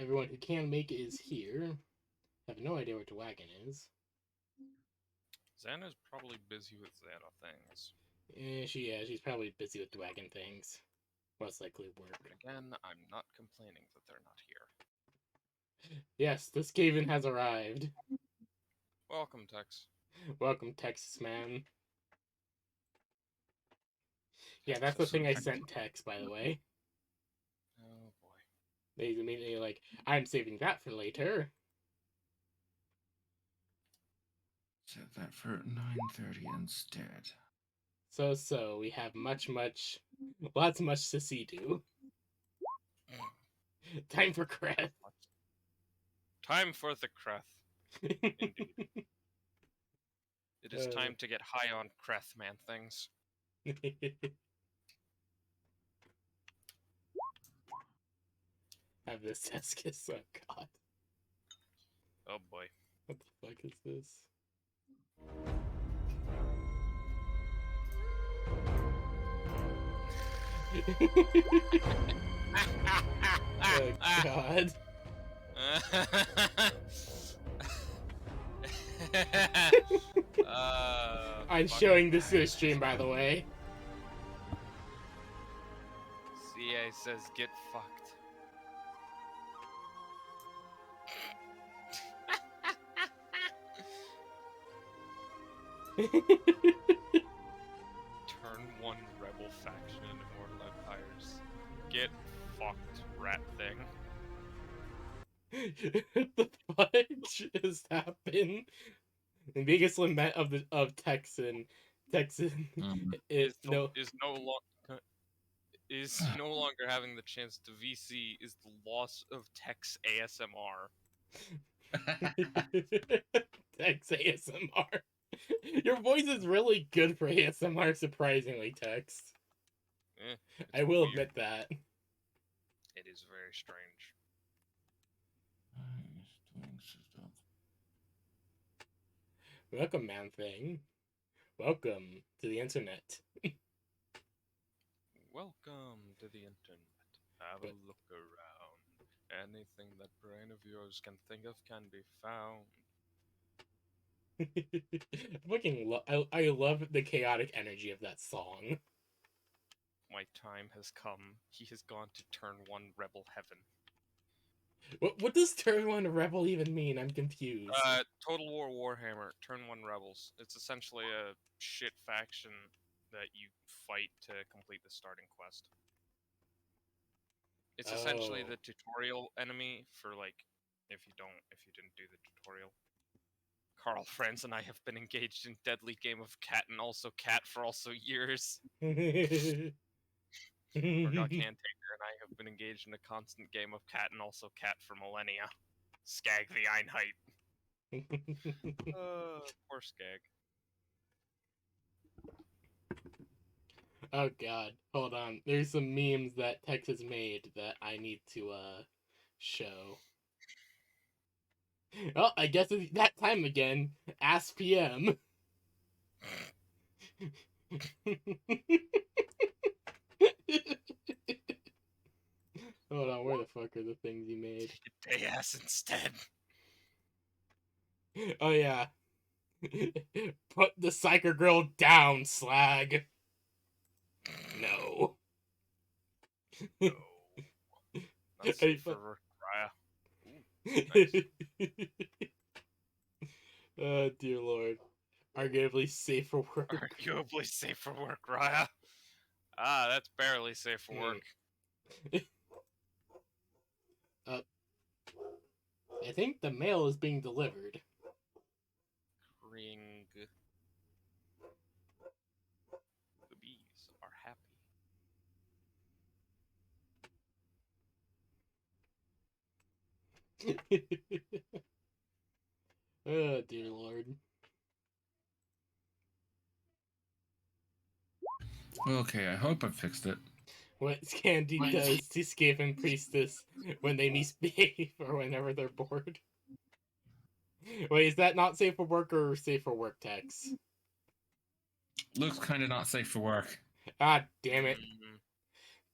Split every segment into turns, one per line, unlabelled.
Everyone who can make it is here. I have no idea where Dwagon is.
Xana's probably busy with Xana things.
She's probably busy with Dwagon things. Most likely work.
Again, I'm not complaining that they're not here.
Yes, this Skaven has arrived.
Welcome, Tex.
Welcome, Texas man. Yeah, that's the thing I sent Tex, by the way.
Oh boy.
They immediately like, I'm saving that for later.
Set that for 9:30 instead.
So we have lots to see do. Time for Creth.
Time for the Creth. Indeed. It is time to get high on Creth man things.
Have this Tescus. Oh god.
Oh boy.
What the fuck is this? Oh god. I'm showing this to the stream, by the way.
CA says get fucked. Turn 1 rebel faction in Immortal Empires. Get fucked, rat thing.
The fudge has happened. The biggest lament of Texan is no
longer having the chance to VC is the loss of Tex ASMR.
Tex ASMR. Your voice is really good for ASMR, surprisingly, Tex. I will admit that.
It is very strange.
Welcome, man thing. Welcome to the internet.
Welcome to the internet. Have a look around. Anything that brain of yours can think of can be found.
I love the chaotic energy of that song.
My time has come. He has gone to turn 1 rebel heaven.
What does turn 1 rebel even mean? I'm confused.
Total War Warhammer, turn 1 rebels. It's essentially a shit faction that you fight to complete the starting quest. It's essentially the tutorial enemy for like if you didn't do the tutorial. Carl Franz and I have been engaged in deadly game of cat and also cat for also years. Murdoch Handtaker and I have been engaged in a constant game of cat and also cat for millennia. Skag the Einheit. Poor Skag.
Oh god, hold on. There's some memes that Tex has made that I need to show. Oh, I guess it's that time again. Ask PM. Hold on, where the fuck are the things you made?
Day ass instead.
Oh yeah. Put the Psyker Girl down, slag. No.
No. That's safe for Raya. Nice.
Oh dear lord. Arguably safe for work.
Arguably safe for work, Raya. Ah, that's barely safe for work.
I think the mail is being delivered.
Ring. The bees are happy.
Oh dear lord.
Okay, I hope I fixed it.
What Candy does to Skaven Priestess when they misbehave or whenever they're bored. Wait, is that not safe for work or safe for work, Tex?
Looks kind of not safe for work.
Ah, damn it.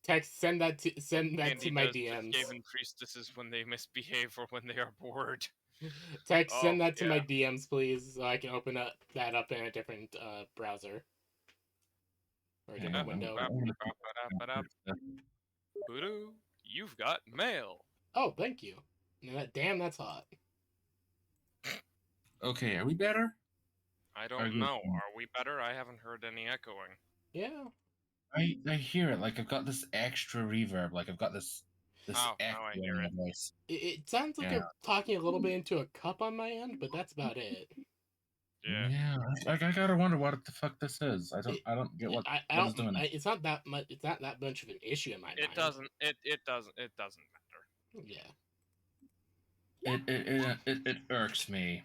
Text, send that
Candy
to my
does
DMs.
Skaven priestesses when they misbehave or when they are bored.
Text,
Oh,
send that to my
yeah.
DMs, please, so I can open that up in a different browser or a different window.
Voodoo, you've got mail.
Oh, thank you. Damn, that's hot.
Okay, are we better?
I
Are
don't
you-
know. Are we better? I haven't heard any echoing.
Yeah.
I hear it. Like I've got this extra reverb. Like I've got this
Oh,
echo
now I
in
hear
my
it.
voice.
It sounds like
Yeah.
you're talking a little bit into a cup on my end, but that's about it.
Yeah.
Yeah. Like I gotta wonder what the fuck this is. I
It-
don't get what
I
what it's
don't.
doing.
It's not that much. It's not that much of an issue in my
It
mind.
doesn't. It doesn't. It doesn't matter.
Yeah.
It irks me.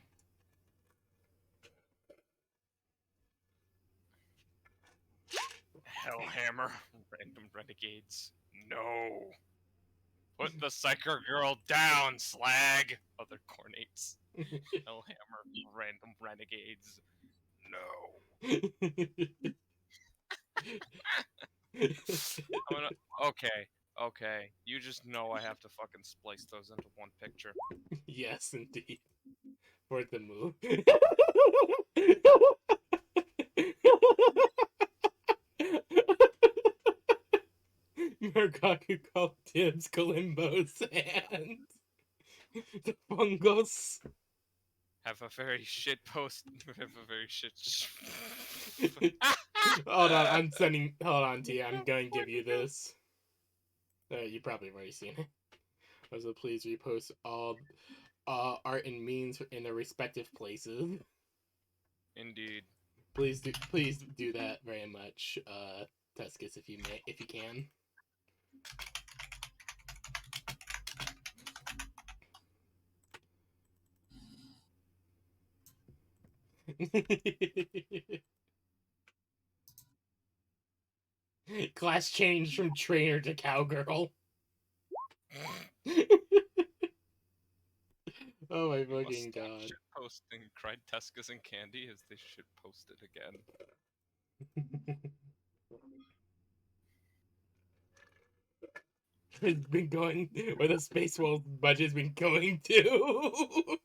Hellhammer, random renegades. No. Put the psyker girl down, slag. Other cornates. Hellhammer, random renegades. No. I'm gonna. Okay. You just know I have to fucking splice those into one picture.
Yes, indeed. For the move. Merkaku called Tibbs Kalimbo's hand. The fungos.
Have a very shit post. Have a very shit.
Hold on, I'm sending. Hold on, T. I'm going to give you this. You probably already seen it. Also, please repost all art and memes in their respective places.
Indeed.
Please do that very much, Tuscus, if you can. Class change from trainer to cowgirl. Oh my fucking god.
Shit posting cried Tuscus and Candy as they shit posted again.
It's been going where the Space Wolf budget's been going to.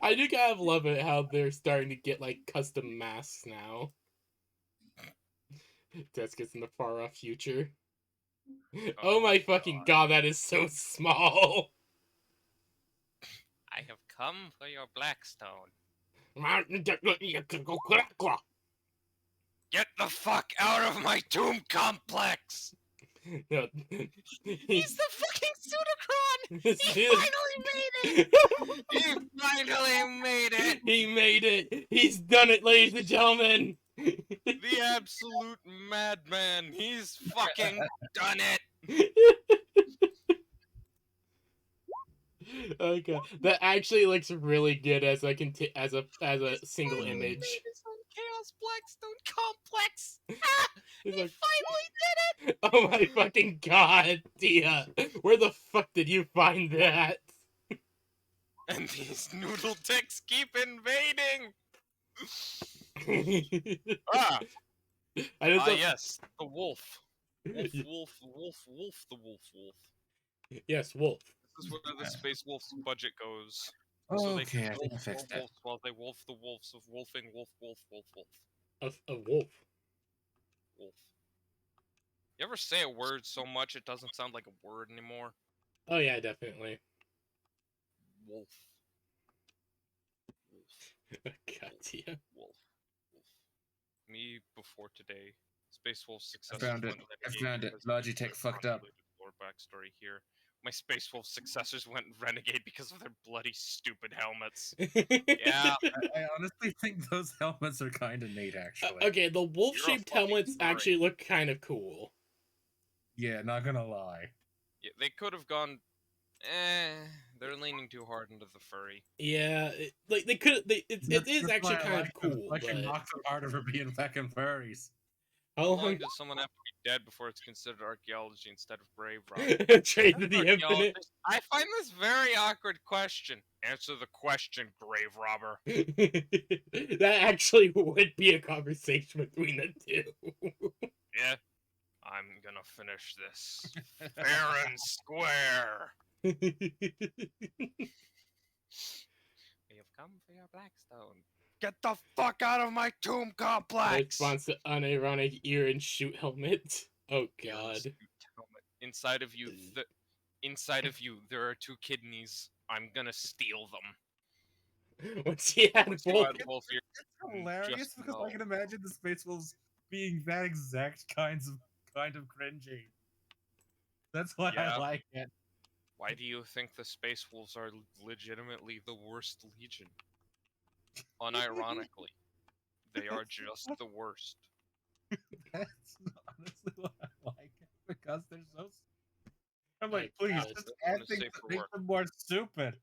I do kind of love it how they're starting to get like custom masks now. Tuscus in the far off future. Oh my fucking god, that is so small.
I have come for your Blackstone. Get the fuck out of my tomb complex!
No,
He's the fucking Pseudocron! He
He
finally made it! He finally made it!
He made it! He's done it, ladies and gentlemen!
The absolute madman! He's fucking done it!
Okay, that actually looks really good as a single
Finally
image.
made his own Chaos Blackstone complex! Ah! He
He's like,
finally did it!
oh my fucking god, Tia! Where the fuck did you find that?
And these noodle ticks keep invading! Ah!
I just love-
Yes, the wolf. Wolf, the wolf.
Yes, wolf.
This is where the Space Wolf's budget goes.
Oh,
So they
okay,
can
I think I
wolf
fixed
more
it.
wolves while they wolf the wolves of wolfing, wolf.
A wolf.
Wolf. You ever say a word so much it doesn't sound like a word anymore?
Oh yeah, definitely.
Wolf.
God, Tia.
Wolf. Me before today. Space Wolf's success.
found it. I found it. Logitech fucked up.
Lore backstory here. My Space Wolf successors went renegade because of their bloody stupid helmets. Yeah.
I honestly think those helmets are kind of neat, actually.
Okay, the wolf-shaped
fucking
helmets
furry.
actually look kind of cool.
Yeah, not gonna lie.
Yeah, they could have gone. They're leaning too hard into the furry.
Yeah, like they could. It is
That's
actually
why I
kind of
like them.
cool.
I can
But
knock them harder for being fucking furries.
how
How long
long?
does someone have to be dead before it's considered archaeology instead of grave robbery?
Trade to the infinite.
Archaeologist, I find this very awkward question. Answer the question, grave robber.
That actually would be a conversation between the two.
Yeah, I'm gonna finish this fair and square. We have come for your Blackstone. Get the fuck out of my tomb complex!
Response to unironic ear and shoot helmet. Oh
Ear and
god.
suit helmet. Inside of you, there are 2 kidneys. I'm gonna steal them.
Once he had
Once you
both.
had both your
It's hilarious
just
because
know.
I can imagine the Space Wolves being that exact kind of cringy. That's why
Yeah.
I like it.
Why do you think the Space Wolves are legitimately the worst legion? Unironically, they are just the worst.
That's honestly why I like it because they're so. I'm
My
like, please
God.
just
That's
add
gonna
things
say
that
for
make
work.
them more stupid.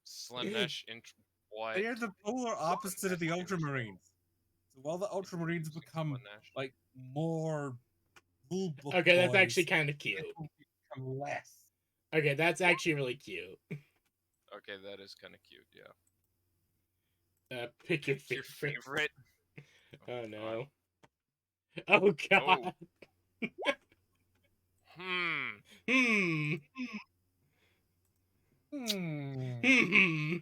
Slanesh what?
They are the polar opposite of the
Slanesh
Ultramarines. So while the Ultramarines
Introducing
become
Slanesh.
like more rule book
Okay, that's
boys,
actually kind of cute.
it will become less.
Okay, that's actually really cute.
Okay, that is kind of cute. Yeah.
Pick your
Your
favorite.
favorite?
Oh
God.
no. Oh god.
Hmm.
Hmm.
Hmm.
Hmm.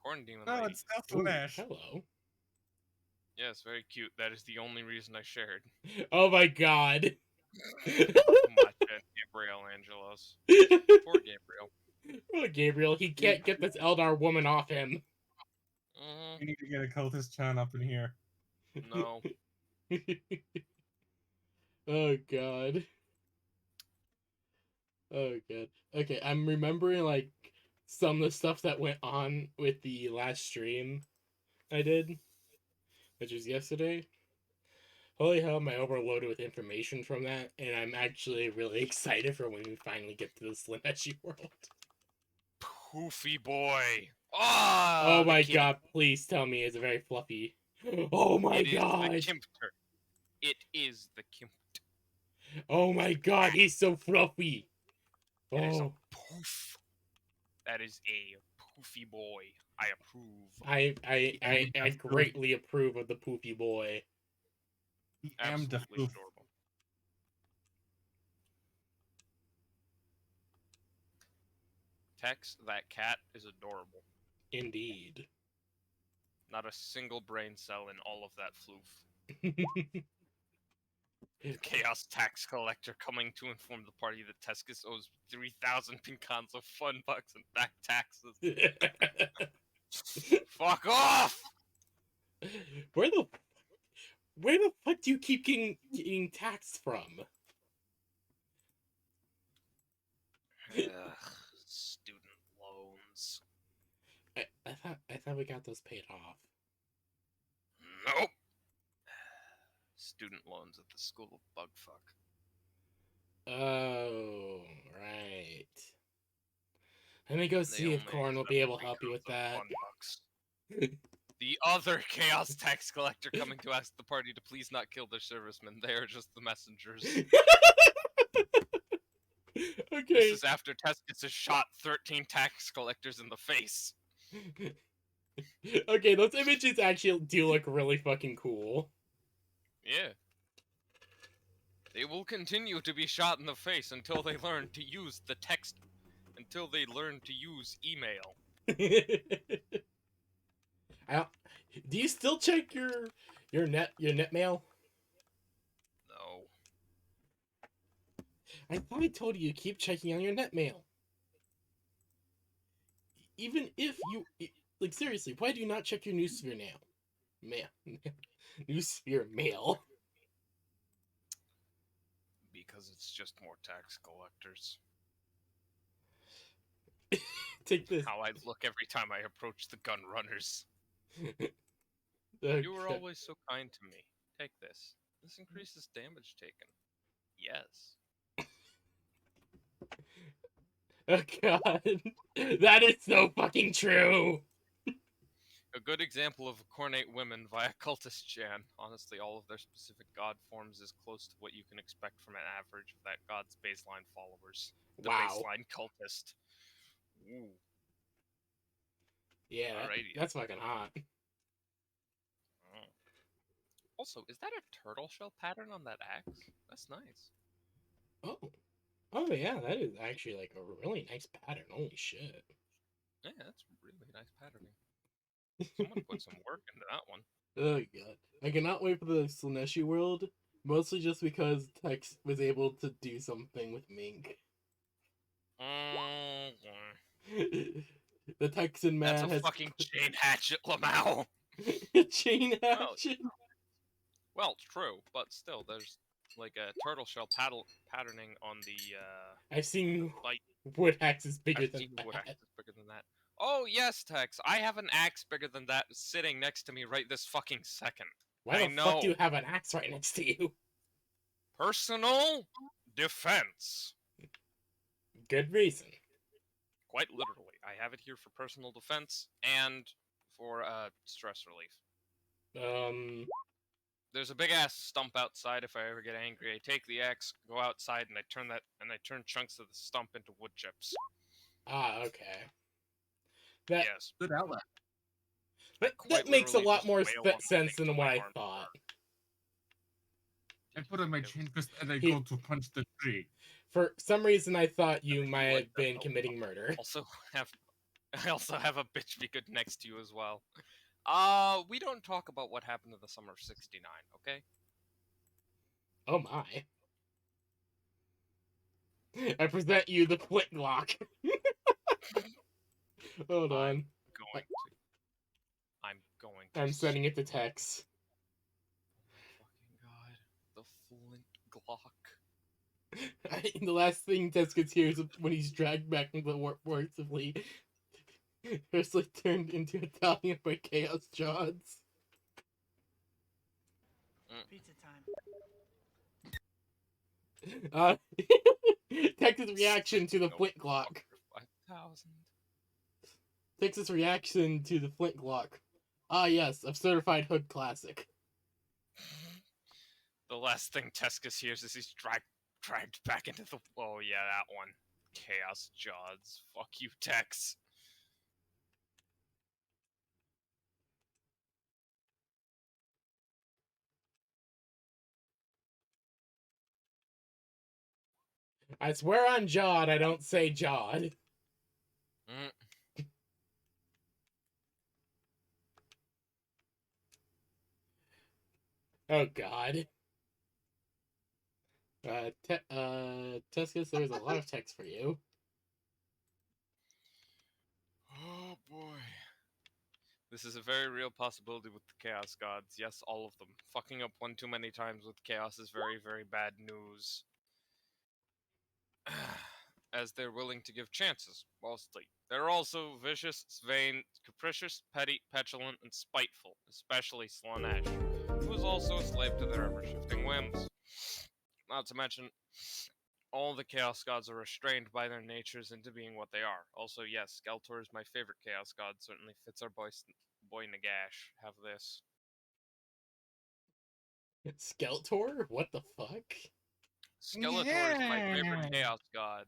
Corn demon
Oh,
lady.
it's still
Ooh,
Slanesh.
hello.
Yes, very cute. That is the only reason I shared.
Oh my god.
Macha and Gabriel Angelos. Poor Gabriel.
Poor Gabriel, he can't get this Eldar woman off him.
We need to get a cultist Chan up in here.
No.
Oh god. Oh god. Okay, I'm remembering like some of the stuff that went on with the last stream I did, which was yesterday. Holy hell, am I overloaded with information from that, and I'm actually really excited for when we finally get to the Slaneshi world.
Poofy boy. Ah!
Oh
the
my
kitty.
god, please tell me it's very fluffy. Oh my
It is the
god!
Kimpter. It is the Kimpter.
Oh my god, he's so fluffy!
It is a
Oh,
poof. That is a poofy boy. I approve.
I greatly approve of the poofy boy.
The
Absolutely
Dafoof.
adorable. Tex, that cat is adorable.
Indeed.
Not a single brain cell in all of that floof. Chaos tax collector coming to inform the party that Tescus owes 3,000 pincans of fun bucks and back taxes. Fuck off!
Where the fuck do you keep getting taxed from?
Ugh, student loans.
I thought we got those paid off.
Nope. Student loans at the School of Bugfuck.
Oh, right. Let me go
They
see if
only
Corn will
accept
be able to help you with
pincans of
that.
fun bucks. The other Chaos tax collector coming to ask the party to please not kill their servicemen. They are just the messengers.
Okay.
This is after Tescus has shot 13 tax collectors in the face.
Okay, those images actually do look really fucking cool.
Yeah. They will continue to be shot in the face until they learn to use the text, until they learn to use email.
Do you still check your net mail?
No.
I thought I told you keep checking on your net mail. Even if you like seriously, why do you not check your newssphere now? Newssphere mail.
Because it's just more tax collectors.
Take this.
How I look every time I approach the gun runners.
Okay.
You were always so kind to me. Take this. This increases damage taken. Yes.
Oh god. That is so fucking true.
A good example of cornate women via cultist Jan. Honestly, all of their specific god forms is close to what you can expect from an average of that god's baseline followers. The
Wow.
baseline cultist. Ooh.
Yeah,
Alrighty.
that's fucking hot.
Also, is that a turtle shell pattern on that axe? That's nice.
Oh. Oh yeah, that is actually like a really nice pattern. Holy shit.
Yeah, that's really nice patterning. Someone put some work into that one.
Oh god. I cannot wait for the Slaneshi world, mostly just because Tex was able to do something with Mink. The Texan
That's
man
a
has
fucking chain hatchet, Lamau.
chain
Well,
hatchet.
Well, true, but still, there's like a turtle shell patterning on the
I've seen
bite.
wood axes bigger
I've
than
seen wood
that.
axes bigger than that. Oh yes, Tex, I have an axe bigger than that sitting next to me right this fucking second.
Why
I
the fuck do
know.
you have an axe right next to you?
Personal defense.
Good reason.
Quite literally, I have it here for personal defense and for stress relief. There's a big ass stump outside. If I ever get angry, I take the axe, go outside, and I turn chunks of the stump into wood chips.
Okay. That
Yes,
Good outlet.
that
quite
makes a
literally
lot
just
more
wail on the
sense
thing
than
till
what
my
I
arms
thought.
hurt.
I put on my
It was-
chain fist and I
He-
go to punch the tree.
For some reason, I thought you might
like
have
that
been
though.
committing murder.
I also have a bitch be good next to you as well. We don't talk about what happened in the summer of '69, okay?
Oh my. I present you the flintlock. Hold on.
I'm going to.
I'm sending it to Tex.
Fucking god, the flint Glock.
The last thing Tex gets here is when he's dragged back into the warp forcibly. Firstly turned into Italian by Chaos Johns.
Pizza time.
Tex's reaction to the
No,
flint Glock.
5,000.
Tex's reaction to the flint Glock. Ah yes, a certified hood classic.
The last thing Tescus hears is he's dragged back into the. Oh yeah, that one. Chaos Jaws. Fuck you, Tex.
I swear on Jod, I don't say Jod. Oh god. Tescus, there's a lot of text for you.
Oh boy. This is a very real possibility with the Chaos Gods. Yes, all of them. Fucking up one too many times with Chaos is very, very bad news. As they're willing to give chances, mostly. They're also vicious, vain, capricious, petty, petulant, and spiteful, especially Slanesh, who is also a slave to their ever-shifting whims. Not to mention, all the Chaos Gods are restrained by their natures into being what they are. Also, yes, Skeletor is my favorite Chaos God, certainly fits our boy Nagash. Have this.
Skeletor? What the fuck?
Skeletor is my favorite Chaos God.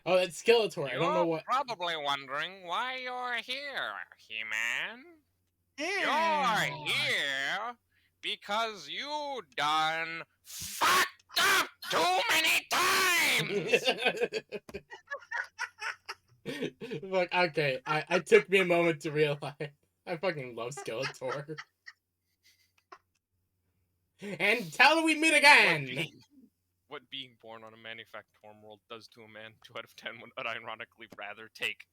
Oh, that's Skeletor. I don't know what.
Probably wondering why you're here, He-Man. You're here because you done fucked up too many times.
Look, okay, I took me a moment to realize I fucking love Skeletor. And till we meet again!
What being born on a manufactorum world does to a man, 2 out of 10 would ironically rather take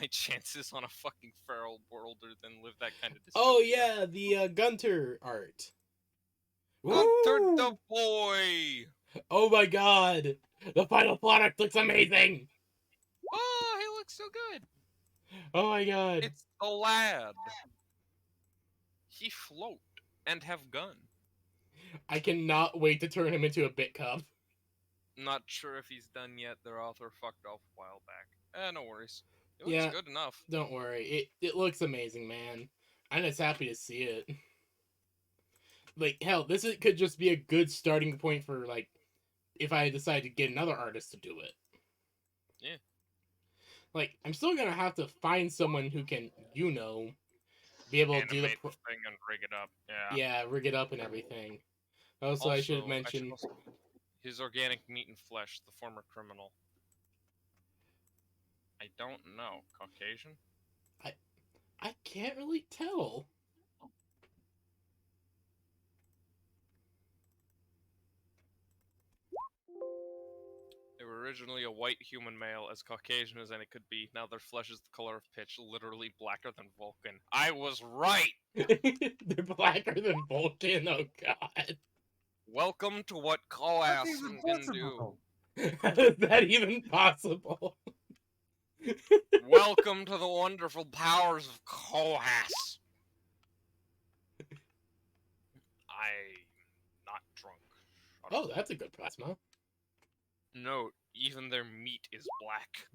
my chances on a fucking feral worlder than live that kind of dystopia.
Oh yeah, the Gunter art.
Gunter
Woo!
the boy!
Oh my god! The final product looks amazing!
Oh, he looks so good!
Oh my god.
It's the lad. He float and have gun.
I cannot wait to turn him into a bit cup.
Not sure if he's done yet. Their author fucked off a while back. No worries. It looks
Yeah.
good enough.
Don't worry. It looks amazing, man. I'm just happy to see it. Like, hell, could just be a good starting point for, like, if I decide to get another artist to do it.
Yeah.
Like, I'm still gonna have to find someone who can, be able to do the
animate the thing and rig it up. Yeah.
yeah, rig it up and everything. Also, I should mention
also, his organic meat and flesh, the former criminal. I don't know. Caucasian?
I can't really tell.
They were originally a white human male, as Caucasian as any could be. Now their flesh is the color of pitch, literally blacker than Vulcan. I was right!
They're blacker than Vulcan. Oh god.
Welcome to what
That's
Coas
even
can do.
possible.
How is that even possible?
Welcome to the wonderful powers of Coas. I'm not drunk. Shut
Oh,
up.
that's a good plasma.
Note, even their meat is black.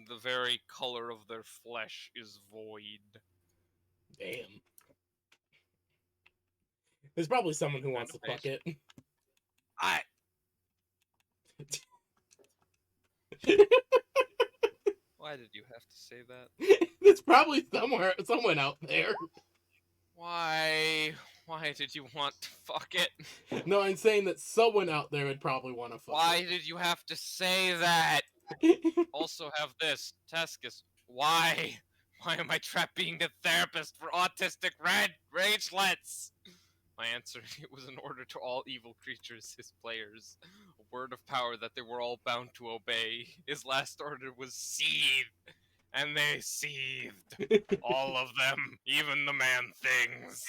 The very color of their flesh is void.
Damn. There's probably someone who wants to
Kinda
fuck it.
Why did you have to say that?
There's probably someone out there.
Why? Why did you want to fuck it?
No, I'm saying that someone out there would probably want to fuck
Why did you have to say that?
it.
Also have this, Tescus. Why? Why am I trapped being the therapist for autistic rangelets? My answer, it was an order to all evil creatures, his players. A word of power that they were all bound to obey. His last order was seethe. And they seethed. All of them. Even the man-things.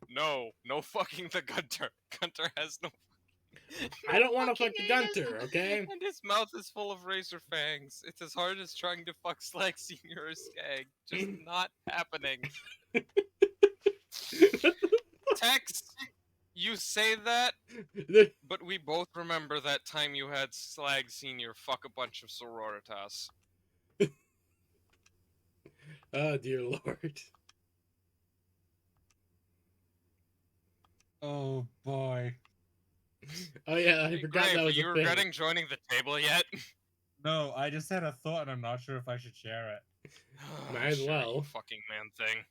No fucking the Gunter. Gunter has no
I don't want to fuck
fucking
the
anus,
Gunter, okay?
And his mouth is full of razor fangs. It's as hard as trying to fuck Slag Senior or Skag. Just not happening. Tex, you say that, but we both remember that time you had Slag Senior fuck a bunch of sororitas.
Oh, dear lord.
Oh boy.
Oh yeah, I
Hey,
forgot
Grape,
that
are
was
you
a thing.
regretting joining the table yet?
No, I just had a thought and I'm not sure if I should share it.
Might as
Sure,
well.
you fucking man thing.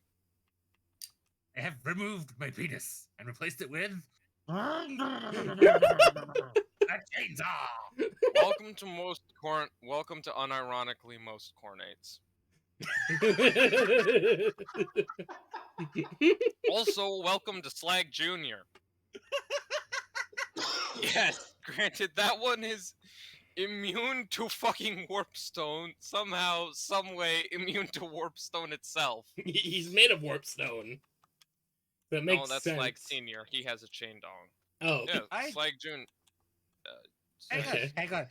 I have removed my penis and replaced it with a chainsaw.
Welcome to unironically most cornates. Also, welcome to Slag Jr. Yes, granted, that one is immune to fucking Warpstone. Somehow, someway, immune to Warpstone itself.
He's made of warpstone. That makes
No, that's
sense.
Slag Senior. He has a chain dong.
Oh,
Yeah, Slag Jr.
Okay.
Hang on.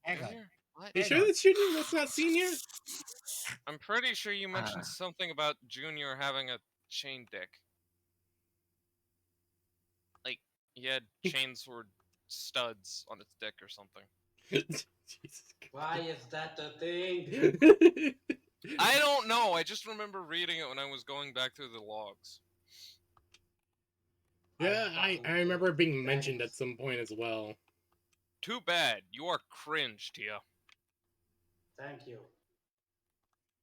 Junior? What?
You sure that's Junior? That's not Senior?
I'm pretty sure you mentioned something about Junior having a chain dick. Like, he had chainsword studs on its dick or something.
Jesus
Why is that a thing?
Christ.
I don't know, I just remember reading it when I was going back through the logs.
Yeah, I remember it being mentioned at some point as well.
Too bad, you are cringe, Tia.
Thank you.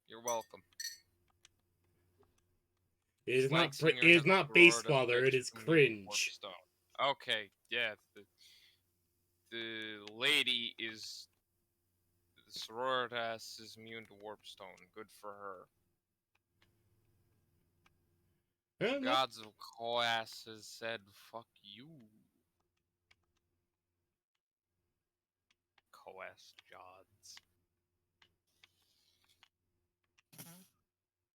You're welcome.
It is
Slag
not
Senior
it is
has a
not base
sorority
father, it
that's
is
immune to
cringe.
Warpstone. Okay, yeah. The lady is... The sororitas is immune to Warpstone. Good for her.
Yeah, no-
Gods of Coas has said, fuck you. Coas gods.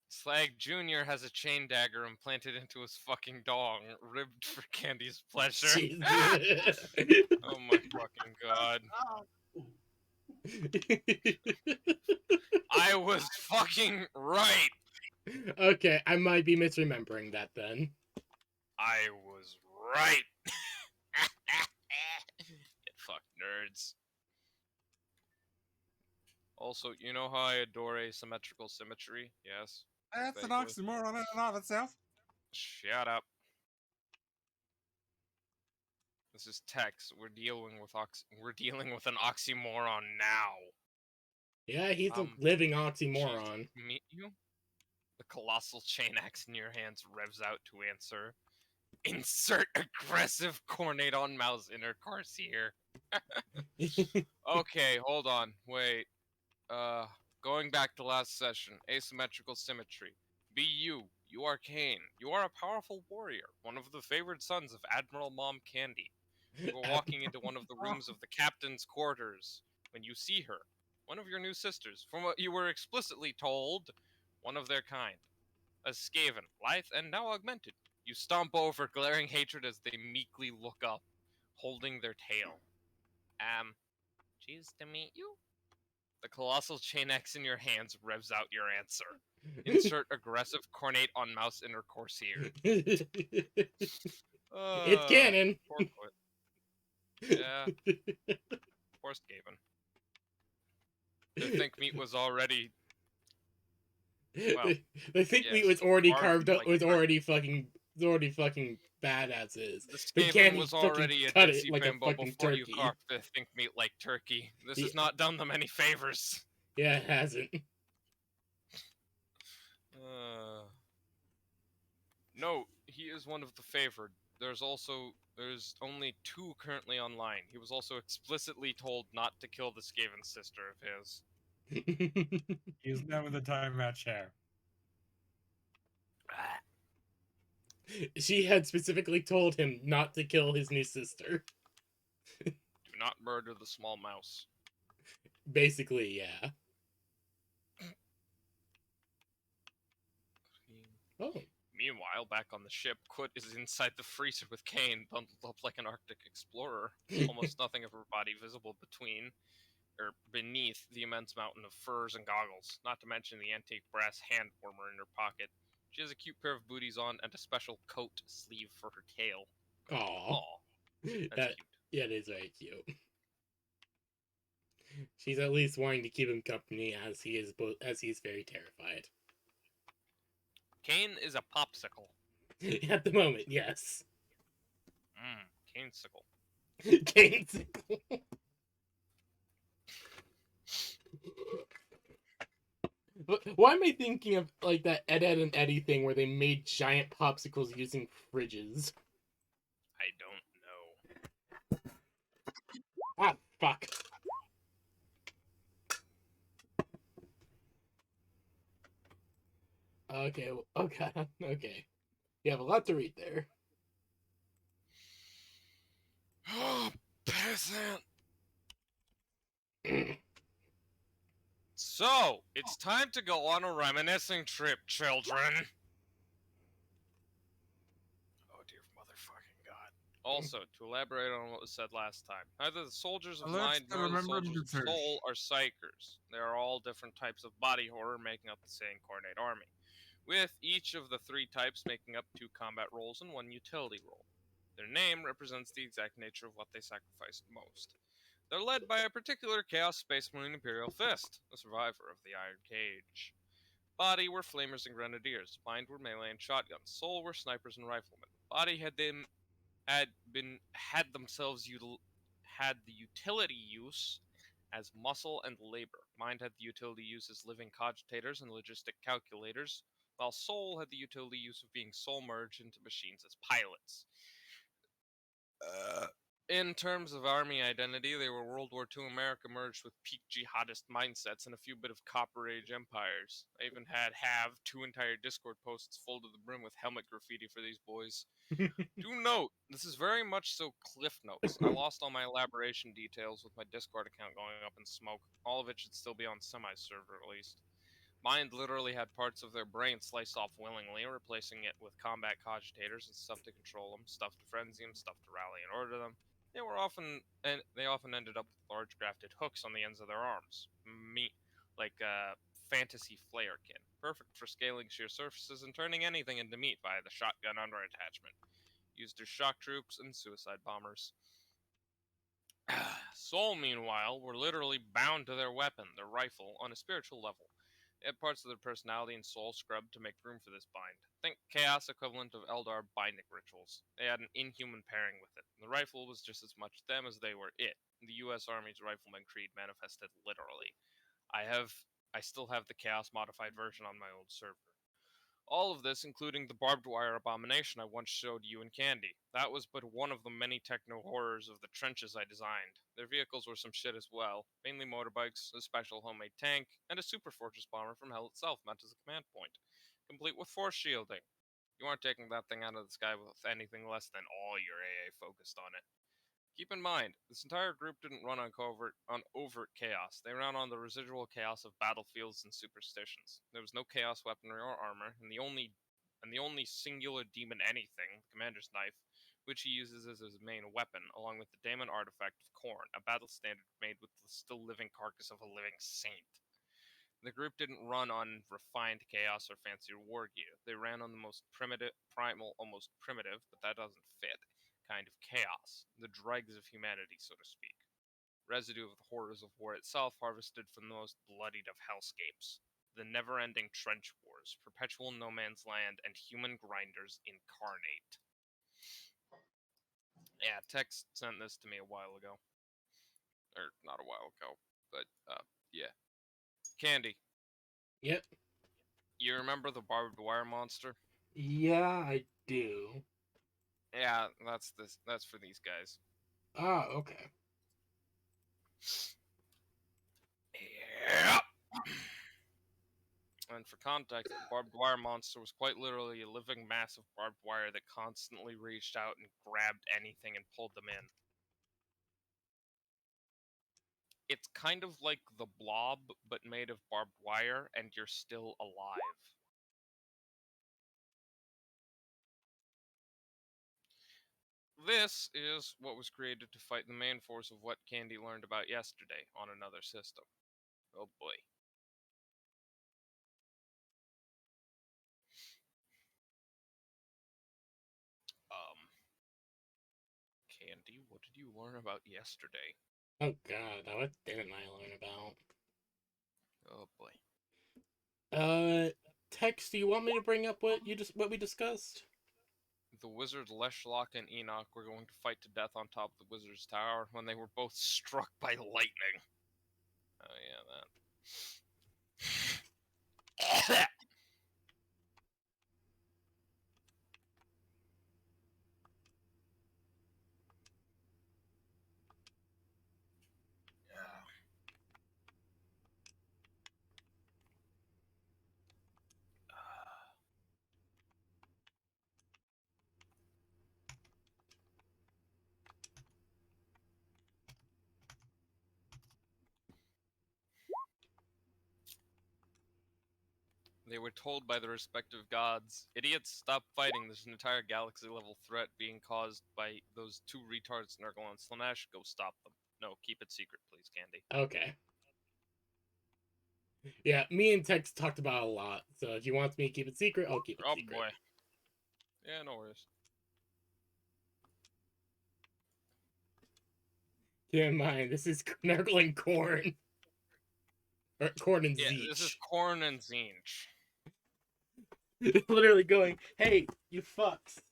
Slag Jr. has a chain dagger implanted into his fucking dong, ribbed for Candy's pleasure.
Jesus.
Oh my fucking god. I was fucking right!
Okay, I might be misremembering that then.
I was right! Get fucked, nerds. Also, you know how I adore asymmetrical symmetry? Yes?
That's an
Vaguely.
oxymoron in and of itself.
Shut up. This is Tex. We're dealing with an oxymoron now.
Yeah, he's a living oxymoron.
Meet you? The colossal chain axe in your hands revs out to answer. Insert aggressive cornate on mouse inner Carcier. Okay, hold on. Wait. Going back to last session, asymmetrical symmetry. Be you. You are Kane. You are a powerful warrior, one of the favored sons of Admiral Mom Candy. You are walking into one of the rooms of the captain's quarters when you see her, one of your new sisters, from what you were explicitly told, one of their kind. A Skaven, lithe and now augmented. You stomp over glaring hatred as they meekly look up, holding their tail. Pleased to meet you? The colossal chain X in your hands revs out your answer. Insert aggressive cornate on mouse inner Corsair.
It's canon.
Poor Quit. Yeah, poor Skaven. The think meat was already well,
the think meat
yes,
was already
carved
carved up.
like
Was
turkey.
already fucking bad as is.
The
But
Skaven
can't he
was
fucking
already a
cut it
ditzy
like a
bimbo
fucking
before you
turkey?
carved the think meat like turkey. This
Yeah.
has not done them any favors.
Yeah, it hasn't.
No, he is one of the favored. There's only 2 currently online. He was also explicitly told not to kill the Skaven sister of his.
He is now in the time match chair.
She had specifically told him not to kill his new sister.
Do not murder the small mouse.
Basically, yeah. Oh.
Meanwhile, back on the ship, Quit is inside the freezer with Kane, bundled up like an Arctic explorer. Almost nothing of her body visible beneath the immense mountain of furs and goggles, not to mention the antique brass hand warmer in her pocket. She has a cute pair of booties on and a special coat sleeve for her tail.
Aw.
That's cute.
Yeah, it is very cute. She's at least wanting to keep him company as he is very terrified.
Kane is a popsicle.
At the moment, yes.
Canesicle.
Canesicle. Why am I thinking of like that Ed, Ed and Eddie thing where they made giant popsicles using fridges?
I don't know.
Ah, fuck. Okay, okay, okay. You have a lot to read there.
Oh, peasant. So, it's time to go on a reminiscing trip, children. Oh, dear motherfucking god. Also, to elaborate on what was said last time, neither the soldiers of
Let's
mind nor the
remember
soldiers of
the church.
soul are psychers. They are all different types of body horror making up the same coordinate army, with each of the 3 types making up 2 combat roles and 1 utility role. Their name represents the exact nature of what they sacrificed most. They're led by a particular Chaos Space Marine Imperial Fist, a survivor of the Iron Cage. Body were flamers and grenadiers. Mind were melee and shotguns. Soul were snipers and riflemen. Body had the utility use as muscle and labor. Mind had the utility use as living cogitators and logistic calculators, while Soul had the utility use of being soul merged into machines as pilots. In terms of army identity, they were World War II America merged with peak jihadist mindsets and a few bit of Copper Age empires. I even had 2 entire Discord posts full to the brim with helmet graffiti for these boys. Do note, this is very much so cliff notes. I lost all my elaboration details with my Discord account going up in smoke. All of it should still be on semi-server at least. Mind literally had parts of their brain sliced off willingly, replacing it with combat cogitators and stuff to control them, stuff to frenzy them, stuff to rally and order them. They often ended up with large grafted hooks on the ends of their arms, like fantasy flayerkin, perfect for scaling sheer surfaces and turning anything into meat via the shotgun under attachment. Used as shock troops and suicide bombers. Soul, meanwhile, were literally bound to their weapon, their rifle, on a spiritual level. They had parts of their personality and soul scrubbed to make room for this bind. Think chaos equivalent of Eldar binding rituals. They had an inhuman pairing with it. The rifle was just as much them as they were it. The US Army's Rifleman Creed manifested literally. I still have the chaos modified version on my old server. All of this, including the barbed wire abomination I once showed you and Candy. That was but one of the many techno horrors of the trenches I designed. Their vehicles were some shit as well, mainly motorbikes, a special homemade tank, and a super fortress bomber from hell itself meant as a command point, complete with force shielding. You aren't taking that thing out of the sky with anything less than all your AA focused on it. Keep in mind, this entire group didn't run on overt chaos. They ran on the residual chaos of battlefields and superstitions. There was no chaos weaponry or armor, and the only singular demon anything, the commander's knife, which he uses as his main weapon, along with the daemon artifact of Khorne, a battle standard made with the still living carcass of a living saint. The group didn't run on refined chaos or fancier war gear. They ran on the most primitive, primal, almost primitive, but that doesn't fit, kind of chaos, the dregs of humanity, so to speak. Residue of the horrors of war itself, harvested from the most bloodied of hellscapes. The never-ending trench wars, perpetual no man's land, and human grinders incarnate. Yeah, Tex sent this to me a while ago. Or, not a while ago, but, yeah. Candy,
Yep.
you remember the barbed wire monster?
Yeah, I do.
Yeah, that's for these guys.
Ah, okay.
Yep. And for context, the barbed wire monster was quite literally a living mass of barbed wire that constantly reached out and grabbed anything and pulled them in. It's kind of like the Blob, but made of barbed wire, and you're still alive. This is what was created to fight the main force of what Candy learned about yesterday on another system. Oh boy. Candy, what did you learn about yesterday?
Oh god, now what didn't I learn about?
Oh boy.
Tex, do you want me to bring up what we discussed?
The wizard Leshlock and Enoch were going to fight to death on top of the wizard's tower when they were both struck by lightning. Oh yeah, that. They were told by the respective gods, idiots, stop fighting. There's an entire galaxy-level threat being caused by those two retards, Nurgle and Slanesh. Go stop them. No, keep it secret, please, Candy.
Okay. Yeah, me and Tex talked about it a lot, so if you want me to keep it secret, I'll keep it
Oh
secret.
boy. Yeah, no worries.
Keep in mind, this is Nurgle and Khorne. Or Khorne and
Yeah,
Zeech.
this is Khorne and Zinch.
Literally going, hey, you fucks.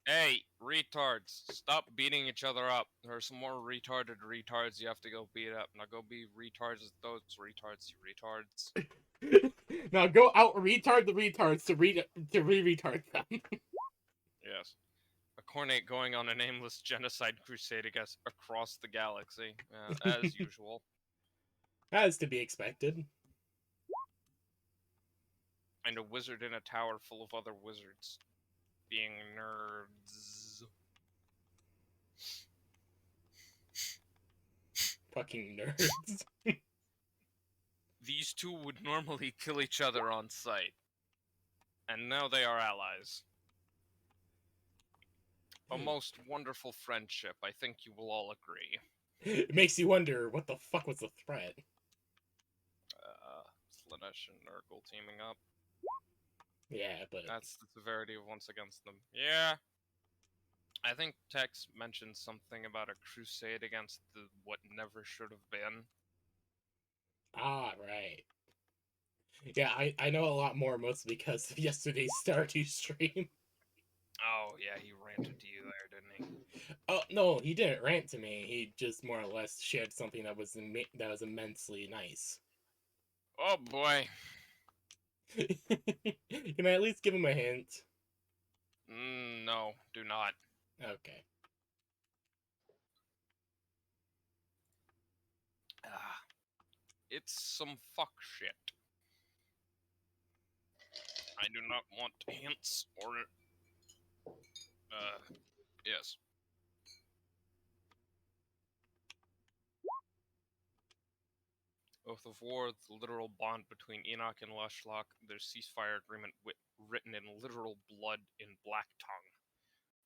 Hey, retards, stop beating each other up. There are some more retarded retards you have to go beat up. Now go be retards as those retards, you retards.
Now go out retard the retards to re-retard them.
Yes. A Cornate going on a nameless genocide crusade across the galaxy, as usual.
As to be expected.
And a wizard in a tower full of other wizards. Being nerds.
Fucking nerds.
These two would normally kill each other on sight. And now they are allies. A most wonderful friendship, I think you will all agree.
It makes you wonder, what the fuck was the threat?
Slanesh and Nurgle teaming up.
Yeah, but...
That's the severity of once against them. Yeah. I think Tex mentioned something about a crusade against what never should have been.
Ah, right. Yeah, I know a lot more, mostly because of yesterday's Stardew stream.
Oh, yeah, he ranted to you there, didn't he?
Oh, no, he didn't rant to me. He just more or less shared something that was immensely nice.
Oh, boy.
Can I at least give him a hint?
No, do not.
Okay.
Ah, it's some fuck shit. I do not want hints or... yes. Oath of War, the literal bond between Enoch and Lushlock, their ceasefire agreement written in literal blood in black tongue.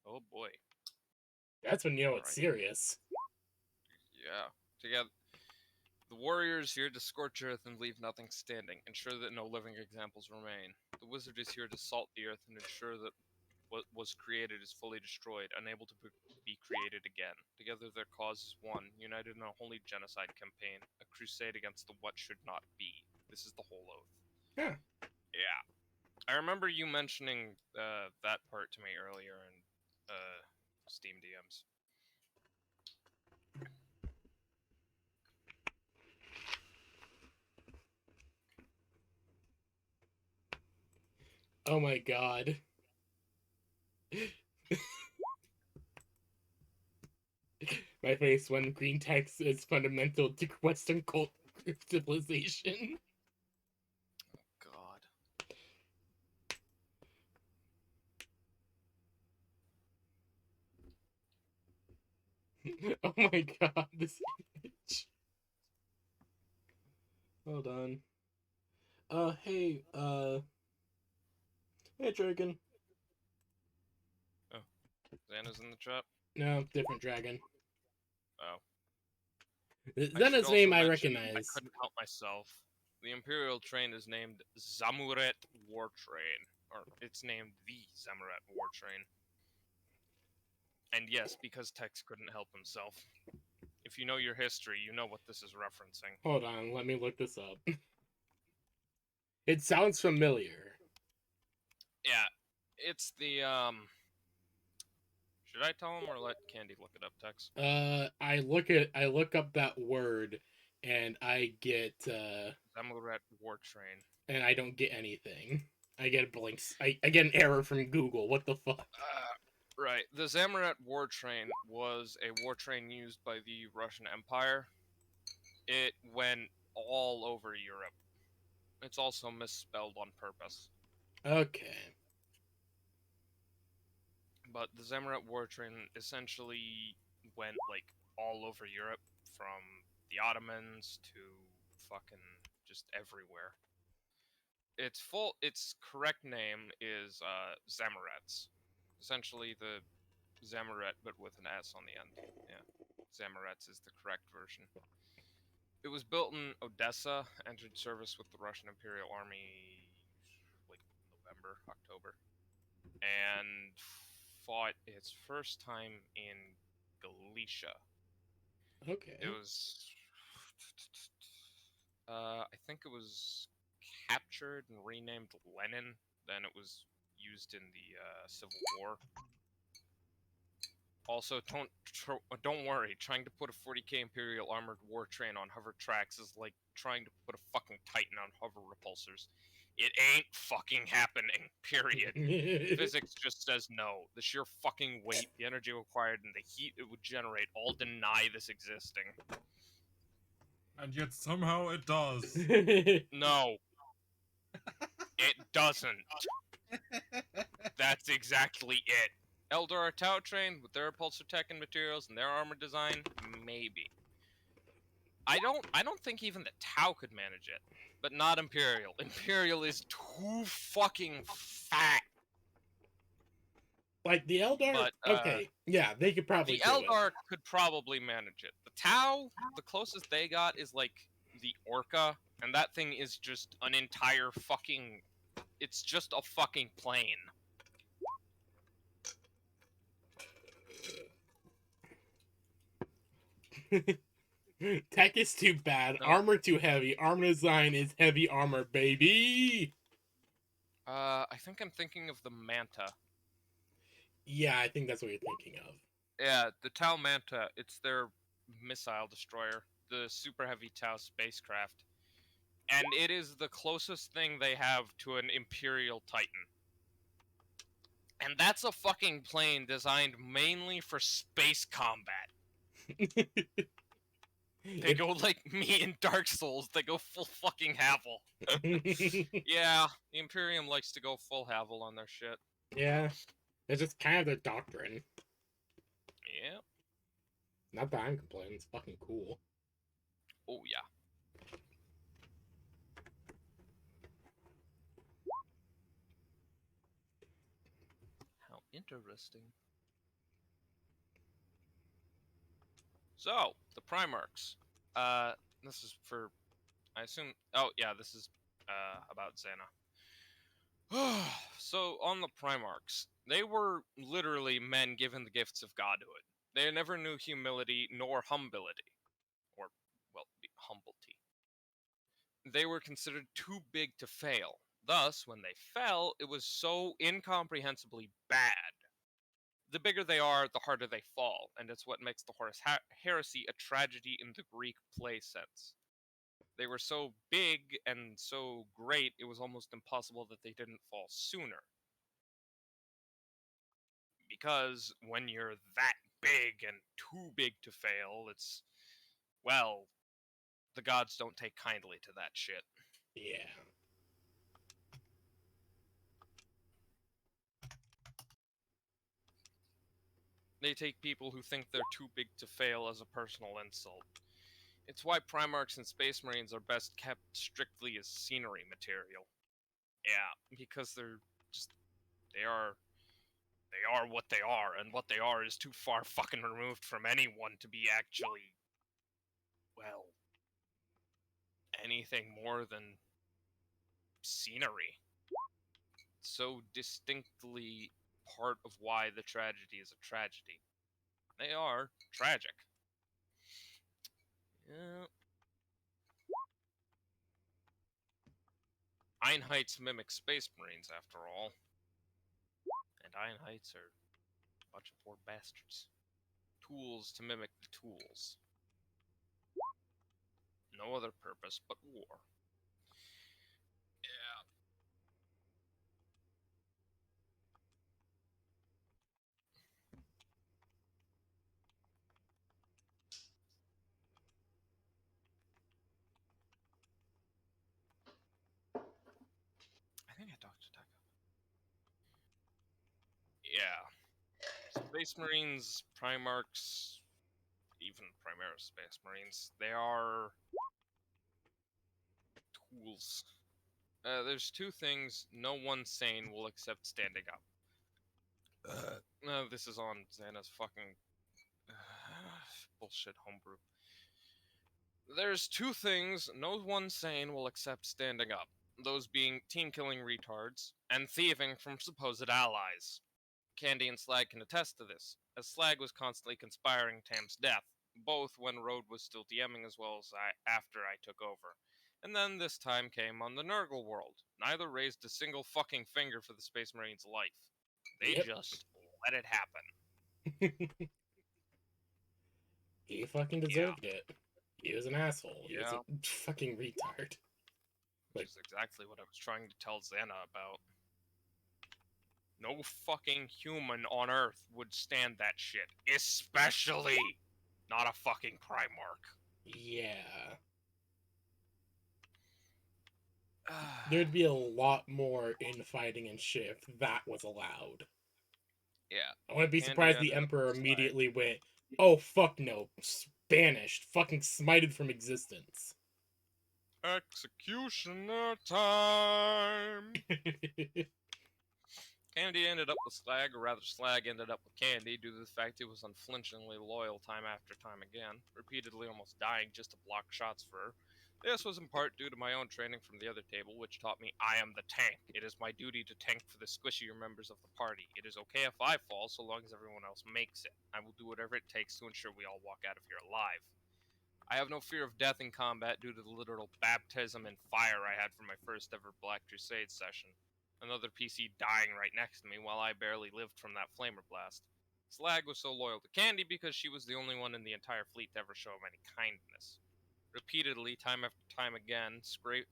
Oh boy.
That's when you know it's
Alright.
serious.
Yeah. Together, the warrior is here to scorch earth and leave nothing standing, ensure that no living examples remain. The wizard is here to salt the earth and ensure that what was created is fully destroyed, unable to be created again. Together their cause is one, united in a holy genocide campaign, a crusade against the what should not be. This is the whole oath.
Yeah.
Yeah. I remember you mentioning that part to me earlier in Steam DMs.
Oh my god. My face when green text is fundamental to Western cult civilization.
God.
Oh my god, this image. Hold on. Hey, hey, Dragon.
Xana's in the chat?
No, different dragon.
Oh.
Xana's
also
name I
mention, I
recognize.
couldn't help myself. The Imperial train is named Zamuret War Train. Or, it's named the Zamuret War Train. And yes, because Tex couldn't help himself. If you know your history, you know what this is referencing.
Hold on, let me look this up. It sounds familiar.
Yeah, it's the, should I tell him or let Candy look it up, Tex?
I look up that word, and I get,
Zamuret War Train.
and I don't get anything. I get blinks. I get an error from Google. What the fuck?
Right. The Zamuret War Train was a war train used by the Russian Empire. It went all over Europe. It's also misspelled on purpose.
Okay.
But the Zamuret War Train essentially went, like, all over Europe, from the Ottomans to fucking just everywhere. Its correct name is, Zamurets. Essentially the Zamuret, but with an S on the end. Yeah. Zamurets is the correct version. It was built in Odessa, entered service with the Russian Imperial Army, like, November, October, and fought its first time in Galicia.
Okay.
It was, I think it was captured and renamed Lenin. Then it was used in the Civil War. Also, don't worry. Trying to put a 40k Imperial armored war train on hover tracks is like trying to put a fucking Titan on hover repulsors. It ain't fucking happening. Period. Physics just says no. The sheer fucking weight, the energy required, and the heat it would generate all deny this existing.
And yet somehow it does.
No. It doesn't. That's exactly it. Eldar Tau train with their repulsor tech and materials and their armor design, maybe. I don't think even the Tau could manage it, but not Imperial. Imperial is too fucking fat.
Like the Eldar?
But,
okay, yeah, they could probably
The
do
Eldar could probably manage it. The Tau, the closest they got is like the Orca, and that thing is just an entire fucking. It's just a fucking plane.
it. Tech is too bad.
No.
Armor too heavy. Armor design is heavy armor, baby.
I think I'm thinking of the Manta.
Yeah, I think that's what you're thinking of.
Yeah, the Tau Manta, it's their missile destroyer, the super heavy Tau spacecraft. and it is the closest thing they have to an Imperial Titan. And that's a fucking plane designed mainly for space combat. They go like me in Dark Souls, they go full fucking Havel. Yeah, the Imperium likes to go full Havel on their shit.
Yeah, it's just kind of their doctrine.
Yeah.
Not that I'm complaining, it's fucking cool.
Oh, yeah. How interesting. So, the Primarchs. This is for, I assume, oh yeah, this is, about Xana. So, on the Primarchs, they were literally men given the gifts of godhood. They never knew humility nor humility. Or, well, humbleness. They were considered too big to fail. Thus, when they fell, it was so incomprehensibly bad. The bigger they are, the harder they fall, and it's what makes the Horus Heresy a tragedy in the Greek play sense. They were so big and so great, it was almost impossible that they didn't fall sooner. Because when you're that big and too big to fail, it's, well, the gods don't take kindly to that shit.
Yeah.
They take people who think they're too big to fail as a personal insult. It's why Primarchs and Space Marines are best kept strictly as scenery material. Yeah, because they're just, they are what they are, and what they are is too far fucking removed from anyone to be actually, well, anything more than scenery. So distinctly part of why the tragedy is a tragedy. They are tragic. Yeah. Einheits mimic Space Marines, after all. And Einheits are a bunch of poor bastards. Tools to mimic the tools. No other purpose but war. Yeah. I think I talked to Taka. Yeah. Space Marines, Primarchs, even Primaris Space Marines, they are tools. There's two things no one sane will accept standing up. This is on Xana's fucking bullshit homebrew. There's two things no one sane will accept standing up. Those being team-killing retards and thieving from supposed allies. Candy and Slag can attest to this, as Slag was constantly conspiring Tam's death, both when Road was still DMing as well as after I took over. And then this time came on the Nurgle world. Neither raised a single fucking finger for the Space Marine's life. They just let it happen.
He fucking deserved it. He was an asshole. He was
Yeah.
a fucking retard.
Which is exactly what I was trying to tell Xana about. No fucking human on Earth would stand that shit. Especially not a fucking Primarch.
Yeah. There'd be a lot more infighting and shit if that was allowed.
Yeah.
I wouldn't be
Candy
surprised the
ended up
Emperor
with Slag.
immediately went, oh fuck no, banished, fucking smited from existence.
Executioner time! Candy ended up with Slag, or rather Slag ended up with Candy, due to the fact he was unflinchingly loyal time after time again, repeatedly almost dying just to block shots for her. This was in part due to my own training from the other table, which taught me I am the tank. It is my duty to tank for the squishier members of the party. It is okay if I fall, so long as everyone else makes it. I will do whatever it takes to ensure we all walk out of here alive. I have no fear of death in combat due to the literal baptism in fire I had for my first ever Black Crusade session. Another PC dying right next to me while I barely lived from that flamer blast. Slag was so loyal to Candy because she was the only one in the entire fleet to ever show him any kindness. repeatedly, time after time again,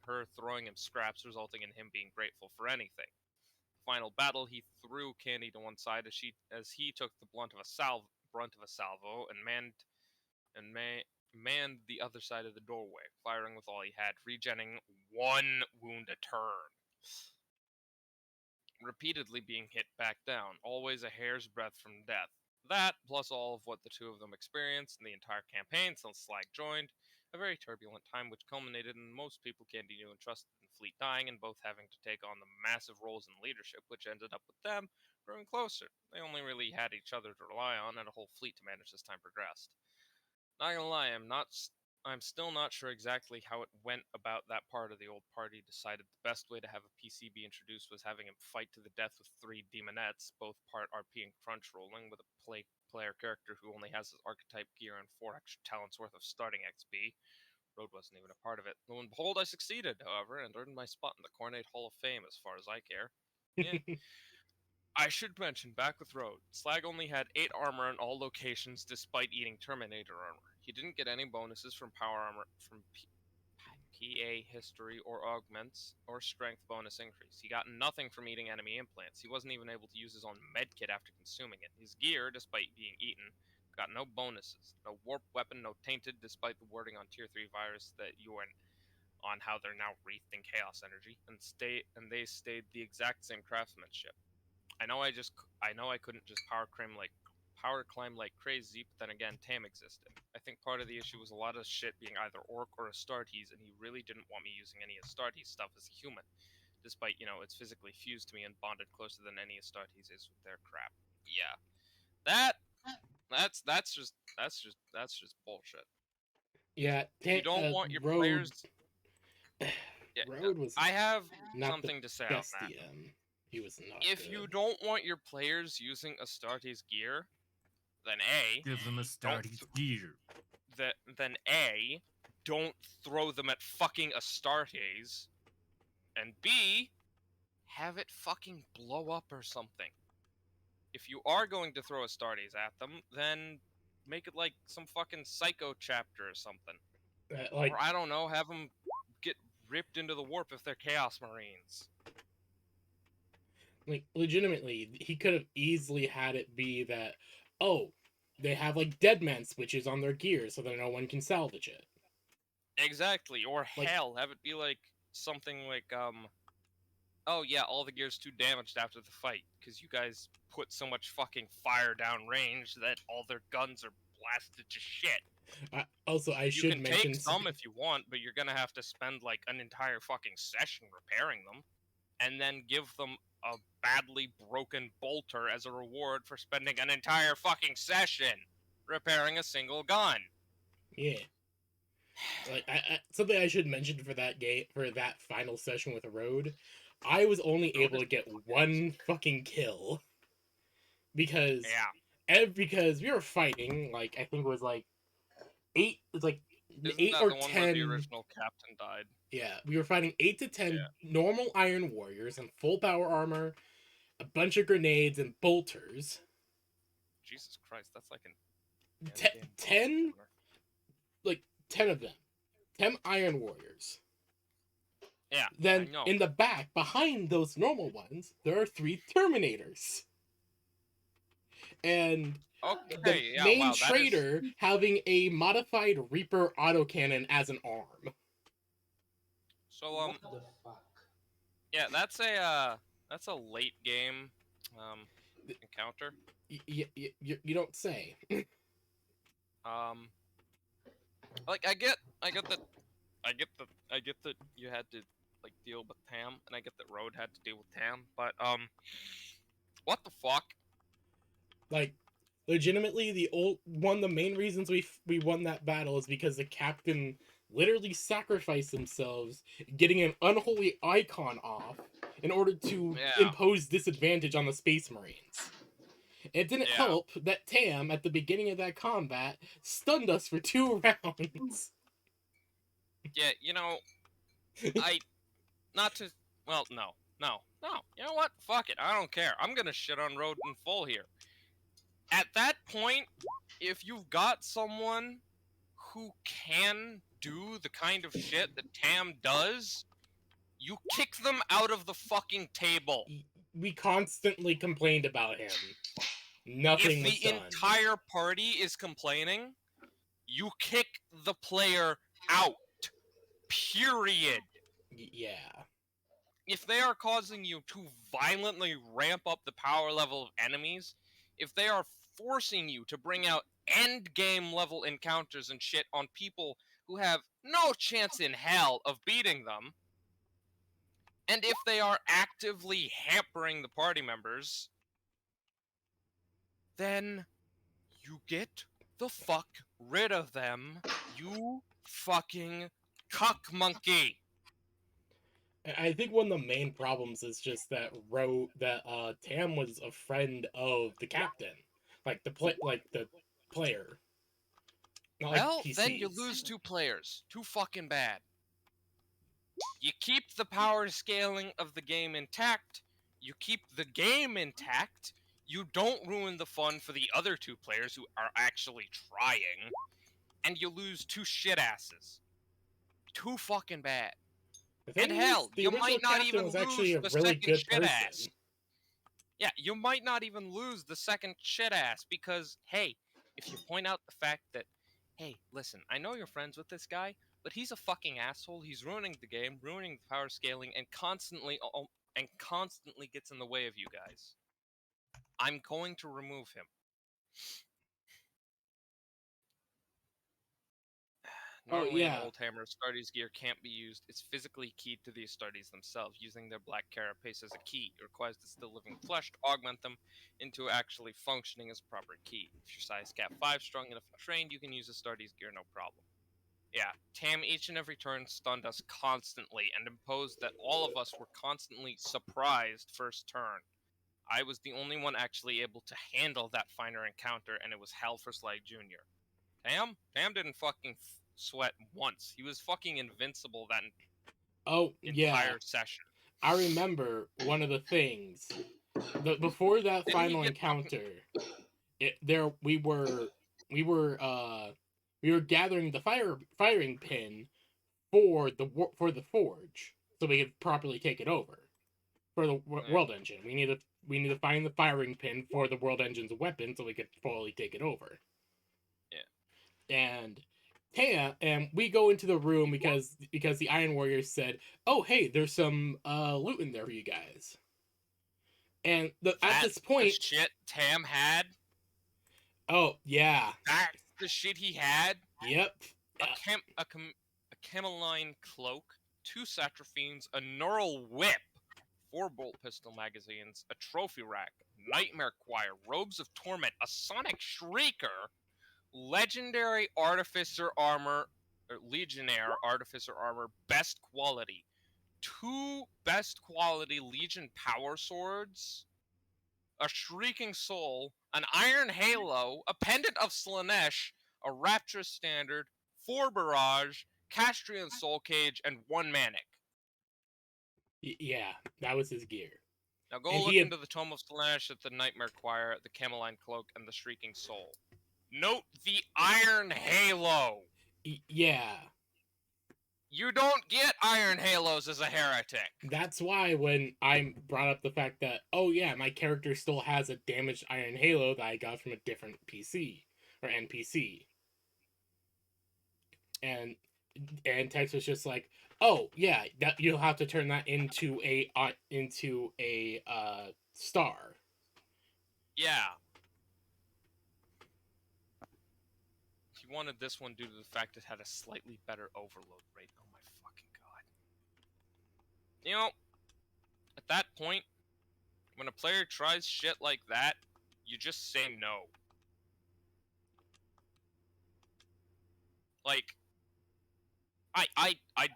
her throwing him scraps, resulting in him being grateful for anything. Final battle, he threw Candy to one side as he took the brunt of a salvo and manned the other side of the doorway, firing with all he had, regenning 1 wound a turn. Repeatedly being hit back down, always a hair's breadth from death. That, plus all of what the two of them experienced in the entire campaign since Slag joined, a very turbulent time which culminated in most people Candy knew and trusted in Fleet dying and both having to take on the massive roles in leadership, which ended up with them growing closer. They only really had each other to rely on and a whole fleet to manage as time progressed. Not gonna lie, I'm still not sure exactly how it went about that part of the old party decided the best way to have a PC be introduced was having him fight to the death with 3 demonettes, both part RP and crunch rolling, with a player character who only has his archetype gear and 4 extra talents worth of starting XP. Road wasn't even a part of it. Lo and behold, I succeeded, however, and earned my spot in the Coronate Hall of Fame as far as I care. Yeah. I should mention, back with Road, Slag only had 8 armor in all locations despite eating Terminator armor. He didn't get any bonuses from power armor from PA history or augments or strength bonus increase. He got nothing from eating enemy implants. He wasn't even able to use his own medkit after consuming it. His gear, despite being eaten, got no bonuses. No warp weapon, no tainted, despite the wording on tier 3 virus that you were on how they're now wreathed in chaos energy, and they stayed the exact same craftsmanship. I know I couldn't just power climb like crazy, but then again, Tam existed. I think part of the issue was a lot of shit being either Orc or Astartes, and he really didn't want me using any Astartes stuff as a human, despite, it's physically fused to me and bonded closer than any Astartes is with their crap. Yeah. That's just bullshit.
Yeah,
If you don't want your
Road.
players Yeah,
Road was
I have
not
something
the
to say on
best
that.
DM. He was not.
If
good.
you don't want your players using Astartes gear, then
Give them a Astartes gear.
don't throw them at fucking Astartes, and B, have it fucking blow up or something. If you are going to throw Astartes at them, then make it like some fucking Psycho chapter or something.
Like,
Or I don't know, have them get ripped into the warp if they're Chaos Marines.
like legitimately, he could have easily had it be that, oh, they have like dead man switches on their gear so that no one can salvage it.
Exactly, or
Like-
hell, have it be like something like, oh yeah, all the gear's too damaged after the fight, because you guys put so much fucking fire down range that all their guns are blasted to shit.
Also, I
You
should
can
mention
take some if you want, but you're gonna have to spend like an entire fucking session repairing them, and then give them a badly broken bolter as a reward for spending an entire fucking session repairing a single gun.
Yeah. Like something I should mention for that game, for that final session with Road, I was only
Road
able
is
to get
fucking
one fucking kill because
Yeah.
because we were fighting, like I think it was like 8, it's like
Isn't
8
that
or
the one where the
10.
original captain died?
Yeah, we were fighting 8 to 10
Yeah.
normal Iron Warriors in full power armor, a bunch of grenades and bolters.
Jesus Christ, that's like an
10
encounter.
like 10 of them. 10 Iron Warriors.
Yeah,
Then
I know.
in the back, behind those normal ones, there are 3 Terminators. And the
Okay, yeah,
main
wow, that is...
trader having a modified Reaper autocannon as an arm.
So,
What the fuck?
yeah, that's a late game, encounter.
You don't say.
Like, I get that you had to, like, deal with Tam, and I get that Road had to deal with Tam, but, what the fuck?
Like, legitimately, the main reasons we won that battle is because the captain literally sacrificed themselves, getting an unholy icon off in order to
Yeah.
impose disadvantage on the Space Marines. It didn't
Yeah.
help that Tam, at the beginning of that combat, stunned us for 2 rounds.
Yeah, well, no. You know what? Fuck it, I don't care. I'm gonna shit on Road in full here. At that point, if you've got someone who can do the kind of shit that Tam does, you kick them out of the fucking table.
We constantly complained about him. Nothing
If
was
the
done.
entire party is complaining, you kick the player out. Period.
Yeah.
If they are causing you to violently ramp up the power level of enemies, if they are forcing you to bring out end game level encounters and shit on people who have no chance in hell of beating them, and if they are actively hampering the party members, then you get the fuck rid of them, you fucking cuck monkey.
I think one of the main problems is just that Tam was a friend of the captain, like the player, not like
Well,
PCs.
then you lose 2 players. Too fucking bad. You keep the power scaling of the game intact. You keep the game intact. You don't ruin the fun for the other 2 players who are actually trying. And you lose 2 shit asses. Too fucking bad.
The thing
And
is,
hell,
the
you
original
might not
captain
even
was actually
lose
a
the
really
second
good
shit
person.
ass. Yeah, you might not even lose the second shit ass because, hey, if you point out the fact that, hey, listen, I know you're friends with this guy, but he's a fucking asshole. He's ruining the game, ruining the power scaling, and constantly gets in the way of you guys. I'm going to remove him. Normally,
yeah.
in Old Hammer, Astartes gear can't be used. It's physically keyed to the Astartes themselves. Using their black carapace as a key, it requires the still living flesh to augment them into actually functioning as a proper key. If you're size cap 5, strong enough and trained, you can use Astartes gear no problem. Yeah, Tam each and every turn stunned us constantly and imposed that all of us were constantly surprised first turn. I was the only one actually able to handle that final encounter, and it was hell for Slag Jr. Tam didn't fucking sweat once. He was fucking invincible that entire session.
I remember one of the things. Before that
Didn't he
final
get
encounter, we were gathering the firing pin for the forge, so we could properly take it over for the world engine. We need to find the firing pin for the world engine's weapon so we could fully take it over.
Yeah.
And we go into the room because the Iron Warriors said, "Oh, hey, there's some loot in there for you guys." And at this point,
the shit Tam had.
Oh yeah,
That's the shit he had.
Yep.
A Chameleon Cloak, 2 Satraphenes, a Neural Whip, 4 bolt pistol magazines, a trophy rack, Nightmare Choir, Robes of Torment, a Sonic Shrieker, Legendary Artificer Armor, or Legionnaire Artificer Armor, best quality, 2 best quality Legion Power Swords, a Shrieking Soul, an Iron Halo, a Pendant of Slanesh, a Rapturous Standard, 4 Barrage, Castrian Soul Cage, and 1 Manic.
Yeah, that was his gear.
Now go look into the Tome of Slanesh at the Nightmare Choir, the Chameleon Cloak, and the Shrieking Soul. Note the Iron Halo!
Yeah.
You don't get Iron Halos as a heretic.
That's why when I brought up the fact that, oh yeah, my character still has a damaged Iron Halo that I got from a different PC or NPC. And Tex was just like, oh yeah, that you'll have to turn that into a star.
Yeah. He wanted this one due to the fact it had a slightly better overload rate. Oh my fucking god. You know, at that point, when a player tries shit like that, you just say no. Like, I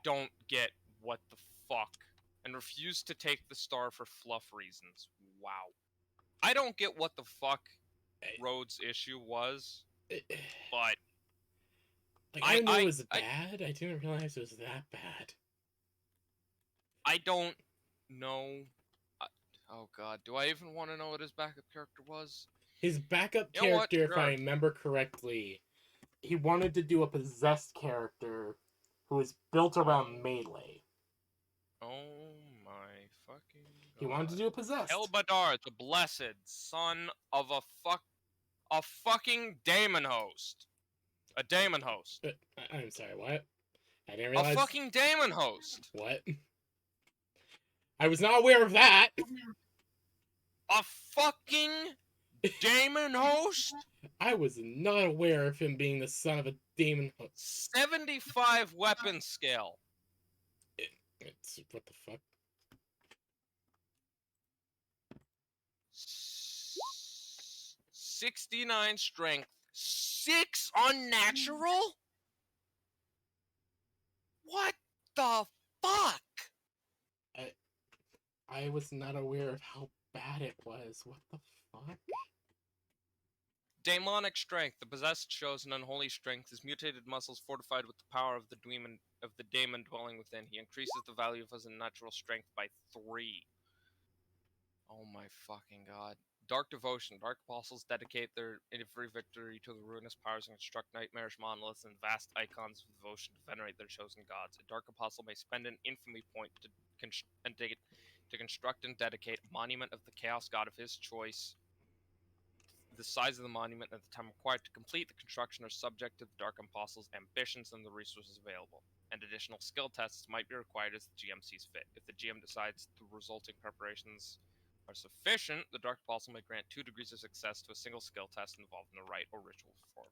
don't get what the fuck, and refuse to take the star for fluff reasons. Wow. I don't get what the fuck Rhodes' issue was, but
like, I knew it was bad. I didn't realize it was that bad.
I don't know. Oh god, do I even want to know what his backup character was?
His backup character, if I remember correctly, he wanted to do a possessed character who is built around melee.
Oh my fucking god.
He wanted to do a possessed.
Helbadar, the blessed son of a fucking daemon host. A daemon host.
I'm sorry, what? I didn't
A
realize.
fucking daemon host.
What? I was not aware of that.
A fucking daemon host?
I was not aware of him being the son of a demon host.
75 weapon scale.
It's what the fuck?
69 strength. 6 unnatural? What the fuck?
I was not aware of how bad it was. What the fuck?
Daemonic strength. The possessed shows an unholy strength. His mutated muscles fortified with the power of the daemon dwelling within. He increases the value of his unnatural strength by 3. Oh my fucking god. Dark devotion. Dark apostles dedicate their every victory to the ruinous powers and construct nightmarish monoliths and vast icons of devotion to venerate their chosen gods. A dark apostle may spend an infamy point to construct and dedicate a monument of the chaos god of his choice. The size of the monument and the time required to complete the construction are subject to the Dark Apostle's ambitions and the resources available, and additional skill tests might be required as the GM sees fit. If the GM decides the resulting preparations are sufficient, the Dark Apostle may grant 2 degrees of success to a single skill test involving a rite or ritual performed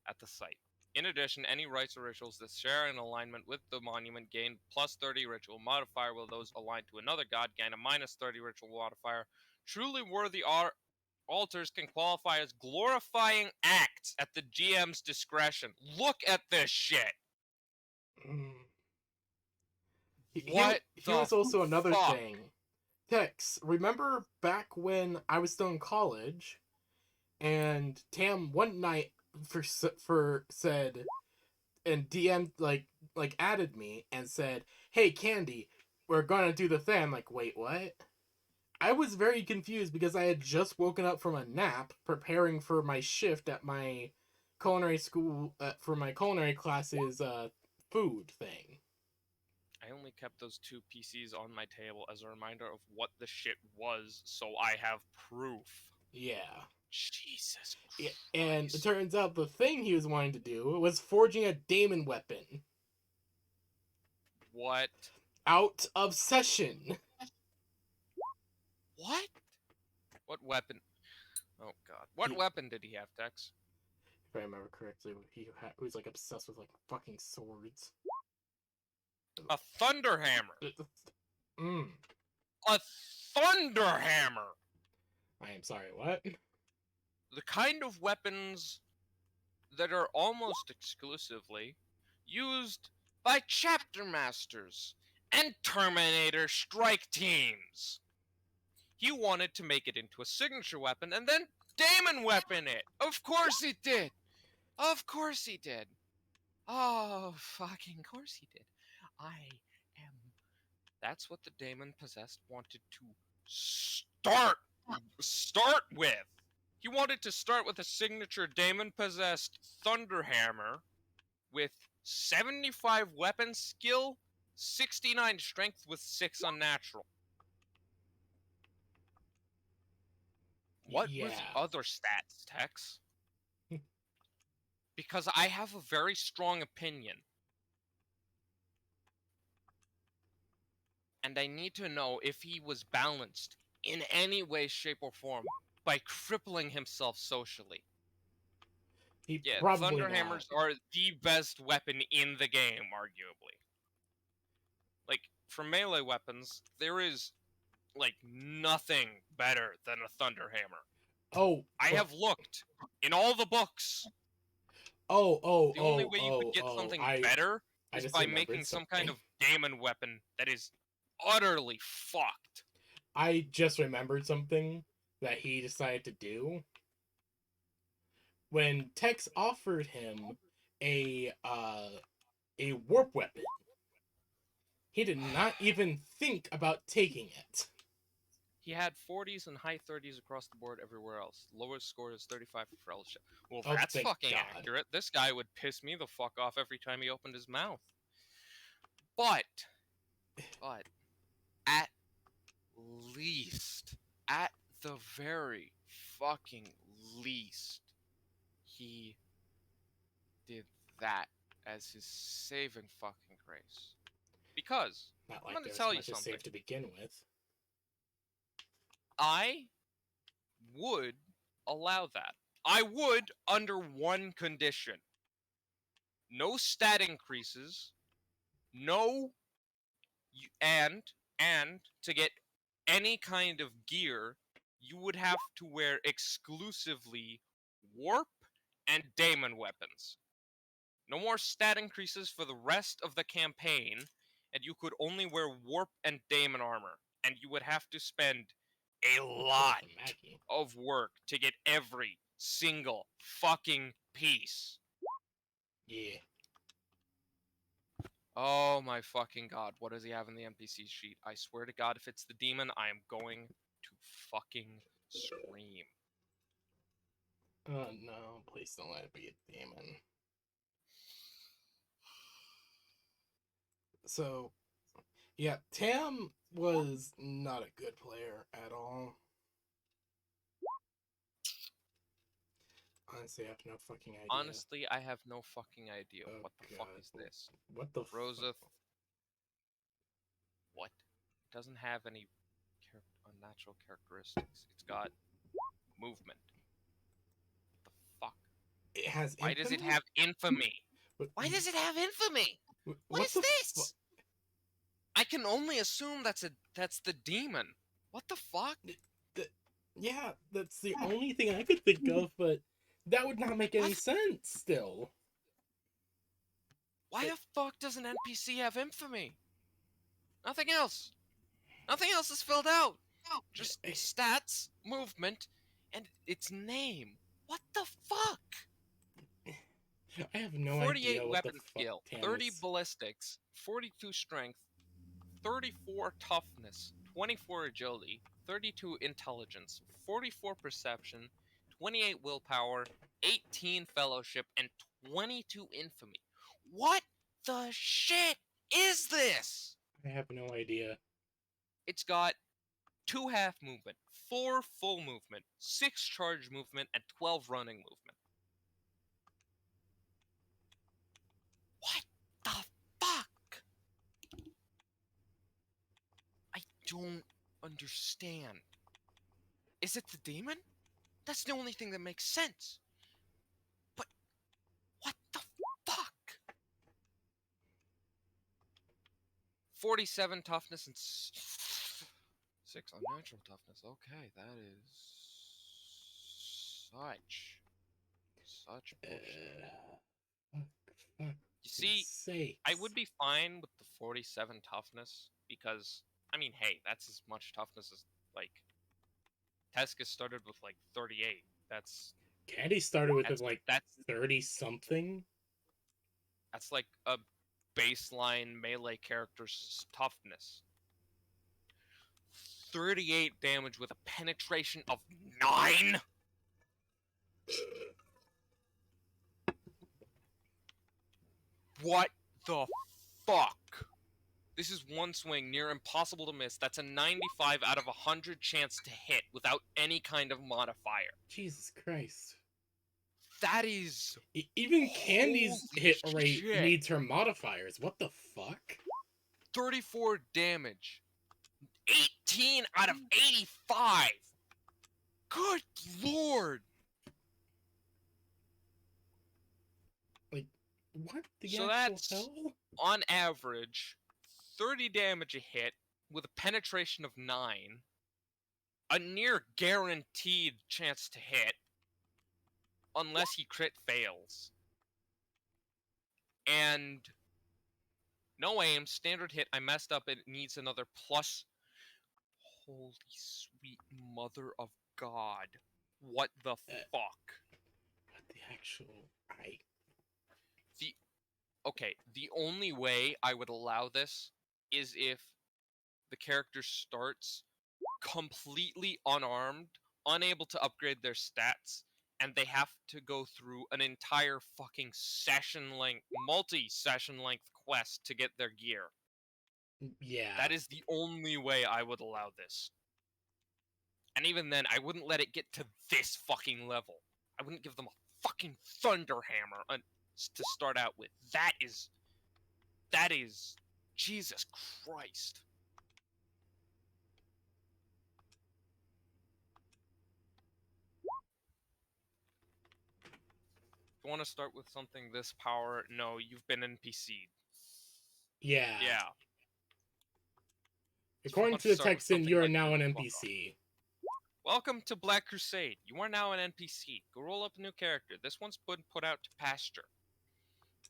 at the site. In addition, any rites or rituals that share an alignment with the monument gain plus 30 ritual modifier, while those aligned to another god gain a minus 30 ritual modifier. Truly worthy altars can qualify as glorifying acts at the GM's discretion. Look at this shit. What
Here's also another
fuck?
thing. Tex, remember back when I was still in college, and Tam one night said, and DM like added me and said, "Hey Candy, we're gonna do the thing." I'm like, wait, what? I was very confused because I had just woken up from a nap preparing for my shift at my culinary school for my culinary classes food thing.
I only kept those 2 PCs on my table as a reminder of what the shit was, so I have proof.
Yeah.
Jesus
Yeah,
Christ.
and it turns out the thing he was wanting to do was forging a daemon weapon.
What?
Out of session.
What? What weapon? Oh god. What weapon did he have, Tex?
If I remember correctly, he was like obsessed with like fucking swords.
A thunder hammer.
Mm.
A thunder hammer.
I am sorry, what?
The kind of weapons that are almost exclusively used by chapter masters and Terminator strike teams. He wanted to make it into a signature weapon and then daemon weapon it. Of course he did. Of course he did. Oh, fucking course he did. That's what the daemon possessed wanted to start with. He wanted to start with a signature daemon possessed thunder hammer with 75 weapon skill, 69 strength with 6 unnatural. What were the other stats, Tex? Because I have a very strong opinion. And I need to know if he was balanced in any way, shape, or form by crippling himself socially.
Probably
Thunderhammers are the best weapon in the game, arguably. Like, for melee weapons, there is, like, nothing better than a Thunderhammer.
Oh,
I have looked in all the books. The only way you could get something better is by making some kind of daemon weapon that is utterly fucked.
I just remembered something that he decided to do. When Tex offered him a warp weapon, he did not even think about taking it.
He had 40s and high 30s across the board everywhere else. Lowest score is 35 for fellowship. Well,
Oh,
that's
thank
fucking
God.
accurate. This guy would piss me the fuck off every time he opened his mouth. But at least, at the very fucking least, he did that as his saving fucking grace. Because
Not
I'm
like
gonna
there's
tell you
much to
something.
save to begin with.
I would allow that. I would under one condition. No stat increases, no and to get any kind of gear, you would have to wear exclusively warp and daemon weapons. No more stat increases for the rest of the campaign, and you could only wear warp and daemon armor, and you would have to spend a lot
Maggie.
of work to get every single fucking piece.
Yeah.
Oh my fucking god, what does he have in the NPC sheet? I swear to god, if it's the demon, I am going to fucking scream.
Oh no, please don't let it be a demon. So, yeah, Tam was not a good player at all. Honestly, I have no fucking idea.
Honestly, I have no fucking idea.
Oh,
What the
God.
fuck is this?
What the
Rosa.
fuck?
What? It doesn't have any unnatural characteristics. It's got movement. What the fuck?
It has
Why does it
infamy?
have infamy?
What-
Why does it have infamy? What
what
is
the
this? I can only assume that's the demon. What the fuck?
Yeah, that's the only thing I could think of, but that would not make any
What?
sense still.
Why the fuck does an NPC have infamy? Nothing else. Nothing else is filled out. Just stats, movement, and its name. What the fuck?
I have no
48
idea what the
weapon
fuck
skill,
Tam
30
is.
ballistics, 42 strength, 34 toughness, 24 agility, 32 intelligence, 44 perception, 28 willpower, 18 fellowship, and 22 infamy. What the shit is this?
I have no idea.
It's got 2 half movement, 4 full movement, 6 charge movement, and 12 running movement. What the fuck? I don't understand. Is it the demon? That's the only thing that makes sense. But what the fuck? 47 toughness and 6 unnatural toughness. Okay, that is such bullshit.
Fuck
You see,
sakes.
I would be fine with the 47 toughness because, I mean, hey, that's as much toughness as, like, Tescus started with, like, 38.
Candy started with
That's
like
that's
30 something.
that's like a baseline melee character's toughness. 38 damage with a penetration of 9? What the fuck? This is one swing near impossible to miss. That's a 95 out of 100 chance to hit without any kind of modifier.
Jesus Christ.
That is
Even Candy's
Holy
hit rate
shit.
needs her modifiers. What the fuck?
34 damage. 18 out of 85. Good lord.
What the
So
actual
that's-
hell?
On average, 30 damage a hit with a penetration of 9. A near guaranteed chance to hit. Unless he crit fails. And no aim, standard hit. I messed up. It needs another plus. Holy sweet mother of God. What the fuck?
What the actual...
Okay, the only way I would allow this is if the character starts completely unarmed, unable to upgrade their stats, and they have to go through an entire fucking multi-session length quest to get their gear.
Yeah.
That is the only way I would allow this. And even then, I wouldn't let it get to this fucking level. I wouldn't give them a fucking thunder hammer to start out with. That is Jesus Christ. You want to start with something this power? No, you've been NPC'd.
Yeah.
Yeah.
According
Let's
to the
start with
Texan,
something
you are
like
now an
this. Fuck
NPC.
Welcome to Black Crusade. You are now an NPC. Go roll up a new character. This one's been put out to pasture.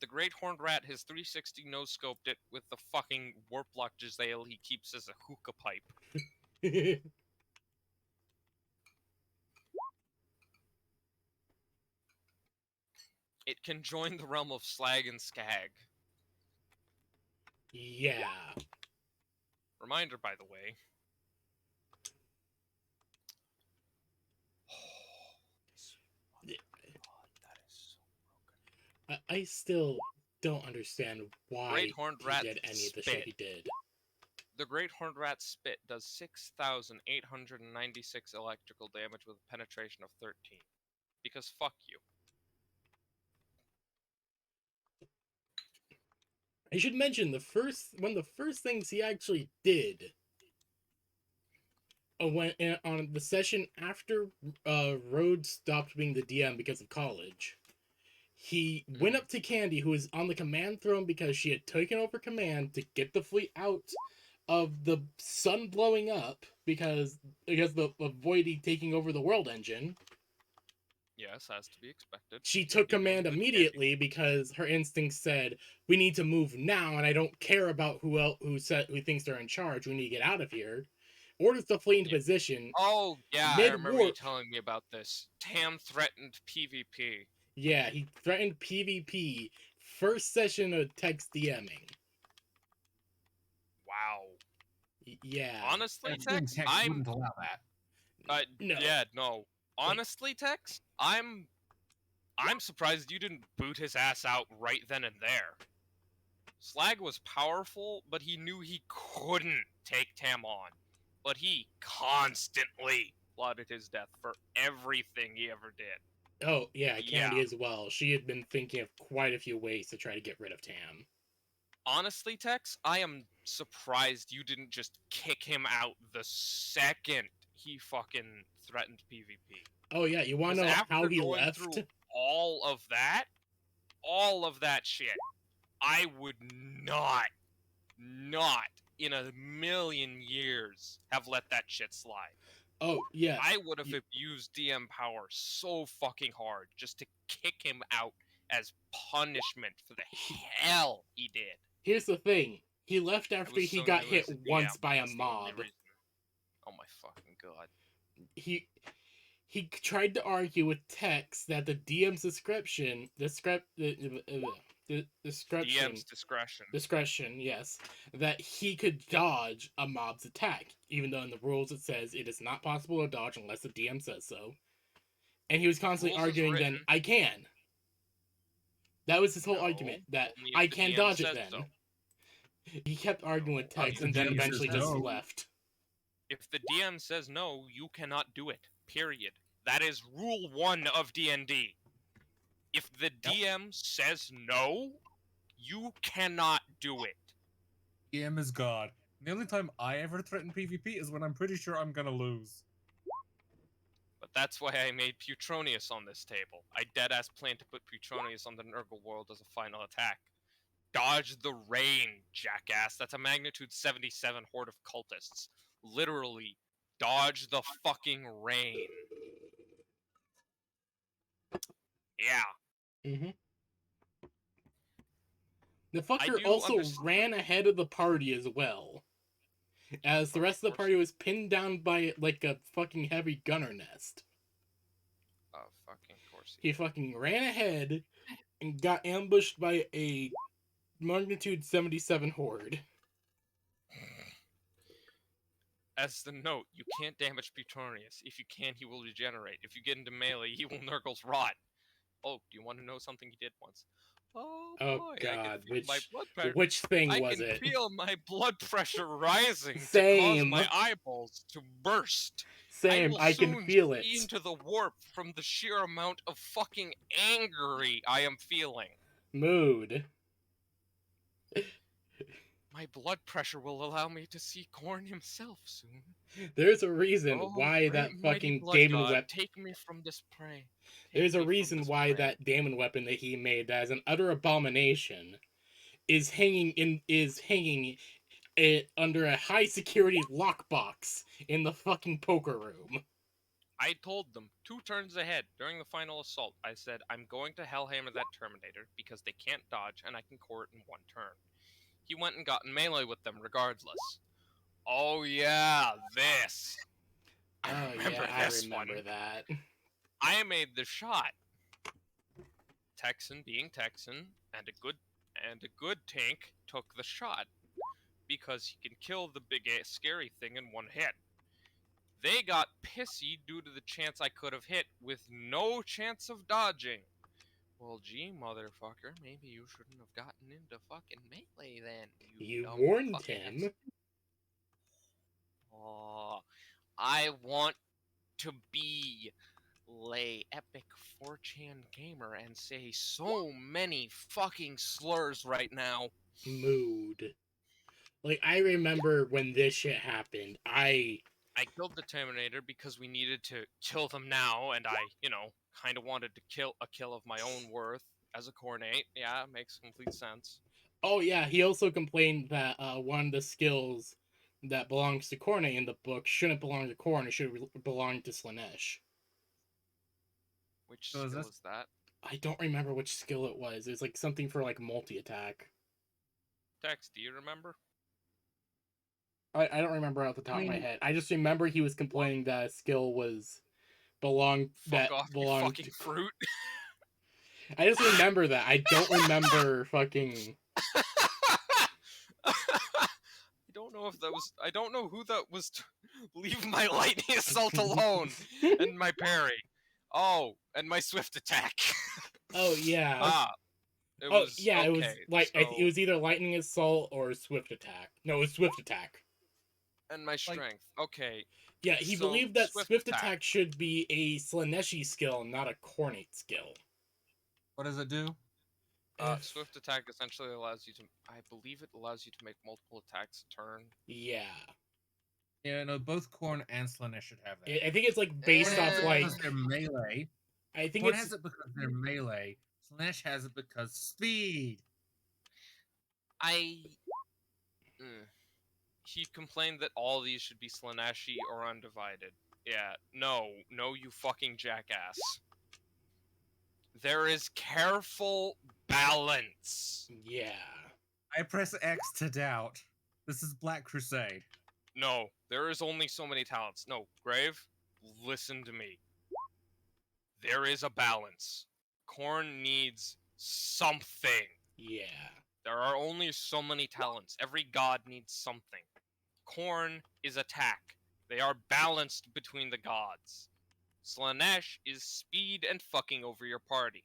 The Great Horned Rat has 360 no-scoped it with the fucking warp lock Giselle he keeps as a hookah pipe. It can join the realm of Slag and Skag.
Yeah.
Reminder, by the way.
Yeah.
That is so broken.
I still don't understand why
Great Horned
he
Rat
did any of the shit he did.
The Great Horned Rat Spit does 6,896 electrical damage with a penetration of 13. Because fuck you.
I should mention one of the first things he actually did on the session after Rhodes stopped being the DM because of college. He went up to Candy, who was on the command throne because she had taken over command to get the fleet out of the sun blowing up because the Voidy taking over the world engine.
Yes, as to be expected.
She took command immediately because her instincts said, "We need to move now, and I don't care about who thinks they're in charge. We need to get out of here." Orders the fleet into position.
Oh, yeah, I remember you telling me about this. Tam threatened PvP.
Yeah, he threatened PvP. First session of text DMing.
Wow.
Yeah.
Honestly, Tex,
I wouldn't allow that.
No.
Yeah, no. Honestly, Tex, I'm surprised you didn't boot his ass out right then and there. Slag was powerful, but he knew he couldn't take Tam on. But he constantly plotted his death for everything he ever did.
Oh, yeah, Candy as well. She had been thinking of quite a few ways to try to get rid of Tam.
Honestly, Tex, I am surprised you didn't just kick him out the second he fucking threatened PvP.
Oh, yeah, you want to know how he left?
Through all of that shit, I would not in a million years have let that shit slide.
Oh, yeah.
I would have abused DM power so fucking hard just to kick him out as punishment for the hell he did.
Here's the thing. He left after he got hit once by a mob.
Oh my fucking god.
He tried to argue with Tex that the DM's
DM's
discretion, yes, that he could dodge a mob's attack, even though in the rules it says it is not possible to dodge unless the DM says so. And he was constantly arguing then, I can. That was his whole argument, that I can dodge it then. So. He kept arguing with Tex and then eventually just left.
If the DM says no, you cannot do it. Period. That is rule 1 of D&D. If the DM says no, you cannot do it.
DM is God. The only time I ever threaten PvP is when I'm pretty sure I'm gonna lose.
But that's why I made Putronius on this table. I deadass plan to put Putronius on the Nurgle world as a final attack. Dodge the rain, jackass. That's a magnitude 77 horde of cultists. Literally, dodge the fucking rain. Yeah.
Mm-hmm. The fucker also ran ahead of the party as well. As the rest of the party was pinned down by, like, a fucking heavy gunner nest.
Oh, fucking course.
He fucking ran ahead and got ambushed by a magnitude 77 horde.
As the note, you can't damage Petronius. If you can, he will regenerate. If you get into melee, he will Nurgle's rot. Oh, do you want to know something he did once? Oh
Oh
boy, I can
God,
feel my blood pressure.
which thing
I
was
can
it?
feel my blood pressure rising to cause
Same.
my eyeballs to burst.
Same.
will
I can
soon
feel it.
see into the warp from the sheer amount of fucking angry I am feeling.
Mood.
My blood pressure will allow me to see Korn himself soon.
There's a reason
Oh,
why
great
that
mighty
fucking
blood
Daemon
god,
weapon.
take me from this prey.
There's
Take
a
me from
reason
this
why
prey.
that Daemon weapon that he made that is an utter abomination is hanging it under a high security lockbox in the fucking poker room.
I told them 2 turns ahead during the final assault. I said, I'm going to Hellhammer that Terminator because they can't dodge and I can core it in 1 turn. He went and got in melee with them regardless. Oh yeah, this. I
Oh
remember
yeah, I
this
remember
one.
that.
I made the shot. Texan being Texan and a good tank took the shot because he can kill the big scary thing in 1 hit. They got pissy due to the chance I could have hit with no chance of dodging. Well, gee, motherfucker, maybe you shouldn't have gotten into fucking melee then.
You
dumb
warned
fucking
him.
Oh, I want to be lay epic 4chan gamer and say so many fucking slurs right now.
Mood. Like, I remember when this shit happened,
I killed the Terminator because we needed to kill them now, and I, kind of wanted to kill a kill of my own worth as a Cornate. Yeah, it makes complete sense.
Oh yeah, he also complained that one of the skills that belongs to Corne in the book shouldn't belong to Corn, it should belong to Slanesh.
Which
So is
skill
this-
is that?
I don't remember which skill it was. It was like something for like multi-attack.
Tex, do you remember?
I don't remember off the top of my head. I just remember he was complaining that a skill was
Fuck off, you fucking
to...
fruit.
I just remember that. I don't remember fucking...
I don't know who that was to leave my lightning assault alone and my parry. Oh, and my swift attack.
Oh yeah.
It was okay,
it was like
so...
it was either lightning assault or swift attack. No, it was swift attack.
And my strength. Okay.
Yeah, he
So,
believed that
swift
swift
attack.
attack should be a Slaneshi skill, not a Cornate skill.
What does it do?
Swift attack essentially allows you to... I believe it allows you to make multiple attacks a turn.
Yeah.
Yeah, no, both Korn and Slanesh should have that.
I think it's like based
Korn has
off
it
like...
because they're melee.
I think
Korn
it's...
has it because they're melee. Slanesh has it because speed.
He complained that all these should be Slaneshi or Undivided. Yeah, no, you fucking jackass. There is careful balance.
Yeah.
I press X to doubt. This is Black Crusade.
No, there is only so many talents. No, Grave, listen to me. There is a balance. Korn needs something.
Yeah.
There are only so many talents. Every god needs something. Korn is attack. They are balanced between the gods. Slanesh is speed and fucking over your party.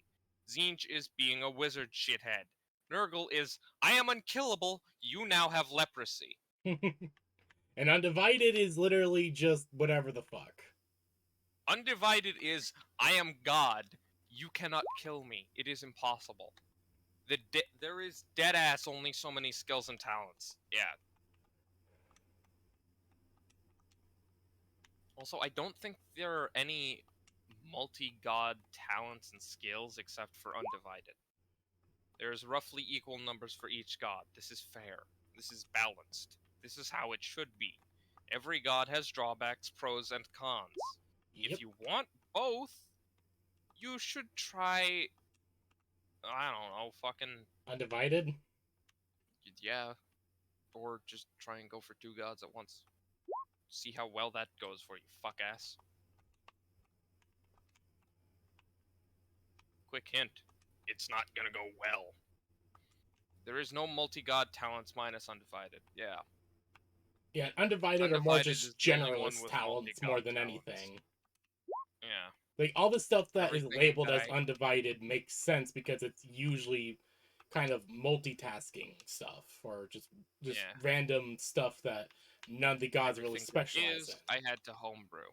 Tzeentch is being a wizard shithead. Nurgle is, I am unkillable, you now have leprosy.
And Undivided is literally just whatever the fuck.
Undivided is, I am God, you cannot kill me, it is impossible. There is deadass only so many skills and talents. Yeah. Also, I don't think there are any multi-god talents and skills except for Undivided. There's roughly equal numbers for each god. This is fair. This is balanced. This is how it should be. Every god has drawbacks, pros, and cons.
Yep.
If you want both, you should try... I don't know, fucking...
Undivided?
Yeah. Or just try and go for 2 gods at once. See how well that goes for you, fuck ass. Quick hint. It's not gonna go well. There is no multi-god talents minus Undivided. Yeah.
Yeah, Undivided are more
Undivided is
just
the only one
generalist
with
talents more
multi-god
than
talents.
anything.
Yeah.
Like, all the stuff that is
Everything
labeled
that
as Undivided makes sense because it's usually kind of multitasking stuff, or just
Yeah.
random stuff that none of the gods really
Everything that
specialize
is,
in.
I had to homebrew.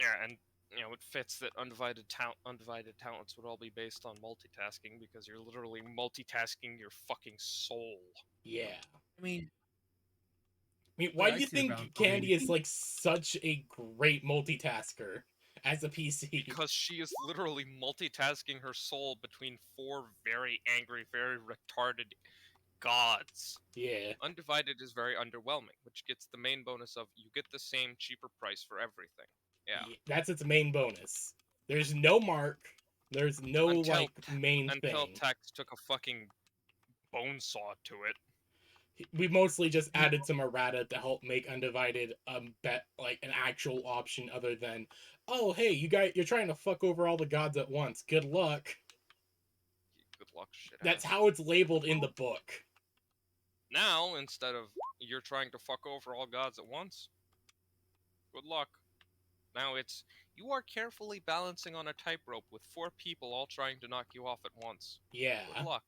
Yeah, and it fits that undivided talents would all be based on multitasking because you're literally multitasking your fucking soul.
Yeah.
I mean,
Why
I
do you
see the balance
think
of it.
Candy is like such a great multitasker as a PC?
Because she is literally multitasking her soul between 4 very angry, very retarded gods.
Yeah.
Undivided is very underwhelming, which gets the main bonus of you get the same cheaper price for everything. Yeah.
That's its main bonus. There's no mark. There's no
Until
main
Until
thing.
Tex took a fucking bone saw to it.
We mostly just added some errata to help make Undivided like an actual option other than, oh hey, you're trying to fuck over all the gods at once. Good luck.
Good luck, shit.
That's how it's labeled in the book.
Now, instead of you're trying to fuck over all gods at once, good luck. Now it's you are carefully balancing on a tightrope with 4 people all trying to knock you off at once.
Yeah.
Good luck.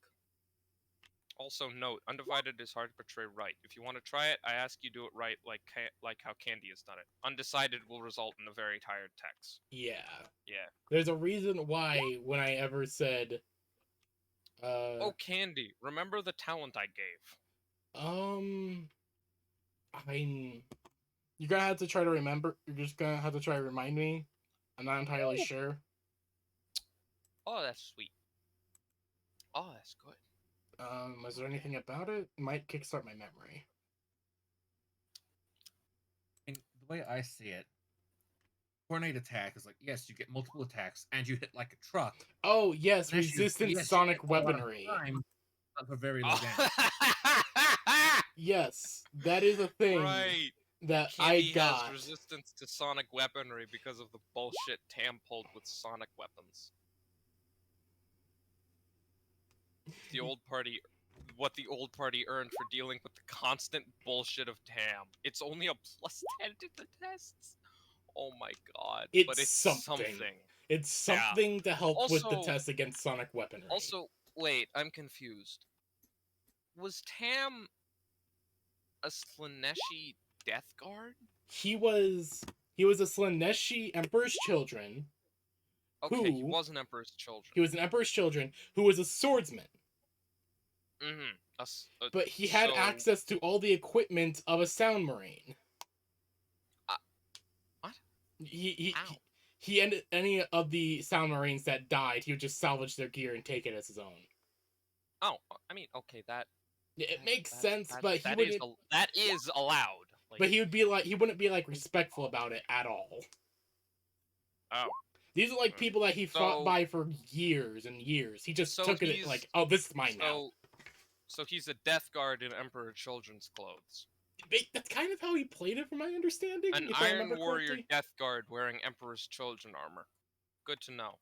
Also note, Undivided is hard to portray right. If you want to try it, I ask you do it right like how Candy has done it. Undecided will result in a very tired Tex.
Yeah.
Yeah.
There's a reason why when I ever said
Oh, Candy, remember the talent I gave?
you're gonna have to try to remember. You're just gonna have to try to remind me. I'm not entirely sure.
Oh, that's sweet. Oh, that's good.
Is there anything about it? It might kickstart my memory.
And the way I see it, coordinate attack is like, yes, you get multiple attacks and you hit like a truck.
Oh yes,
Unless you-
resistant
yes, you
sonic
hit a lot of
weaponry.
time, but for very low damage.
Yes, that is a thing
Right.
that
Candy
I got.
has resistance to sonic weaponry because of the bullshit Tam pulled with sonic weapons. What the old party earned for dealing with the constant bullshit of Tam. It's only a plus 10 to the tests. Oh my god. But it's something.
It's something to help with the
Also-
test against sonic weaponry.
Also, wait, I'm confused. Was Tam a Slaneshi Death Guard?
he was a Slaneshi Emperor's Children.
Okay, he
Who-
was an Emperor's Children.
He was an Emperor's Children who was a swordsman.
Mm-hmm.
But he had access to all the equipment of a Sound Marine.
What?
He ended any of the Sound Marines that died, he would just salvage their gear and take it as his own.
Oh, I mean, okay, that
Yeah, it makes sense, but he
that
wouldn't.
that is allowed. Like,
But he wouldn't be like respectful about it at all.
Oh.
These are like people that he fought
So-
by for years and years. He just
So
took it
he's-
like, oh, this is mine now.
So he's a Death Guard in Emperor Children's clothes.
That's kind of how he played it, from my understanding.
An
if I
Iron
remember
Warrior
correctly.
Death Guard wearing Emperor's Children armor. Good to know.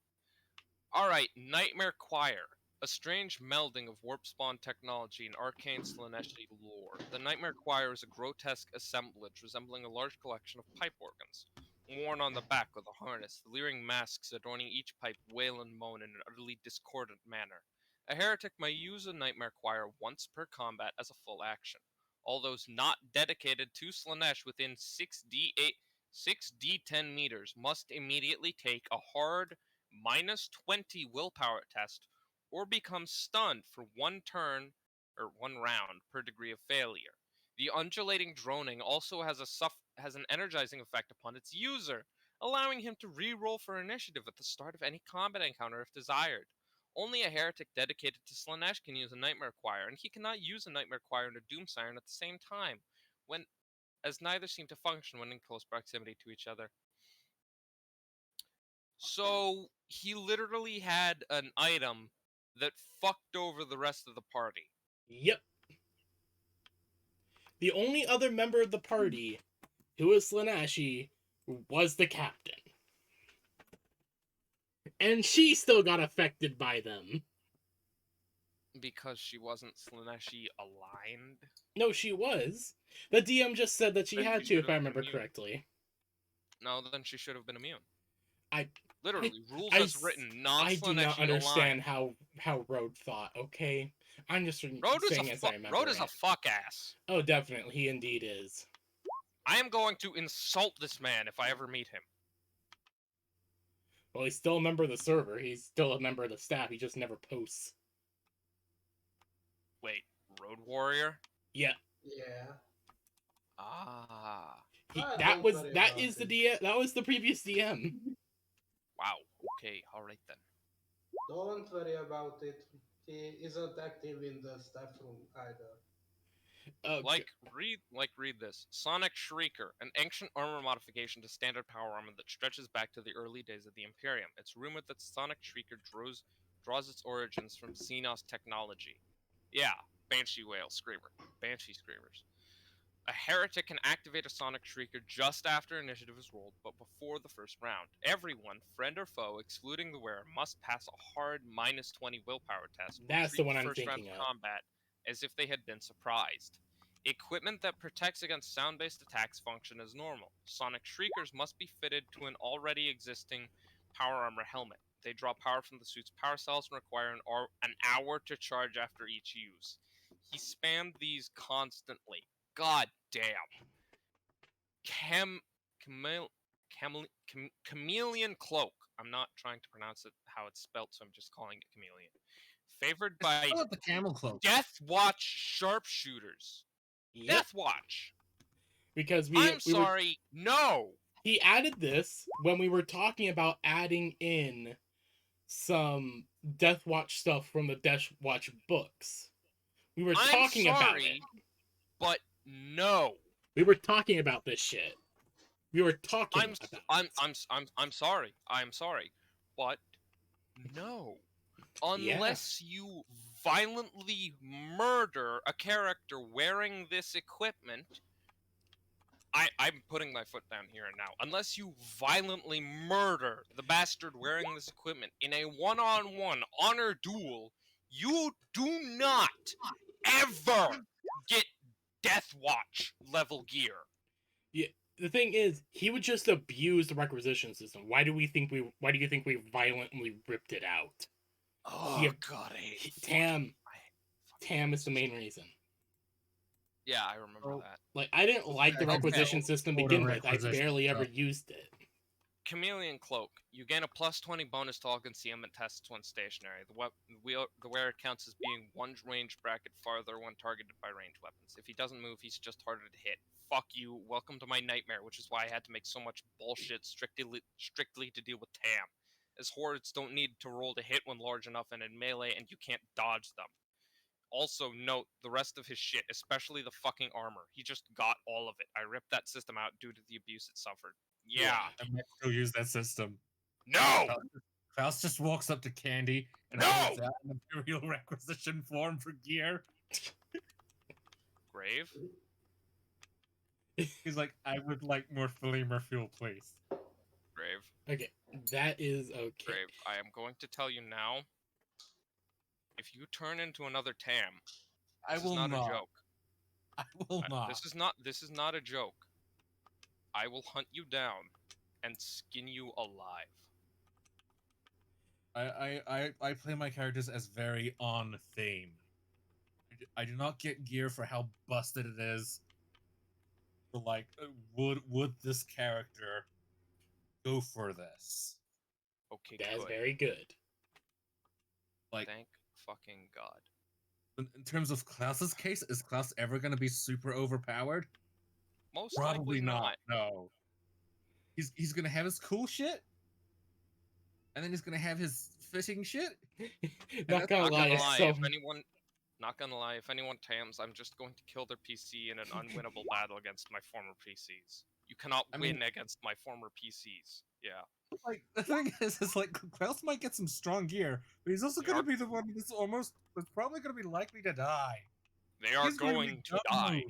Alright, Nightmare Choir. A strange melding of warp spawn technology and arcane Slaneshi lore. The Nightmare Choir is a grotesque assemblage resembling a large collection of pipe organs. Worn on the back with a harness, the leering masks adorning each pipe wail and moan in an utterly discordant manner. A heretic may use a Nightmare Choir once per combat as a full action. All those not dedicated to Slanesh within 6d10 meters must immediately take a hard -20 willpower test or become stunned for 1 turn or 1 round per degree of failure. The undulating droning also has an energizing effect upon its user, allowing him to re-roll for initiative at the start of any combat encounter if desired. Only a heretic dedicated to Slanesh can use a Nightmare Choir, and he cannot use a Nightmare Choir and a Doom Siren at the same time, as neither seem to function when in close proximity to each other. So, he literally had an item that fucked over the rest of the party.
Yep. The only other member of the party who was Slaneshi was the captain. And she still got affected by them.
Because she wasn't Slaneshi aligned.
No, she was. The DM just said that she
Then
had
she
to,
should
if I
have been
remember
immune.
correctly.
No, then she should have been immune.
I
Literally, rules
I
as
s-
written,
I do not
non-Slaneshi
understand
aligned.
how Road thought. Okay, I'm just
Road is
saying as I remember
Road is a
it.
fuck ass.
Oh, definitely, he indeed is.
I am going to insult this man if I ever meet him.
Well, he's still a member of the server. He's still a member of the staff. He just never posts.
Wait, Road Warrior?
Yeah,
Yeah.
Ah,
Don't worry
that
about
is the
it.
DM. That was the previous DM.
wow. Okay, alright then.
Don't worry about it. He isn't active in the staff room either.
Read this. Sonic Shrieker, an ancient armor modification to standard power armor that stretches back to the early days of the Imperium. It's rumored that Sonic Shrieker draws its origins from Xenos technology. Yeah, Banshee Whale Screamer. Banshee Screamers. A heretic can activate a Sonic Shrieker just after initiative is rolled, but before the first round. Everyone, friend or foe, excluding the wearer, must pass a hard -20 willpower test.
That's
Treat
the one I'm
first round
thinking
of
of.
combat as if they had been surprised. Equipment that protects against sound-based attacks function as normal. Sonic Shriekers must be fitted to an already existing power armor helmet. They draw power from the suit's power cells and require an hour to charge after each use. He spammed these constantly. God damn. Chameleon Cloak. I'm not trying to pronounce it how it's spelled, so I'm just calling it Chameleon. Favored by
Call it the camel cloak.
Death Watch sharpshooters.
Yep,
Death Watch.
because
I'm sorry. No.
he added this when we were talking about adding in some Death Watch stuff from the Death Watch books. We were
I'm
talking about it.
sorry, but no.
We were talking about this shit. We were talking
I'm
about
I'm sorry. I'm sorry, but no. Unless you violently murder a character wearing this equipment, I'm putting my foot down here and now. Unless you violently murder the bastard wearing this equipment in a one-on-one honor duel, you do not ever get Death Watch level gear.
The thing is, he would just abuse the requisition system. Why do you think we violently ripped it out?
Oh god,
Tam is the main reason.
Yeah, I remember that.
Like, I didn't like the requisition system to begin with. I barely ever used it.
Chameleon Cloak. You gain a +20 bonus to all concealment tests when stationary. The wearer counts as being one range bracket farther when targeted by ranged weapons. If he doesn't move, he's just harder to hit. Fuck you. Welcome to my nightmare, which is why I had to make so much bullshit strictly to deal with Tam. As hordes don't need to roll to hit when large enough and in melee, and you can't dodge them. Also, note the rest of his shit, especially the fucking armor. He just got all of it. I ripped that system out due to the abuse it suffered. Yeah.
I might still use that system.
No!
Klaus just walks up to Candy and
No!
holds out an Imperial requisition form for gear.
Grave?
He's like, I would like more flamer fuel, please.
Grave.
Okay, that is okay.
Grave. I am going to tell you now. If you turn into another Tam, this is not a joke.
I will not.
This is not a joke. I will hunt you down and skin you alive.
I play my characters as very on theme. I do not get gear for how busted it is. But like, would this character go for this?
Okay,
That's
good.
very good.
Like,
Thank fucking God.
in terms of Klaus's case, is Klaus ever going to be super overpowered?
Most
Probably
likely
not. No. He's going to have his cool shit, and then he's going to have his fishing shit.
Not gonna lie,
Not gonna lie, if anyone Tams, I'm just going to kill their PC in an unwinnable battle against my former PCs. You cannot win against my former PCs. Yeah.
Like, the thing is like, Klaus might get some strong gear, but he's also going to be the one that's probably going to be likely to die.
They are going to die.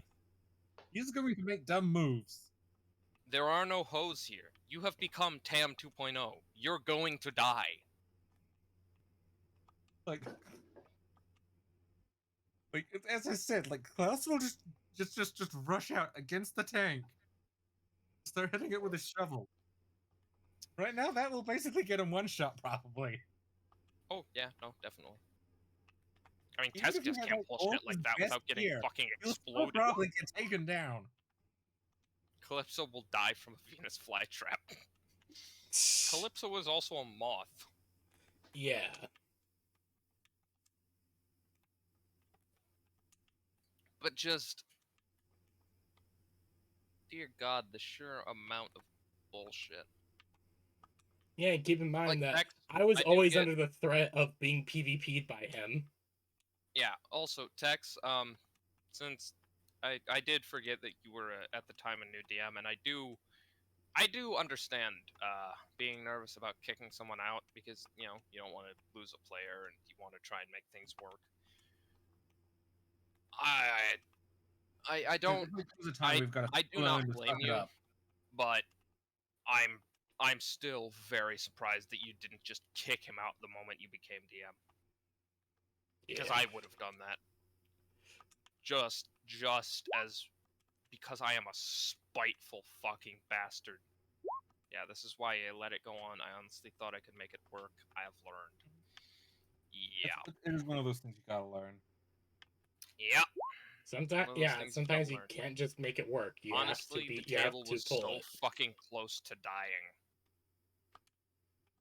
He's going to make dumb moves.
There are no hoes here. You have become Tam 2.0. You're going to die.
Like, Like as I said, like Klaus will just rush out against the tank, start hitting it with a shovel. Right now, that will basically get him one shot probably.
Oh yeah, no, definitely. I mean,
Even
Tess
if he
just
had
can't
like
pull
all
shit like
his
that
best
without getting
gear,
fucking
he'll still
exploded.
probably get taken down.
Calypso will die from a Venus flytrap. Calypso is also a moth.
Yeah.
But just, dear God, the sheer amount of bullshit.
Yeah, and keep in mind
Like,
that
Tex,
I was
I do
always
get,
under the threat of being PvP'd by him.
yeah, also, Tex, since I did forget that you were at the time a new DM, and I do understand being nervous about kicking someone out because, you know, you don't want to lose a player and you want to try and make things work. I don't,
There comes a time we've got
I
to
do not
learn to
blame
suck it
you,
up.
but I'm still very surprised that you didn't just kick him out the moment you became DM. Because
Yeah.
I would have done that. Just as because I am a spiteful fucking bastard. Yeah, this is why I let it go on. I honestly thought I could make it work. I have learned. Yeah.
It is one of those things you gotta learn.
Yeah.
Sometimes,
One of those
yeah,
things you gotta
sometimes you
learn.
can't just make it work. You
Honestly, the
have
table
to
was
pull
so
it.
fucking close to dying.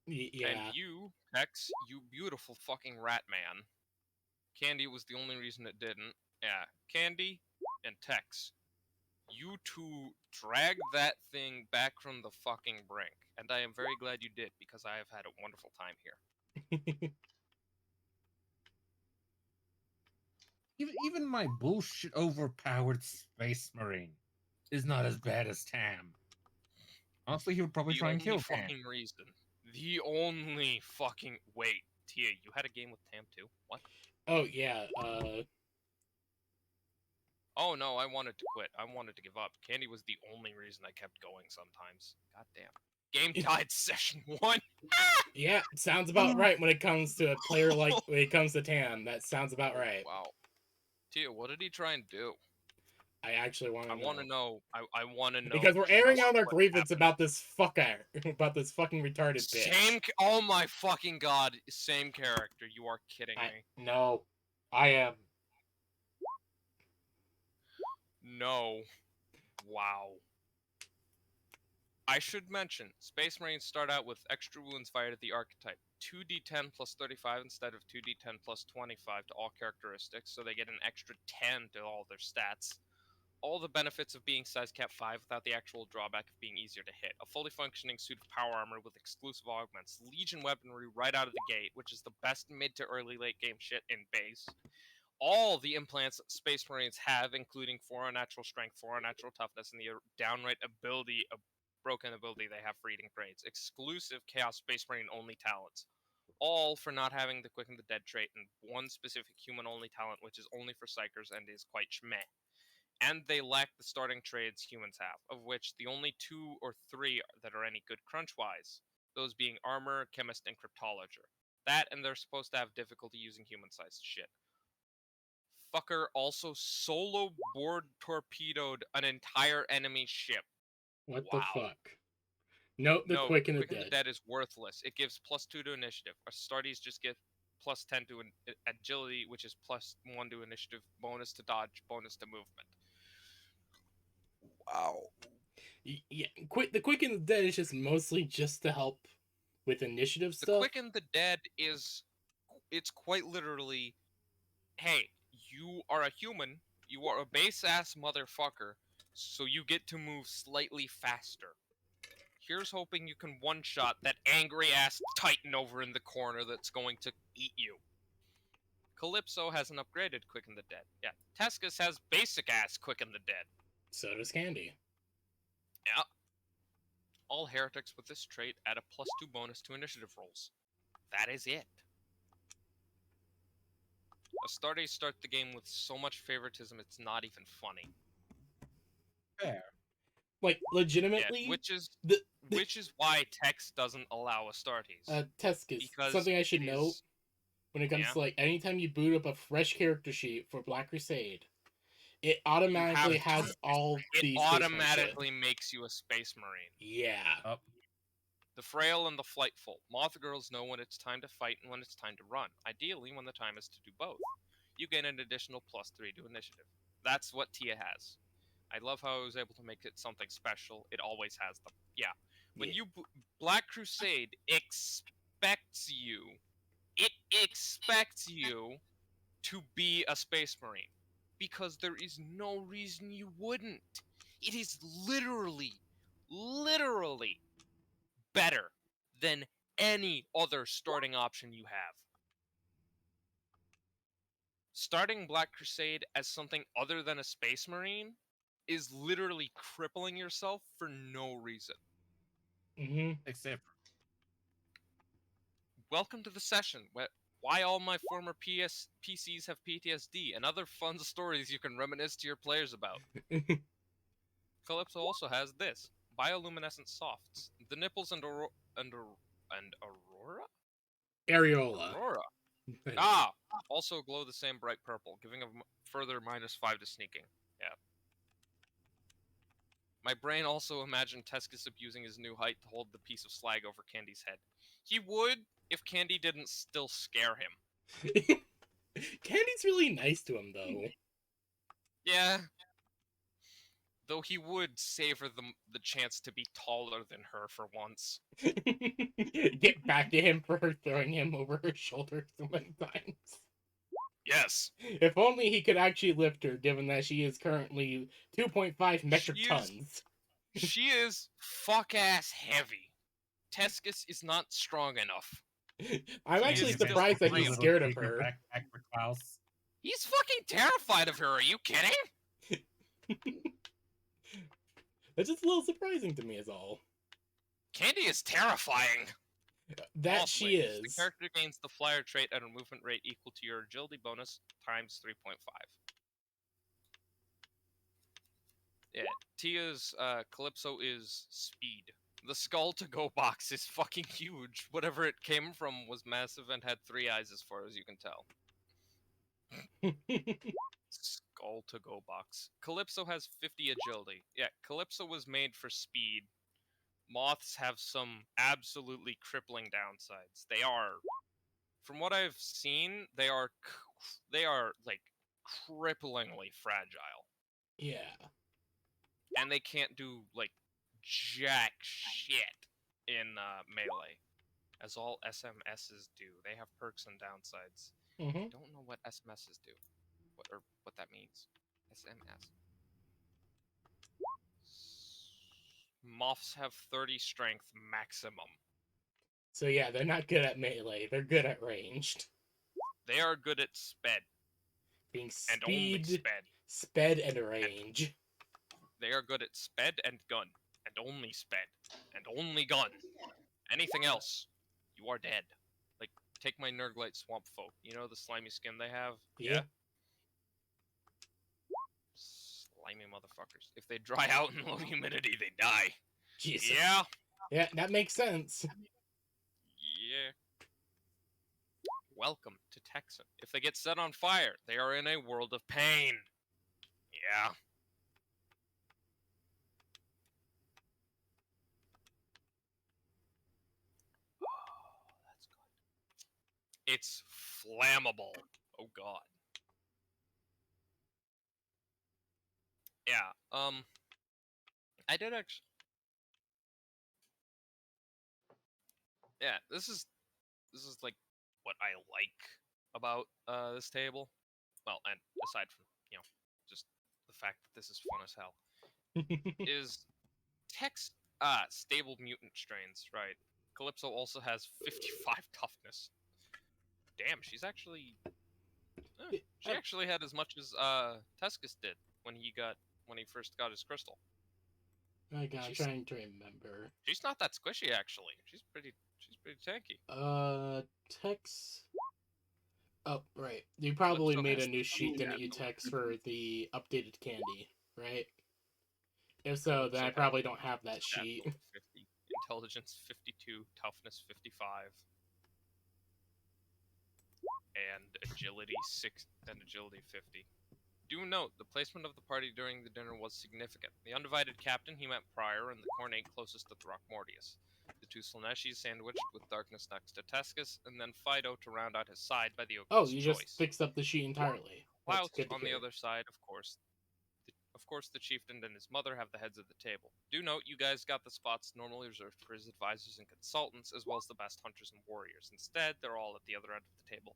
Yeah.
And you, Tex, you beautiful fucking rat man. Candy was the only reason it didn't. Yeah, Candy and Tex. You two dragged that thing back from the fucking brink. And I am very glad you did, because I have had a wonderful time here.
Even my bullshit overpowered space marine is not as bad as Tam. Honestly, he would probably
The
try and
only
kill Tam.
fucking reason. The only fucking... Wait, Tia, you had a game with Tam too? What?
Oh yeah.
Oh no, I wanted to quit. I wanted to give up. Candy was the only reason I kept going sometimes. God damn. Game died session 1!
Yeah, sounds about right when it comes to a player like when it comes to Tam. That sounds about right.
Wow. Tia, what did he try and do?
I actually want to
I
know.
want to know. I want to know.
Because we're airing
just
out our
what
grievance
happened.
about this fucker, about this fucking retarded bitch.
Oh my fucking god, same character. You are kidding me.
No, I am.
No. Wow. I should mention, Space Marines start out with extra wounds fired at the archetype. 2d10 plus 35 instead of 2d10 plus 25 to all characteristics, so they get an extra 10 to all their stats. All the benefits of being size cap 5 without the actual drawback of being easier to hit. A fully functioning suit of power armor with exclusive augments. Legion weaponry right out of the gate, which is the best mid to early late game shit in base. All the implants Space Marines have, including 4 on natural strength, 4 on natural toughness, and the downright ability, a broken ability they have for eating grades. Exclusive Chaos Space Marine only talents. All for not having the Quicken the Dead trait, and one specific human only talent, which is only for Psychers and is quite meh. And they lack the starting trades humans have, of which the only 2 or 3 that are any good crunch-wise, those being Armor, Chemist, and Cryptologer. That, and they're supposed to have difficulty using human-sized shit. Fucker also solo board torpedoed an entire enemy ship.
What
Wow.
the fuck? Note the
No,
quick and the
Quick and
dead.
the Dead is worthless. It gives +2 to initiative. Our Astartes just get +10 to agility, which is +1 to initiative, bonus to dodge, bonus to movement. Wow.
Yeah, the quick and the dead is just mostly just to help with initiative
The
stuff.
Quick and the Dead is, it's quite literally, hey, you are a human, you are a base-ass motherfucker, so you get to move slightly faster. Here's hoping you can one-shot that angry-ass titan over in the corner that's going to eat you. Calypso has an upgraded Quick and the Dead. Yeah, Tescus has basic-ass Quick and the Dead.
So does Candy.
Yeah. All heretics with this trait add a +2 bonus to initiative rolls. That is it. Astartes start the game with so much favoritism it's not even funny.
Fair.
Like legitimately,
Yeah, which is
the
why Tex doesn't allow Astartes.
Tescus.
Because
Something I should
it
note.
is-
when it comes
Yeah.
to like anytime you boot up a fresh character sheet for Black Crusade, it
You
automatically
have
has all
it
these space marine shit.
automatically makes you a space marine.
Yeah.
The frail and the flightful. Moth girls know when it's time to fight and when it's time to run. Ideally, when the time is to do both. You gain an additional +3 to initiative. That's what Tia has. I love how I was able to make it something special. It always has them. Yeah. When
Yeah.
Black Crusade expects you, it expects you to be a space marine because there is no reason you wouldn't. It is literally better than any other starting option you have. Starting Black Crusade as something other than a space marine is literally crippling yourself for no reason.
Mm-hmm.
Except
Welcome to the session. Why all my former PCs have PTSD and other fun stories you can reminisce to your players about. Calypso also has this. Bioluminescent softs. The nipples and Aurora?
Areola.
Aurora. Ah! Also glow the same bright purple, giving a further -5 to sneaking. Yeah. My brain also imagined Tescus abusing his new height to hold the piece of slag over Candy's head. He would if Candy didn't still scare him.
Candy's really nice to him, though.
Yeah. Though he would savor the chance to be taller than her for once.
Get back to him for her throwing him over her shoulder so many times.
Yes.
If only he could actually lift her, given that she is currently 2.5 metric tons.
She is fuck-ass heavy. Tescus is not strong enough.
I'm actually surprised that he's scared of her.
Backpack for Klaus.
He's fucking terrified of her, are you kidding?
That's just a little surprising to me, is all.
Candy is terrifying.
That she is.
The character gains the flyer trait at a movement rate equal to your agility bonus times 3.5. Yeah, Tia's Calypso is speed. The skull to go box is fucking huge. Whatever it came from was massive and had 3 eyes as far as you can tell. Skull to go box. Calypso has 50 agility. Yeah, Calypso was made for speed. Moths have some absolutely crippling downsides. They are, from what I've seen, they are like cripplingly fragile.
Yeah.
And they can't do like jack shit in melee, as all SMSs do. They have perks and downsides.
Mm-hmm.
I don't know what SMSs do, what that means. SMS. Moths have 30 strength maximum.
So yeah, they're not good at melee. They're good at ranged.
They are good at sped.
Being
And only
speed,
sped.
sped, and range.
They are good at sped and gun. And only sped. And only gun. Anything else, you are dead. Like, take my Nurglite Swamp Folk. You know the slimy skin they have?
Yeah.
Slimy motherfuckers. If they dry out in low humidity, they die.
Jesus.
Yeah.
Yeah, that makes sense.
Yeah. Welcome to Texan. If they get set on fire, they are in a world of pain. Yeah. Oh, that's good. It's flammable. Oh god. Yeah. I did actually. Yeah, this is like what I like about this table. Well, and aside from, just the fact that this is fun as hell, is text stable mutant strains, right? Calypso also has 55 toughness. Damn, she's actually she actually had as much as Tescus did when he first got his crystal.
My god, I'm trying to remember.
She's not that squishy actually. She's pretty tanky.
Tex. Oh, right. You probably
Calypso
made
has
a new sheet, didn't you, Tex, for the updated candy, right? If so, then I probably don't have that sheet.
50, intelligence 52, toughness 55. and agility 6 and agility 50. Do note, the placement of the party during the dinner was significant. The undivided captain, he met Prior, and the cornate closest to Throckmortius. The two Slaneshis sandwiched with darkness next to Tescus, and then Fido to round out his side by the
Oh,
obvious
you just
choice.
fixed up the sheet entirely. That's
Whilst,
good to
on the
hear.
other side, of course, the chieftain and his mother have the heads of the table. Do note, you guys got the spots normally reserved for his advisors and consultants, as well as the best hunters and warriors. Instead, they're all at the other end of the table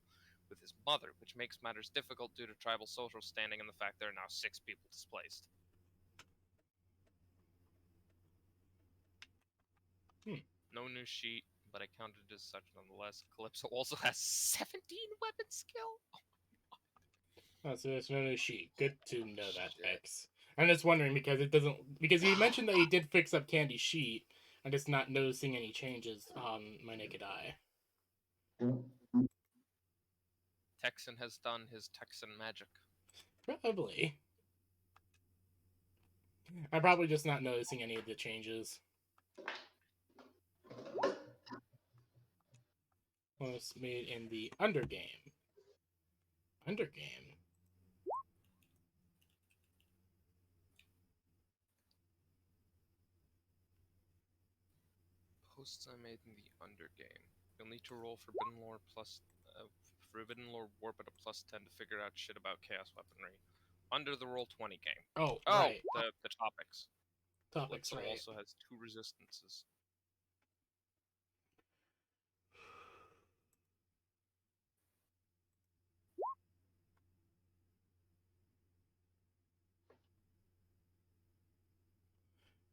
with his mother, which makes matters difficult due to tribal social standing and the fact there are now 6 people displaced. No new sheet, but I counted as such nonetheless. Calypso also has 17 weapon skill.
Oh, so there's no new sheet. Good to know that,
Shit.
X. I'm just wondering because it doesn't, because he mentioned that he did fix up Candy's sheet. I'm just not noticing any changes on my naked eye.
Texan has done his Texan magic.
Probably. I'm probably just not noticing any of the changes. Was made in the undergame. Undergame.
Posts I made in the undergame. You'll need to roll Forbidden Lore Forbidden Lore Warp at a +10 to figure out shit about Chaos Weaponry. Under the Roll20 game.
Oh,
Oh,
right.
the topics.
Topics,
Calypso
right.
also has 2 resistances.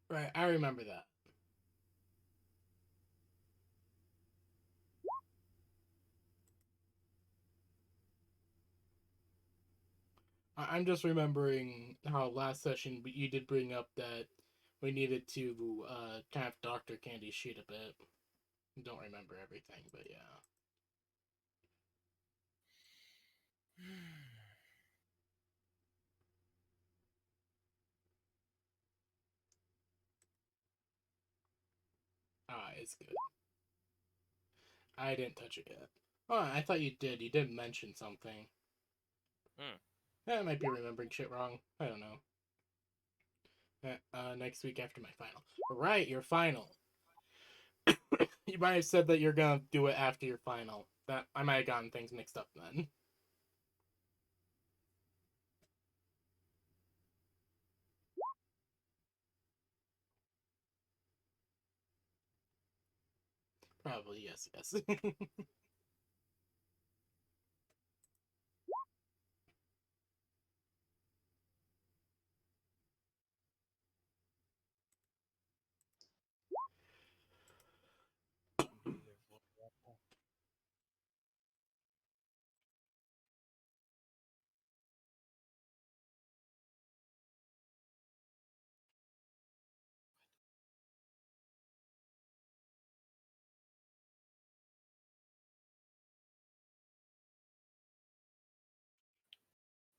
Right, I remember that. I'm just remembering how last session you did bring up that we needed to kind of doctor Candy's sheet a bit. Don't remember everything, but yeah. Ah, it's good. I didn't touch it yet. Oh, I thought you did. You did mention something. I might be remembering shit wrong. I don't know. Next week after my final. Right, your final. You might have said that you're gonna do it after your final. That I might have gotten things mixed up then. Probably, yes, yes.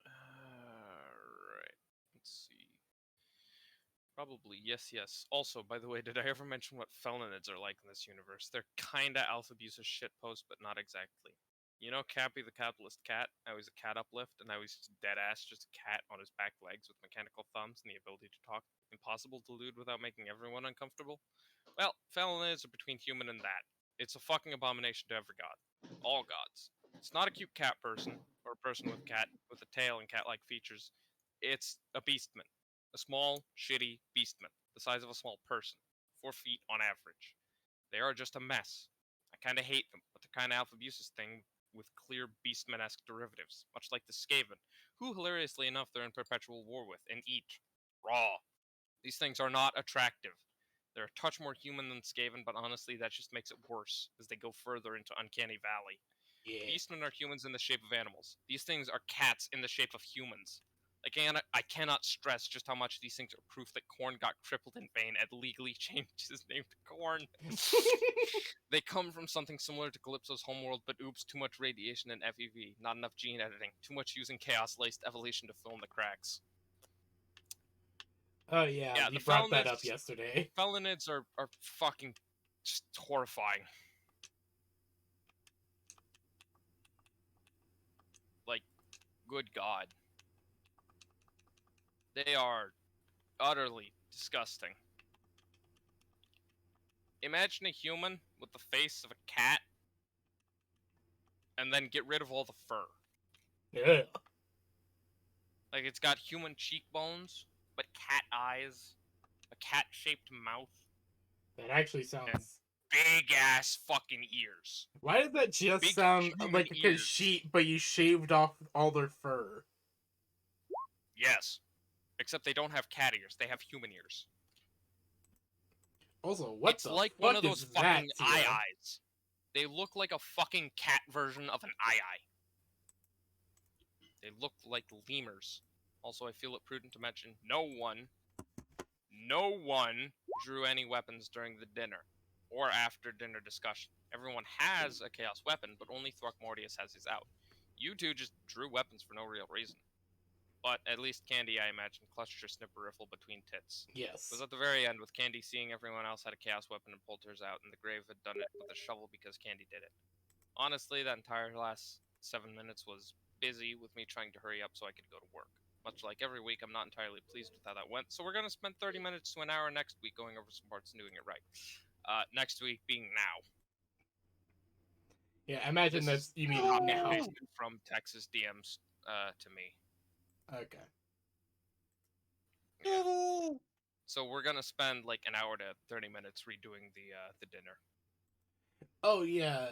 Alright. Let's see. Probably, yes, yes. Also, by the way, did I ever mention what felinids are like in this universe? They're kinda alpha abusive shitposts, but not exactly. You know Cappy the capitalist cat? How he's a cat uplift, and now he's just dead ass, just a cat on his back legs with mechanical thumbs and the ability to talk. Impossible to elude without making everyone uncomfortable? Well, felinids are between human and that. It's a fucking abomination to every god. All gods. It's not a cute cat person, or a person with a tail and cat-like features. It's a beastman. A small, shitty beastman, the size of a small person, 4 feet on average. They are just a mess. I kinda hate them, but they're kinda alpha abuses thing with clear beastman-esque derivatives, much like the Skaven, who hilariously enough they're in perpetual war with and eat raw. These things are not attractive. They're a touch more human than Skaven, but honestly that just makes it worse as they go further into Uncanny Valley.
Yeah.
Beastmen are humans in the shape of animals. These things are cats in the shape of humans. I cannot stress just how much these things are proof that Korn got crippled in vain and legally changed his name to Korn. They come from something similar to Calypso's homeworld, but oops, too much radiation and FEV, not enough gene editing, too much using chaos-laced evolution to fill in the cracks.
Oh yeah,
Yeah,
you
the
brought that up yesterday.
felinids are fucking just horrifying. Good God. They are utterly disgusting. Imagine a human with the face of a cat, and then get rid of all the fur.
Yeah.
Like, it's got human cheekbones, but cat eyes, a cat-shaped mouth,
That actually sounds.
big-ass fucking ears.
Why does that just
Big
sound
human
like a
ears.
sheep, but you shaved off all their fur?
Yes. Except they don't have cat ears, they have human ears.
Also, what
It's
the
like
fuck
one of those
is
fucking
that,
eye
Tia?
eyes. They look like a fucking cat version of an eye. They look like lemurs. Also, I feel it prudent to mention no one drew any weapons during the dinner or after dinner discussion. Everyone has a chaos weapon, but only Throckmortius has his out. You two just drew weapons for no real reason. But at least Candy, I imagine, clutched her snipper rifle between tits.
Yes.
It was at the very end, with Candy seeing everyone else had a chaos weapon and pulled hers out, and the Grave had done it with a shovel because Candy did it. Honestly, that entire last 7 minutes was busy with me trying to hurry up so I could go to work. Much like every week, I'm not entirely pleased with how that went, so we're going to spend 30 minutes to an hour next week going over some parts and doing it right. Next week being now.
Yeah, imagine
This
that's you mean
copy
now.
pasted from Texas DMs to me.
Okay.
Yeah. So we're gonna spend like an hour to 30 minutes redoing the dinner.
Oh yeah.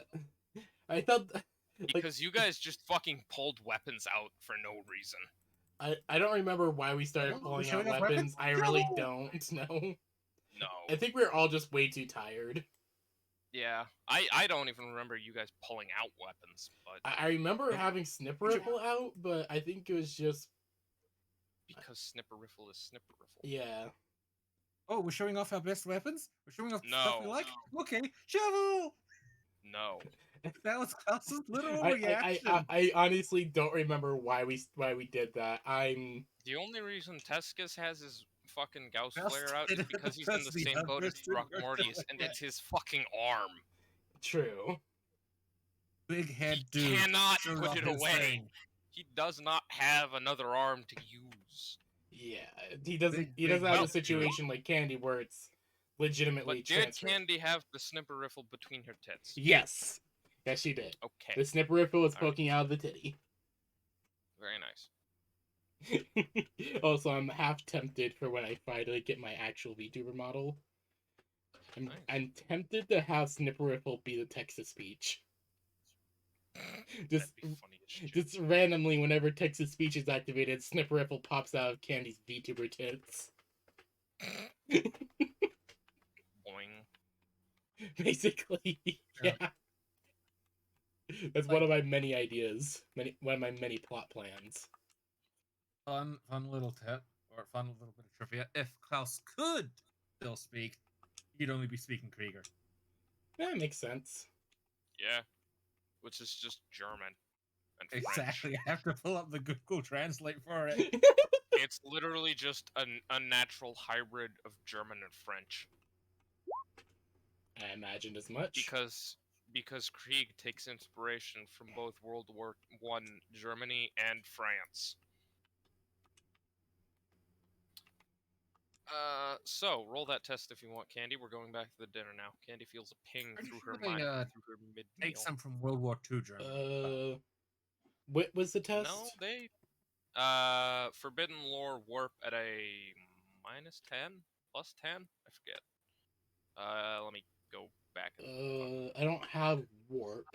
I thought
Because you guys just fucking pulled weapons out for no reason.
I don't remember why we started
We're
pulling out
showing off
weapons.
weapons?
I really don't know.
No.
I think we were all just way too tired.
Yeah. I don't even remember you guys pulling out weapons, but
I remember having snipper rifle out, but I think it was just
because snipper rifle is snipper rifle.
yeah.
Oh, we're showing off our best weapons? We're showing off stuff we
No.
like? Okay, shovel!
No.
That was Klaus's literal
I
reaction.
I honestly don't remember why we did that. I'm
The only reason Tescus has his fucking Gauss
Gauss
flare out is
did it
because he's in
because
the
the
same boat as
others didn't work
Mortius,
like
and
that.
it's his fucking arm.
true.
Big head
He
dude.
cannot
shows
put
off
it
his
away.
thing.
He does not have another arm to use.
Yeah, he doesn't.
Big,
He doesn't
big
have
well,
a situation like Candy where it's legitimately
But did
transferred.
Candy have the snipper rifle between her tits?
Yes, yes, she did.
Okay,
The snipper rifle was
Alright.
poking out of the titty.
very nice.
Also, I'm half tempted for when I finally get my actual VTuber model.
Nice.
I'm tempted to have snipper rifle be the Texas speech. Just,
That'd be funny as shit.
just randomly, whenever Texas speech is activated, snipper rifle pops out of Candy's VTuber tits.
Boing.
Basically,
Yeah.
yeah. That's one of my many ideas, one of my many plot plans.
Fun little tip, or fun little bit of trivia. If Klaus could still speak, he'd only be speaking Krieger.
That makes sense.
Yeah, which is just German and French.
Exactly. I have to pull up the Google Translate for it.
It's literally just an unnatural hybrid of German and French.
I imagined as much.
Because Krieg takes inspiration from both World War I Germany and France. So roll that test if you want, Candy. We're going back to the dinner now. Candy feels a ping
Pretty
through
sure
her
they,
mind, through her mid-meal.
Take some from World War II Germany.
What was the test?
No, they Forbidden Lore warp at a -10, +10. I forget. Let me go back.
I don't have warp.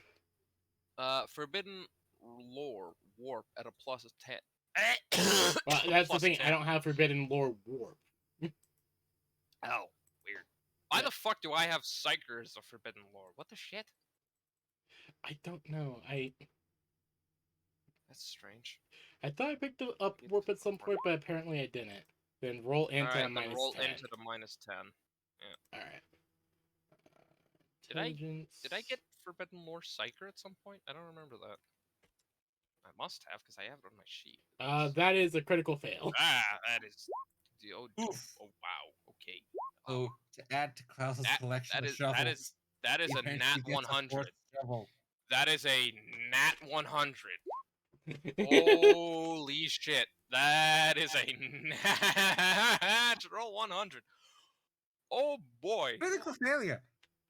Forbidden Lore warp at a +10.
Well, that's the
Plus
thing.
10.
I don't have Forbidden Lore warp.
Oh, weird. Why
Yeah.
the fuck do I have Psyker as a Forbidden Lore? What the shit?
I don't know.
That's strange.
I thought I picked up warp at some point, but apparently I didn't. Then roll into
Alright,
minus
then roll
10.
into the -10.
All right.
Did I get Forbidden Lore Psyker at some point? I don't remember that. I must have, because I have it on my sheet.
That is a critical fail.
That is... Oh,
Oof.
oh wow, okay.
So to add to Klaus's collection of shovels,
That is a
eventually
nat
gets a
100.
fourth shovel.
That is a nat 100. Holy shit. That is a natural 100. Oh boy.
Critical failure.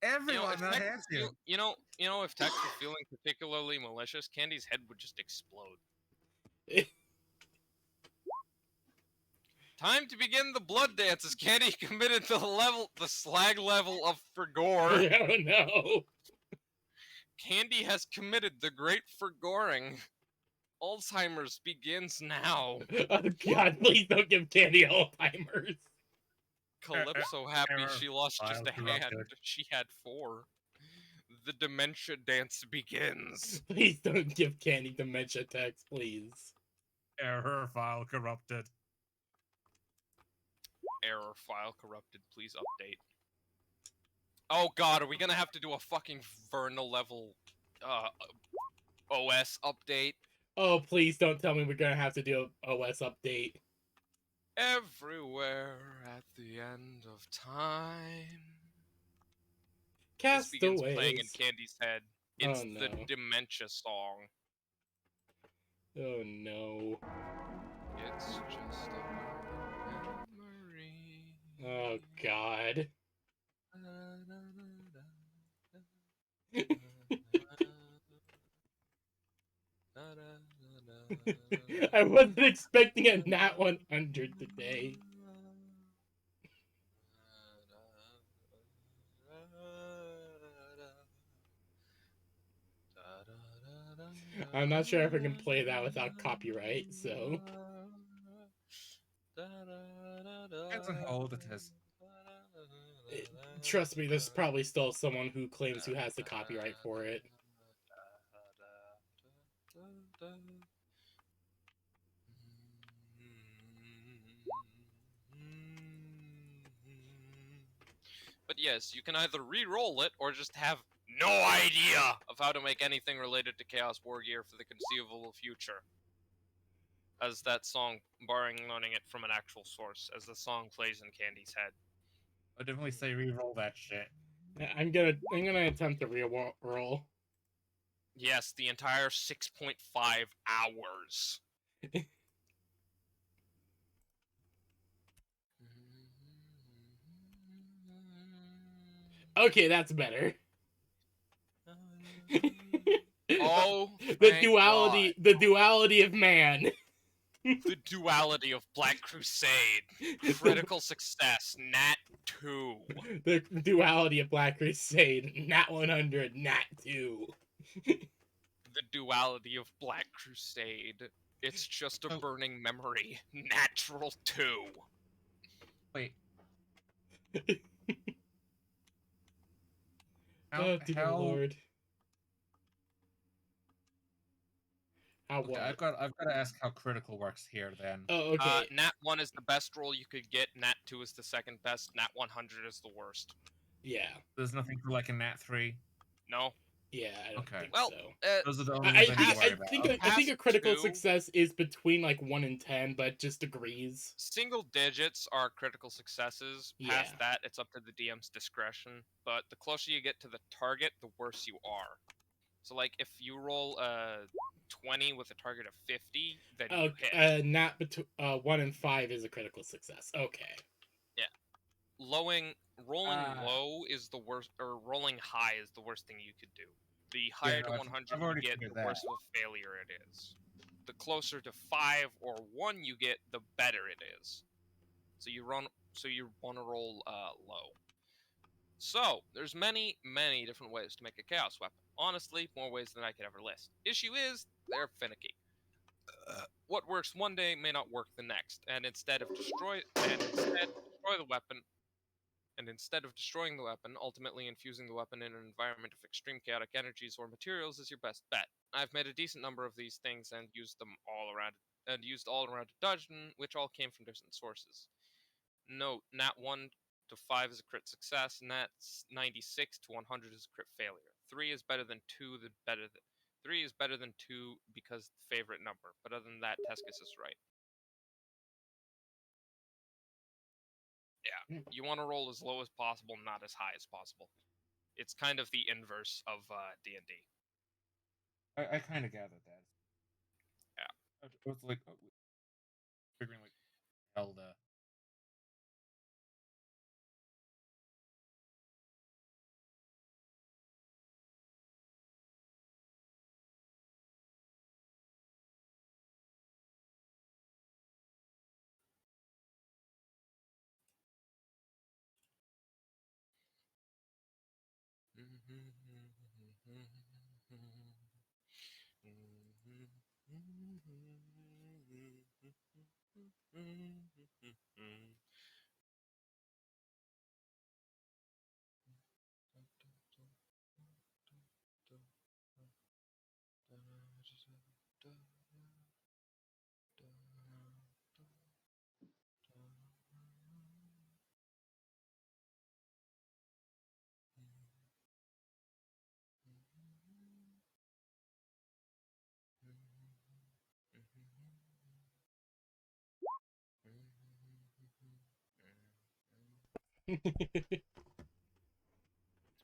Everyone that has you.
If Tex were feeling particularly malicious, Candy's head would just explode. Time to begin the blood dance as Candy committed to the slag level of Forgore.
Oh no.
Candy has committed the great Forgoring. Alzheimer's begins now.
Oh god, please don't give Candy Alzheimer's.
Calypso happy
Error.
she lost just a
File
hand.
corrupted.
She had 4. The dementia dance begins.
Please don't give Candy dementia text, please.
Error file corrupted.
Error file corrupted. Please update. Oh god, are we gonna have to do a fucking Vernal level OS update?
Oh, please don't tell me we're gonna have to do a OS update.
Everywhere at the end of time. This begins playing in
Castaways.
Candy's head. It's
Oh,
the
no.
dementia song.
Oh no.
It's just a memory.
Oh god. I wasn't expecting a Nat 100 today. I'm not sure if I can play that without copyright, so.
Depends on how old it is.
Trust me, there's probably still someone who claims who has the copyright for it.
But yes, you can either re-roll it or just have no idea of how to make anything related to Chaos War Gear for the conceivable future. As that song, barring learning it from an actual source, as the song plays in Candy's head.
I definitely say re-roll that shit.
I'm gonna attempt to re-roll.
Yes, the entire 6.5 hours.
Okay, that's better.
Oh,
the duality of man.
The duality of Black Crusade. Critical success, Nat 2.
The duality of Black Crusade. Nat 100, Nat 2.
The duality of Black Crusade. It's just a burning memory. Natural 2.
Wait.
Oh, dear Lord. How
Okay,
what?
I've got to ask how critical works here then.
Oh, okay.
Nat 1 is the best roll you could get. Nat 2 is the second best. Nat 100 is the worst.
Yeah.
There's nothing for like a Nat 3.
No.
Yeah, I don't
Okay.
think
Well,
so.
Those are the only
I
ones I need
think
to worry about.
I think a critical
Past 2.
success is between like 1 and 10, but just degrees.
Single digits are critical successes. Past
Yeah.
that, it's up to the DM's discretion. But the closer you get to the target, the worse you are. So, like, if you roll a 20 with a target of 50, then you hit.
Not 1 and 5 is a critical success. Okay.
Yeah. Rolling low is the worst, or rolling high is the worst thing you could do. The higher to 100
I've already
you get,
figured
the
that.
worse of a failure it is. The closer to 5 or 1 you get, the better it is. So you want to roll low. So there's many different ways to make a chaos weapon. Honestly, more ways than I could ever list. Issue is they're finicky. What works one day may not work the next, and instead destroy the weapon. And instead of destroying the weapon, ultimately infusing the weapon in an environment of extreme chaotic energies or materials is your best bet. I've made a decent number of these things and used all around a dungeon, which all came from different sources. Note, Nat 1 to 5 is a crit success, Nat 96 to 100 is a crit failure. 3 is better than 2, 3 is better than 2 because the favorite number, but other than that, Tescus is right. Yeah, you want to roll as low as possible, not as high as possible. It's kind of the inverse of D&D.
I kind of gathered that. I was like, figuring like Zelda.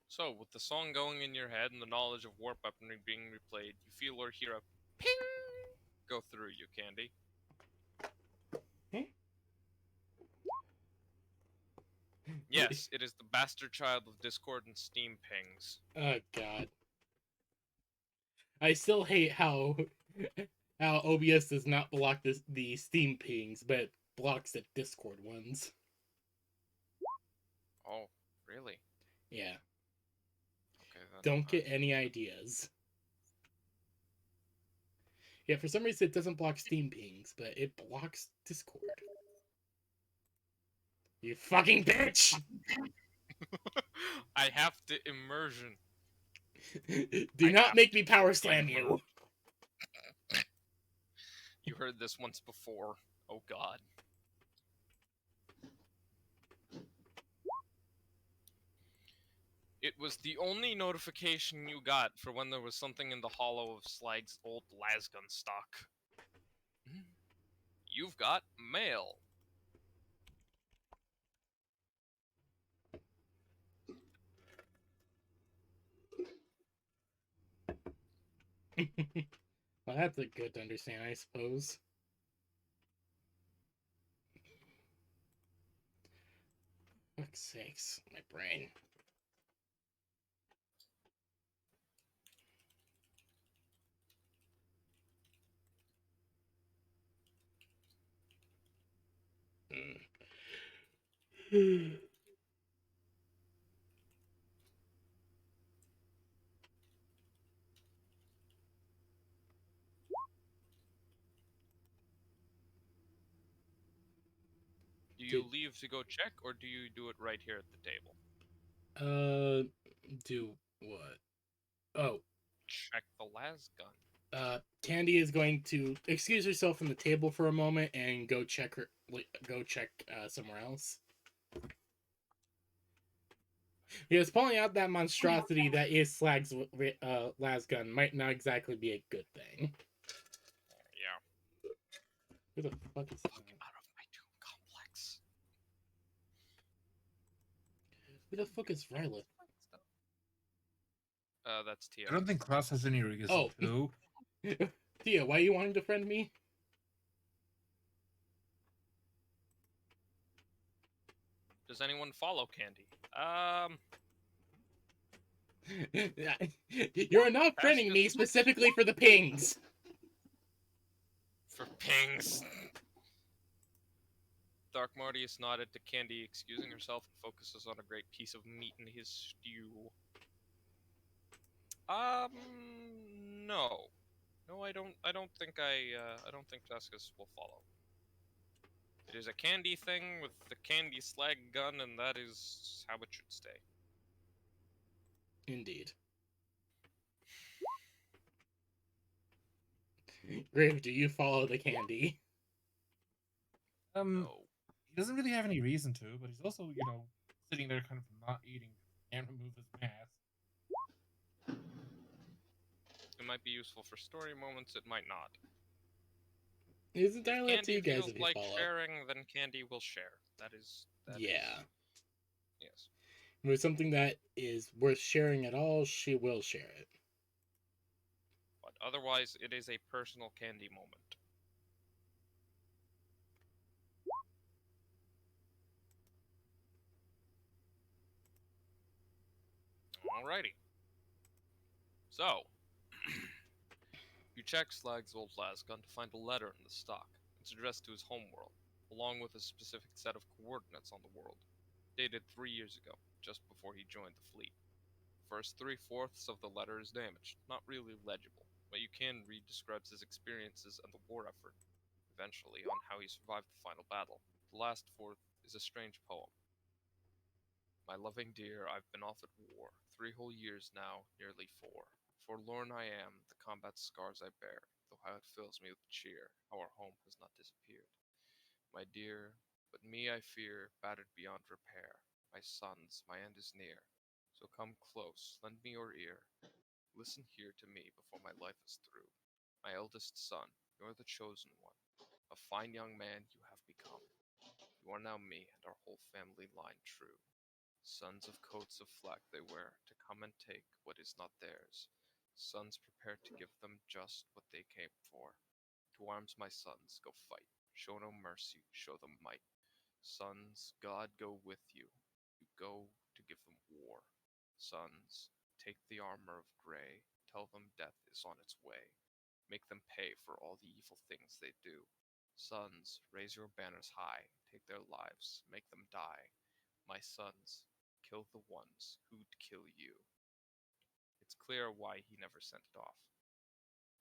So, with the song going in your head and the knowledge of warp weaponry being replayed, you feel or hear a ping go through you, Candy. Yes, it is the bastard child of Discord and Steam pings.
Oh god. I still hate how OBS does not block the Steam pings, but it blocks the Discord ones.
Oh, really?
Yeah.
Okay, then.
Don't get any ideas. Yeah, for some reason it doesn't block Steam pings, but it blocks Discord. You fucking bitch!
I have to immersion.
Do
I
not
have
make
to
me power slam you.
You heard this once before. Oh god. It was the only notification you got for when there was something in the hollow of Slag's old lasgun stock. You've got mail.
Well, that's a good to understand, I suppose. Fuck's sakes, my brain. Mm.
Do you leave to go check, or do you do it right here at the table?
Do what? Oh,
Check the lasgun.
Candy is going to excuse herself from the table for a moment and go check somewhere else. Because pulling out that monstrosity that is Slag's lasgun might not exactly be a good thing.
Yeah.
Who the fuck is
Fuck
that?
out of my tomb complex.
Who the fuck is Rylith?
That's Tia.
I don't think Klaus has any reason
Oh.
to.
Tia, why are you wanting to friend me?
Does anyone follow Candy?
You're not friending me specifically for the pings.
For pings. Dark Mortius nodded to Candy, excusing herself, and focuses on a great piece of meat in his stew. No. No, I don't think I don't think Tuscus will follow. It is a Candy thing with the Candy slag gun, and that is how it should stay.
Indeed. Grave, do you follow the Candy?
No.
He doesn't really have any reason to, but he's also, sitting there kind of not eating, can't remove his mask.
It might be useful for story moments, it might not.
It's
If
entirely up to
Candy
you guys
feels
if you
like
follow.
sharing, then Candy will share. That is...
Yeah.
Yes.
If it's something that is worth sharing at all, she will share it.
But otherwise, it is a personal Candy moment. Alrighty. So, you check Slag's old lasgun to find a letter in the stock. It's addressed to his homeworld, along with a specific set of coordinates on the world, dated 3 years ago, just before he joined the fleet. The first 3/4 of the letter is damaged, not really legible, but you can read describes his experiences and the war effort, eventually on how he survived the final battle. The last fourth is a strange poem. My loving dear, I've been off at war, 3 whole years now, nearly 4. Forlorn I am, the combat scars I bear, though how it fills me with cheer, how our home has not disappeared. My dear, but me I fear, battered beyond repair. My sons, my end is near, so come close, lend me your ear. Listen here to me before my life is through. My eldest son, you're the chosen one. A fine young man you have become. You are now me and our whole family line true. Sons of coats of flack they wear, to come and take what is not theirs. Sons prepared to give them just what they came for. To arms, my sons, go fight. Show no mercy, show them might. Sons, God go with you. You go to give them war. Sons, take the armor of gray. Tell them death is on its way. Make them pay for all the evil things they do. Sons, raise your banners high. Take their lives, make them die. My sons, kill the ones who'd kill you. It's clear why he never sent it off.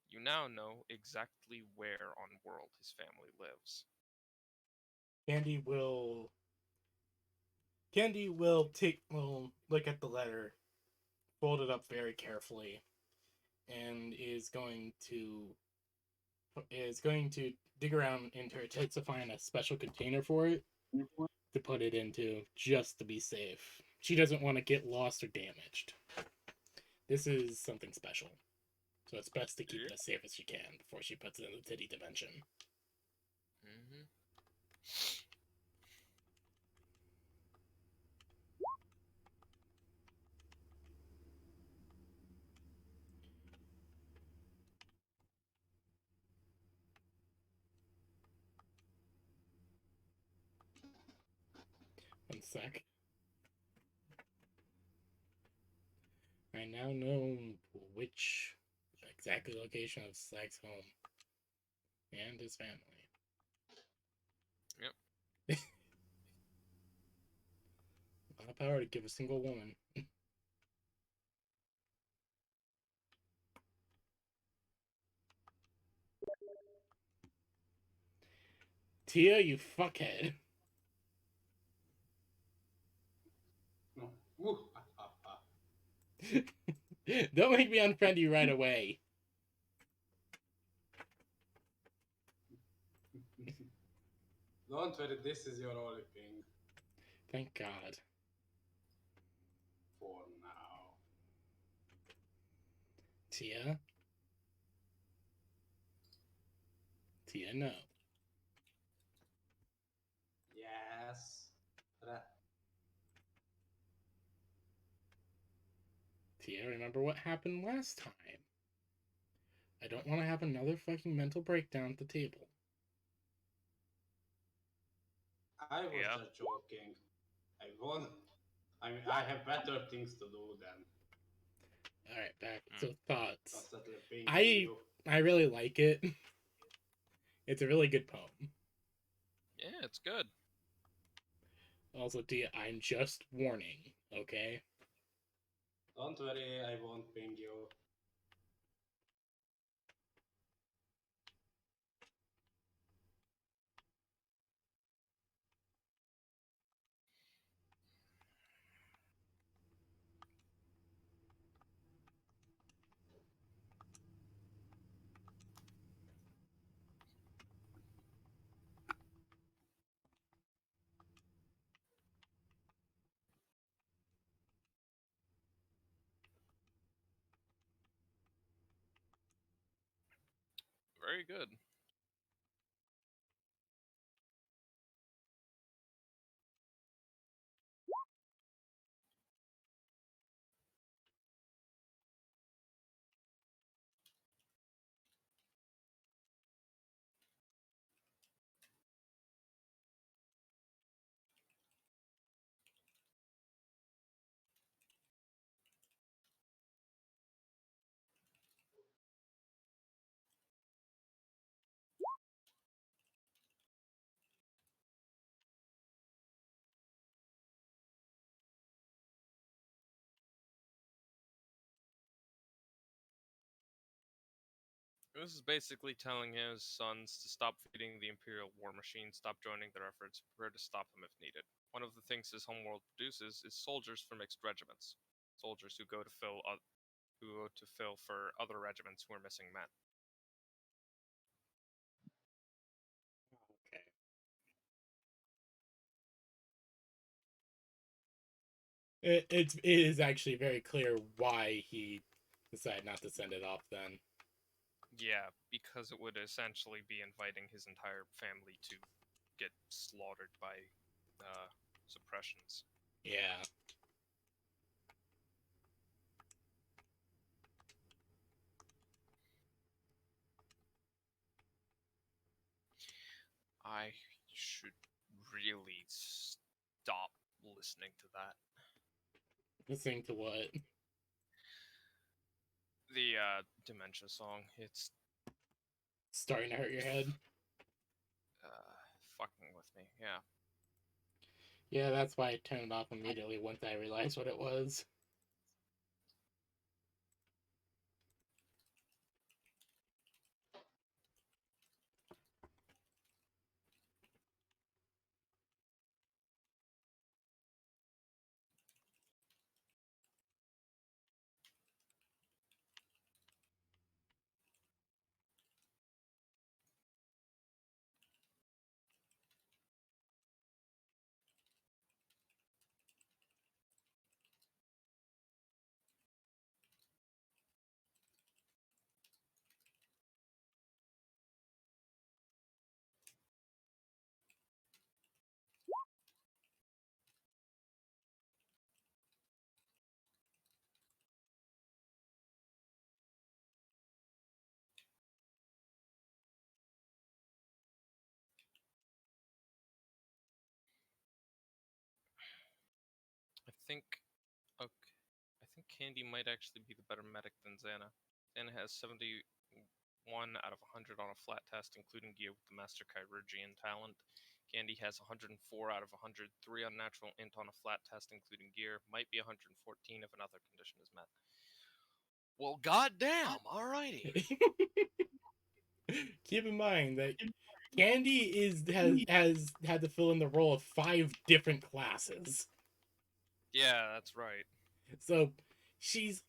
You now know exactly where on world his family lives.
Candy will look at the letter, fold it up very carefully, and is going to dig around into her tits to find a special container for it to put it into, just to be safe. She doesn't want to get lost or damaged. This is something special, so it's best to keep it as safe as she can before she puts it in the titty dimension.
Mm-hmm.
One sec. I now know which exact location of Slag's home and his family.
Yep.
A lot of power to give a single woman. Tia, you fuckhead.
No. Ooh, ah, ah, ah.
Don't make me unfriend you right away.
Don't worry, this is your only thing
Thank God.
for now.
Tia? Tia, no.
Yes.
Tia, remember what happened last time. I don't want to have another fucking mental breakdown at the table.
I was
Yeah.
just joking. I won't. I mean, I have better things to do than
Alright, back to thoughts.
constantly pinging
I
you.
I really like it. It's a really good poem.
Yeah, it's good.
Also, Tia, I'm just warning, okay?
Don't worry, I won't ping you.
Very good. This is basically telling his sons to stop feeding the Imperial war machine, stop joining their efforts, prepare to stop them if needed. One of the things his homeworld produces is soldiers for mixed regiments, soldiers who go to fill for other regiments who are missing men.
Okay. It is actually very clear why he decided not to send it off then.
Yeah, because it would essentially be inviting his entire family to get slaughtered by suppressions.
Yeah.
I should really stop listening to that.
Listening to what?
The dementia song. It's
Starting to hurt your head?
fucking with me. Yeah.
Yeah, that's why I turned it off immediately once I realized what it was.
I think. Okay. I think Candy might actually be the better medic than Xana. Xana has 71 out of 100 on a flat test, including gear with the Master Chirurgian talent. Candy has 104 out of 100, 3 on natural int on a flat test, including gear. Might be 114 if another condition is met. Well, goddamn. Alrighty.
Keep in mind that Candy has had to fill in the role of 5 different classes.
Yeah, that's right.
So she's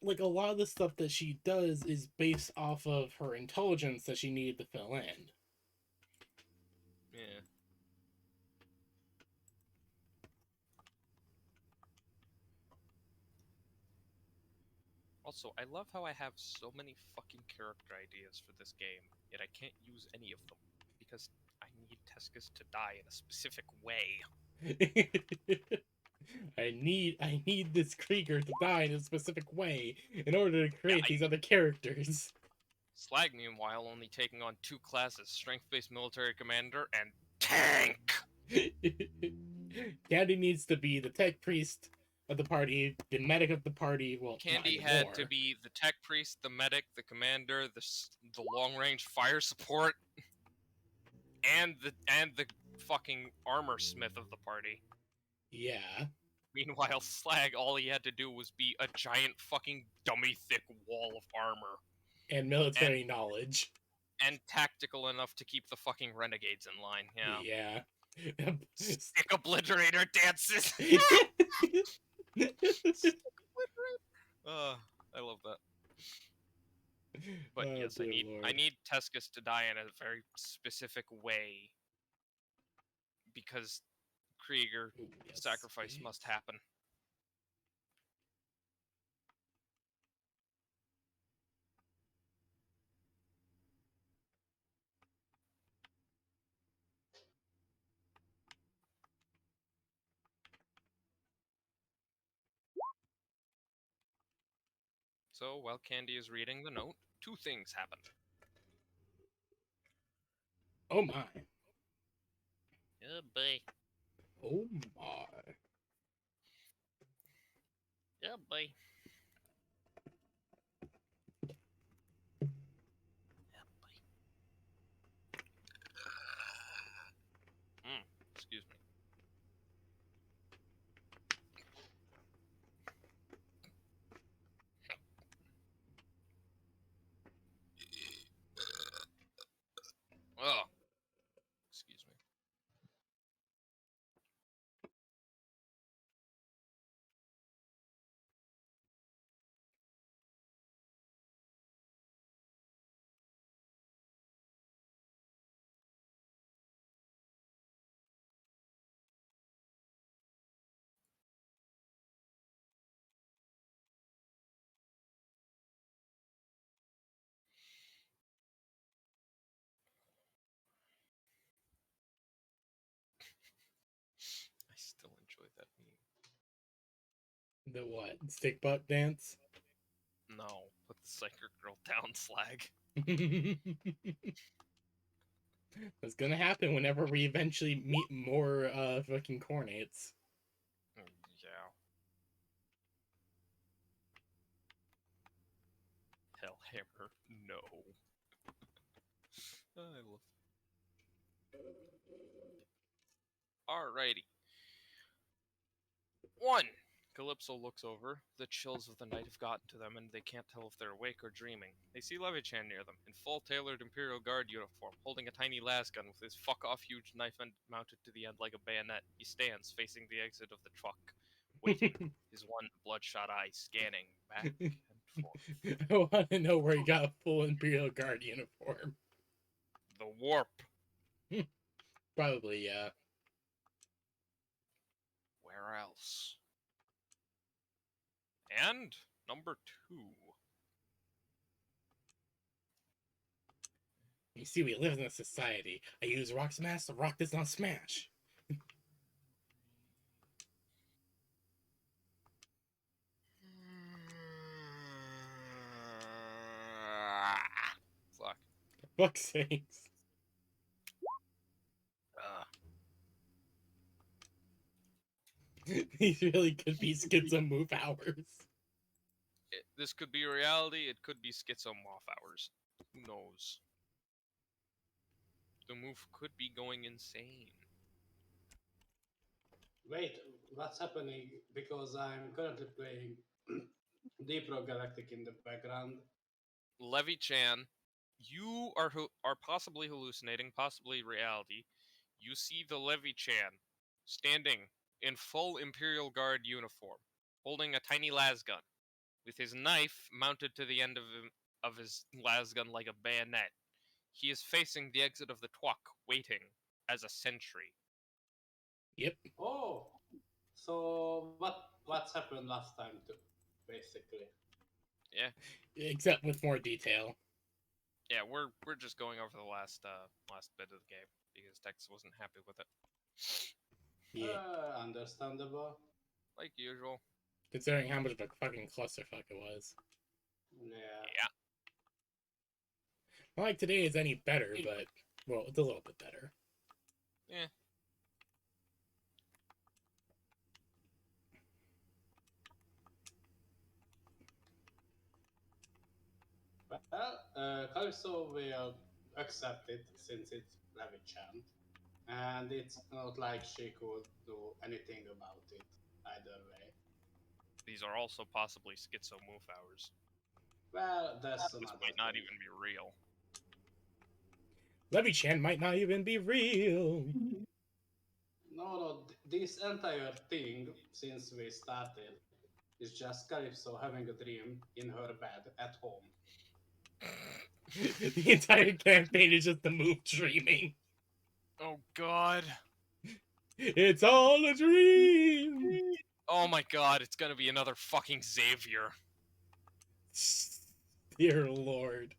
like a lot of the stuff that she does is based off of her intelligence that she needed to fill in.
Yeah. Also, I love how I have so many fucking character ideas for this game, yet I can't use any of them because I need Tescus to die in a specific way.
I need this Krieger to die in a specific way in order to
Yeah,
create these other characters.
Slag, meanwhile, only taking on 2 classes: strength-based military commander and tank.
Candy needs to be the tech priest of the party, the medic of the party. Well,
Candy
not
had
anymore.
to be the tech priest, the medic, the commander, the long-range fire support, and the fucking armor smith of the party.
Yeah.
Meanwhile, Slag, all he had to do was be a giant fucking dummy thick wall of armor.
And military knowledge.
And tactical enough to keep the fucking renegades in line, yeah.
Yeah.
Stick obliterator dances! I love that. But
Oh,
yes,
dear
I
Lord.
need Tescus to die in a very specific way. Because Krieger
Ooh, yes,
sacrifice
please.
must happen. So, while Candy is reading the note, 2 things happen.
Oh my.
Oh boy.
Oh my.
Oh boy. Excuse me.
The what? Stick butt dance?
No, put the psychic girl down, Slag.
That's gonna happen whenever we eventually meet more fucking cornates.
Yeah. Hellhammer, no. I love. Alrighty. 1. Calypso looks over. The chills of the night have gotten to them, and they can't tell if they're awake or dreaming. They see Levichan near them, in full tailored Imperial Guard uniform, holding a tiny lasgun with his fuck-off huge knife end mounted to the end like a bayonet. He stands, facing the exit of the truck, waiting, his one bloodshot eye scanning back and forth.
I want to know where he got a full Imperial Guard uniform.
The warp.
Probably, yeah.
Where else? And number 2.
You see, we live in a society. I use rock smash, the rock does not smash.
Fuck.
Fuck's sakes. These really could be schizo move hours.
This could be reality, it could be schizo off hours. Who knows? The move could be going insane.
Wait, what's happening? Because I'm currently playing Deep Rock Galactic in the background.
Levy-chan, you are possibly hallucinating, possibly reality. You see the Levy-chan standing in full Imperial Guard uniform, holding a tiny lasgun, with his knife mounted to the end of his lasgun like a bayonet. He is facing the exit of the truck, waiting as a sentry.
Yep.
Oh, so what's happened last time too, basically?
Yeah,
Except with more detail.
yeah, we're just going over the last bit of the game because Tex wasn't happy with it,
Yeah.
Understandable.
like usual.
Considering how much of a fucking clusterfuck it was.
Yeah.
Yeah.
Not like today is any better, but, well, it's a little bit better.
Yeah.
Well, Calypso will accept it since it's Levichan, and it's not like she could do anything about it either way.
These are also possibly schizo move hours.
Well, that's
This
another
might not
thing.
even be real.
Levy-chan might not even be real.
No, this entire thing, since we started, is just Calypso having a dream in her bed at home.
The entire campaign is just the move dreaming.
Oh god.
It's all a dream.
Oh my god, it's gonna be another fucking Xavier.
Dear Lord.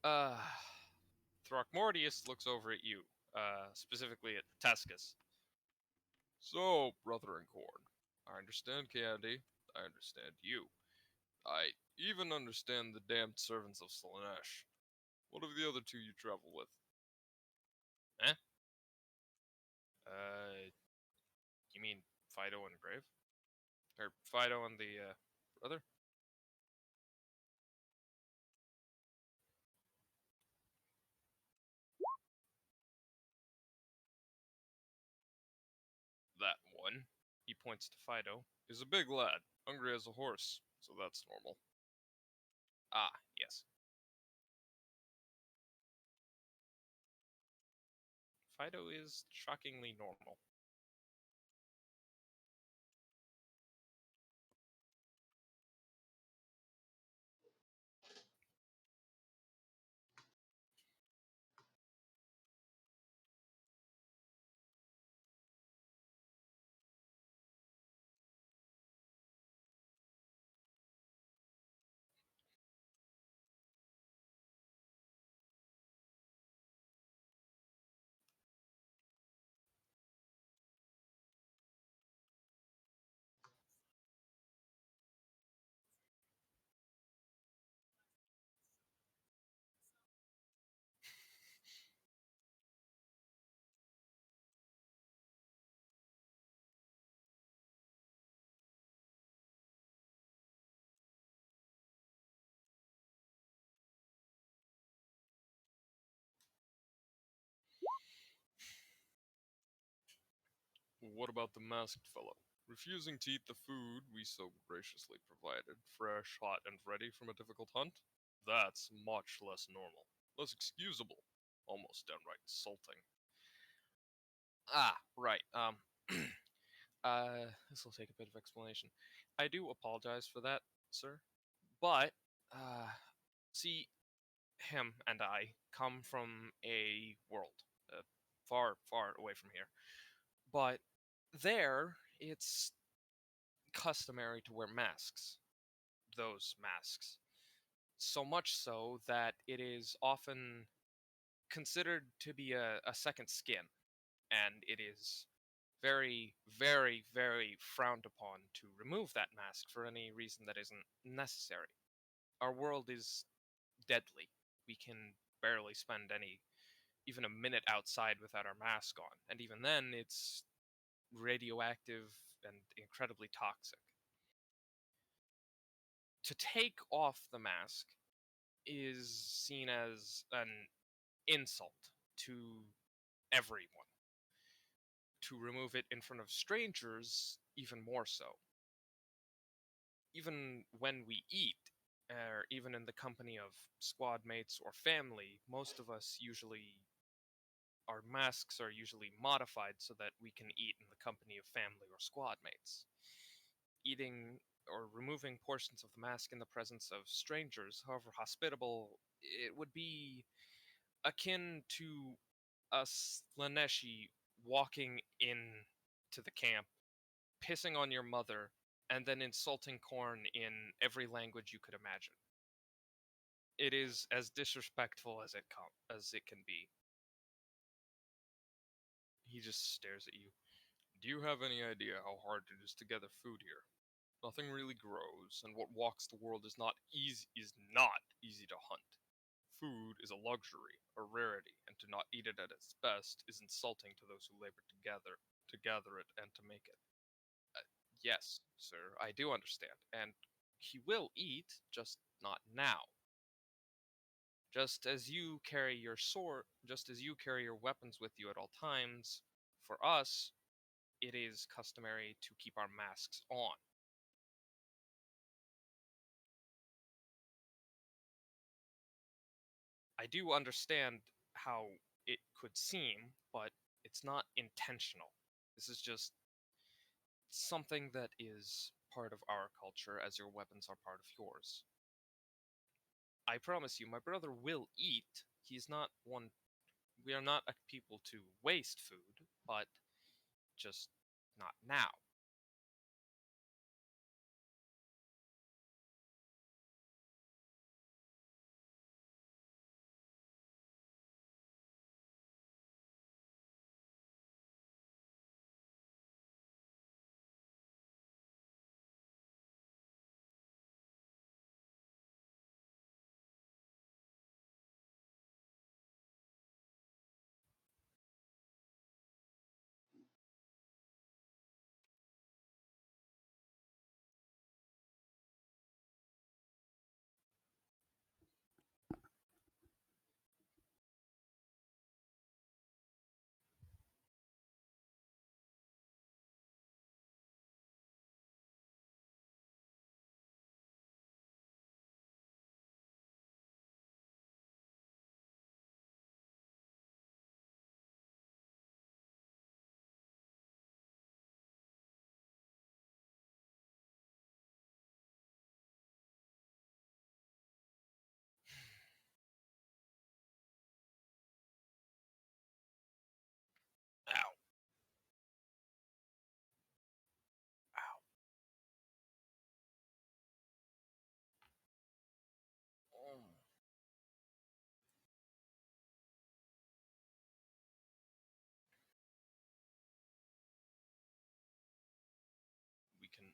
Throckmortius looks over at you, specifically at Tescus. So, brother in corn, I understand Candy. I understand you. I even understand the damned servants of Slaanesh. What of the other two you travel with? Eh? You mean Fido and Grave? Or Fido and the, brother? That one, he points to Fido, is a big lad, hungry as a horse, so that's normal. Ah, yes. Fido is shockingly normal. What about the masked fellow? Refusing to eat the food we so graciously provided, fresh, hot, and ready from a difficult hunt? That's much less normal, less excusable, almost downright insulting. Ah, right. This will take a bit of explanation. I do apologize for that, sir. But, see, him and I come from a world far, far away from here. But there, it's customary to wear masks. Those masks. So much so that it is often considered to be a second skin. And it is very, very, very frowned upon to remove that mask for any reason that isn't necessary. Our world is deadly. We can barely spend even a minute outside without our mask on, and even then, it's radioactive and incredibly toxic. To take off the mask is seen as an insult to everyone. To remove it in front of strangers, even more so. Even when we eat, or even in the company of squad mates or family, most of us usually, our masks are usually modified so that we can eat in the company of family or squad mates. Eating or removing portions of the mask in the presence of strangers, however hospitable, it would be akin to a Slaneshi walking in to the camp, pissing on your mother, and then insulting Korn in every language you could imagine. It is as disrespectful as it can be. He just stares at you. Do you have any idea how hard it is to gather food here? Nothing really grows, and what walks the world is not easy to hunt. Food is a luxury, a rarity, and to not eat it at its best is insulting to those who labor to gather it, and to make it. Yes, sir, I do understand, and he will eat, just not now. Just as you carry your weapons with you at all times, for us, it is customary to keep our masks on. I do understand how it could seem, but it's not intentional. This is just something that is part of our culture, as your weapons are part of yours. I promise you, my brother will eat. He's not one. We are not a people to waste food, but just not now. Ow. Ow. Oh. We can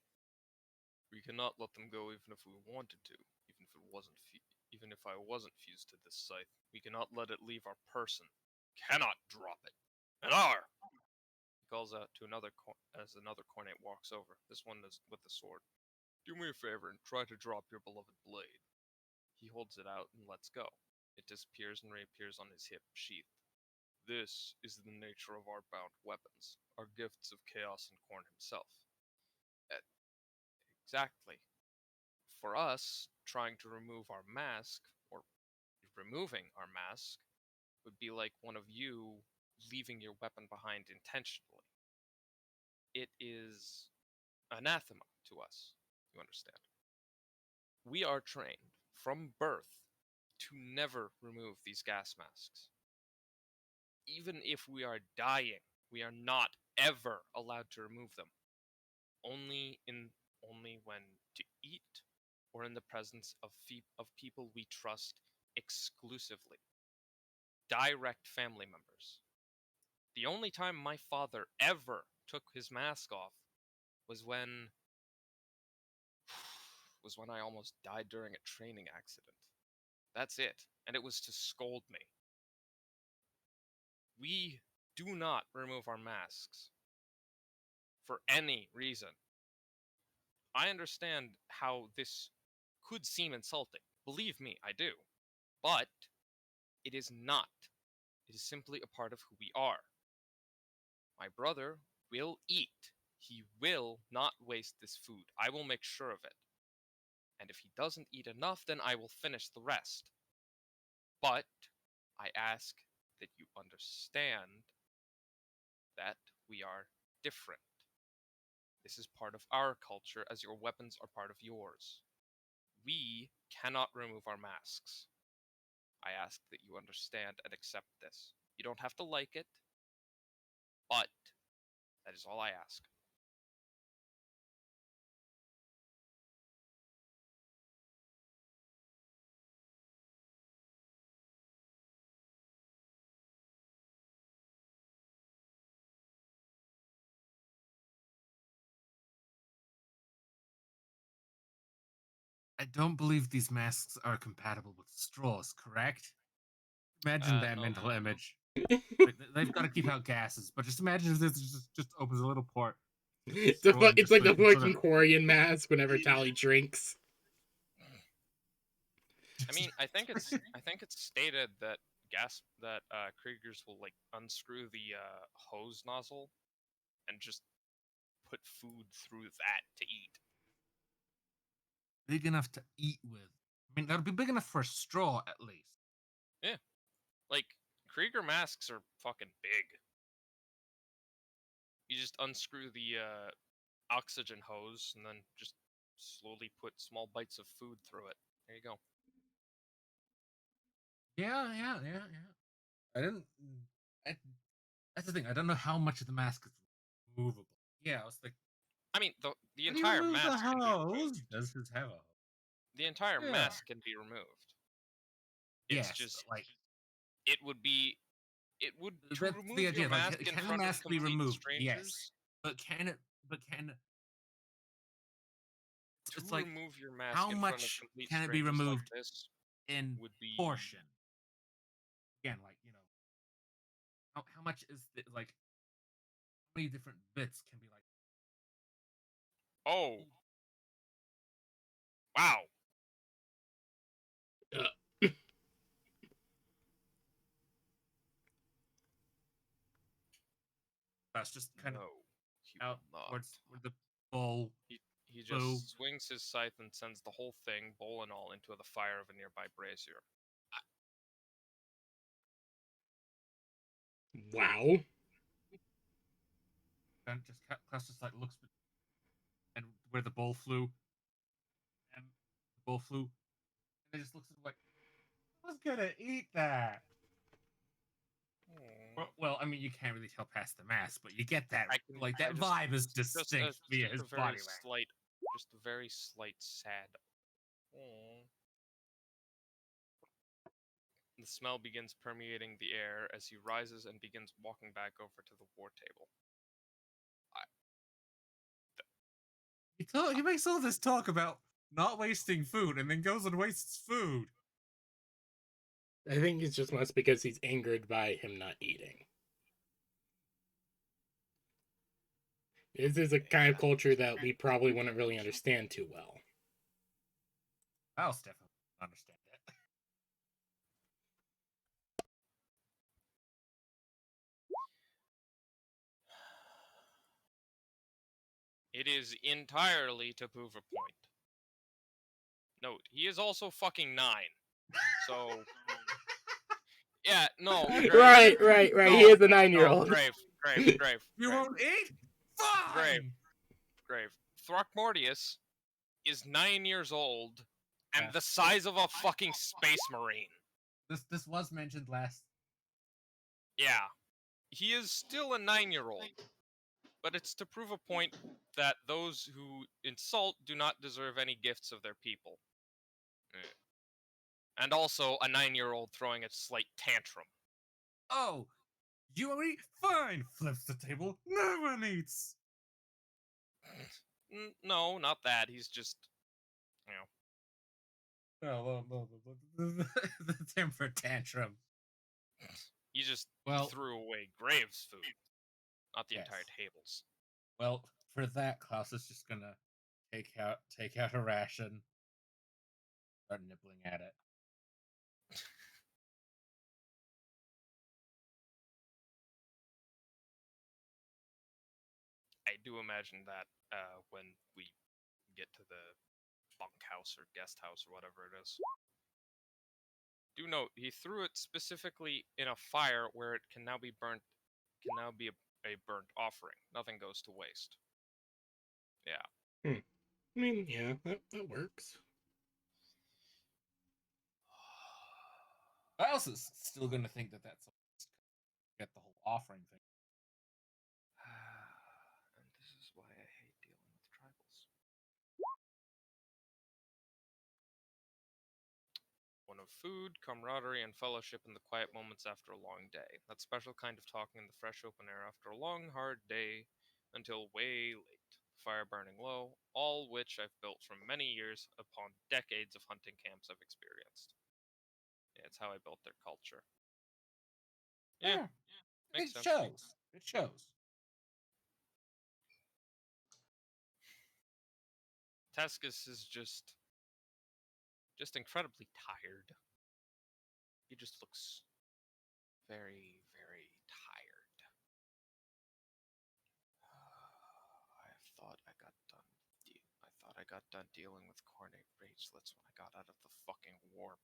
we cannot let them go even if we wanted to, even if I wasn't fused to this scythe. We cannot let it leave our person. Cannot drop it. Anar! He calls out to as another cornate walks over. This one is with the sword. Do me a favor and try to drop your beloved blade. He holds it out and lets go. It disappears and reappears on his hip sheath. This is the nature of our bound weapons, our gifts of chaos and Korn himself. Eh, Exactly. For us, trying to remove our mask, or removing our mask, would be like one of you leaving your weapon behind intentionally. It is anathema to us, you understand. We are trained from birth to never remove these gas masks. Even if we are dying, we are not ever allowed to remove them. Only when to eat or in the presence of people we trust exclusively. Direct family members. The only time my father ever took his mask off was when I almost died during a training accident. That's it. And it was to scold me. We do not remove our masks for any reason. I understand how this could seem insulting. Believe me, I do. But it is not. It is simply a part of who we are. My brother will eat. He will not waste this food. I will make sure of it. And if he doesn't eat enough, then I will finish the rest. But I ask that you understand that we are different. This is part of our culture as your weapons are part of yours. We cannot remove our masks. I ask that you understand and accept this. You don't have to like it, but that is all I ask.
I don't believe these masks are compatible with straws, correct? Imagine that
No.
mental image. They've got to keep out gases, but just imagine if this just opens a little port.
It's
Straw and
it's
just
like the
sort of-
fucking Quarian mask whenever Tally drinks.
I mean, I think it's stated that Kriegers will like unscrew the hose nozzle and just put food through that to eat.
big enough to eat with. I mean, that'll be big enough for a straw at least.
Like Krieger masks are fucking big. You just unscrew the oxygen hose and then just slowly put small bites of food through it. There you go.
Yeah. I didn't. I, that's the thing. I don't know how much of the mask is removable. Yeah, I was like,
I mean, the
how do you
entire
remove the
mask can be
hose?
removed.
Does this have a hose?
The entire
Yeah.
mask can be removed. It's
Yes,
just
but, like
it would to
that's
remove
the idea.
your mask in
Can the
front of
mask be
complete
removed?
strangers.
Yes, but can it? But can
To
it's like
remove your mask
how
in front of
much
complete
can it be
strangers
removed
like this
in
would be
portion? Again, like how much is like how many different bits can be like?
Oh, wow.
That's just kind
No,
of
he
out
will not.
towards where the bowl.
He
Bow.
just swings his scythe and sends the whole thing, bowl and all, into the fire of a nearby brazier.
Wow.
Then just Klaus just like looks and where the bowl flew, and the bowl flew, and it just looks like who's gonna eat that? Well, I mean, you can't really tell past the mask, but you get that. That vibe is distinct via his body language.
Just a very slight sad. Aww. The smell begins permeating the air as he rises and begins walking back over to the war table.
He makes all this talk about not wasting food, and then goes and wastes food.
I think it's just must because he's angered by him not eating. This is a kind of culture that we probably wouldn't really understand too well.
I'll definitely understand that.
It is entirely to prove a point. Note, he is also fucking 9. So, yeah, no. Grave,
Right.
no,
He is a
no,
9-year-old.
Grave.
You won't eat? Fine!
Grave. Throckmortius is 9 years old and
Yes.
the size of a fucking space marine.
This was mentioned last.
Yeah. He is still a 9-year-old. But it's to prove a point that those who insult do not deserve any gifts of their people. And also a 9-year-old throwing a slight tantrum.
Oh, you won't eat? Fine! Flips the table. No one eats!
No, not that. He's just, you know,
Oh, the temper tantrum.
he just
Well,
threw away Graves' food, not the
Yes.
entire tables.
well, for that, Klaus is just gonna take out a ration, start nibbling at it.
I do imagine that when we get to the bunkhouse or guest house or whatever it is. Do note, he threw it specifically in a fire where it can now be burnt, can now be a burnt offering. Nothing goes to waste. Yeah.
I mean, yeah, that works.
Klaus is still gonna think that that's get the whole offering thing.
And this is why I hate dealing with tribals. One of food, camaraderie, and fellowship in the quiet moments after a long day. That special kind of talking in the fresh open air after a long, hard day until way late. The fire burning low, all which I've built from many years upon decades of hunting camps I've experienced. Yeah, it's how I built their culture. Yeah, makes
It
sense.
shows. It shows.
Tescus is just incredibly tired. He just looks very, very tired. I thought I got done dealing with Cornate Bracelets when I got out of the fucking warp.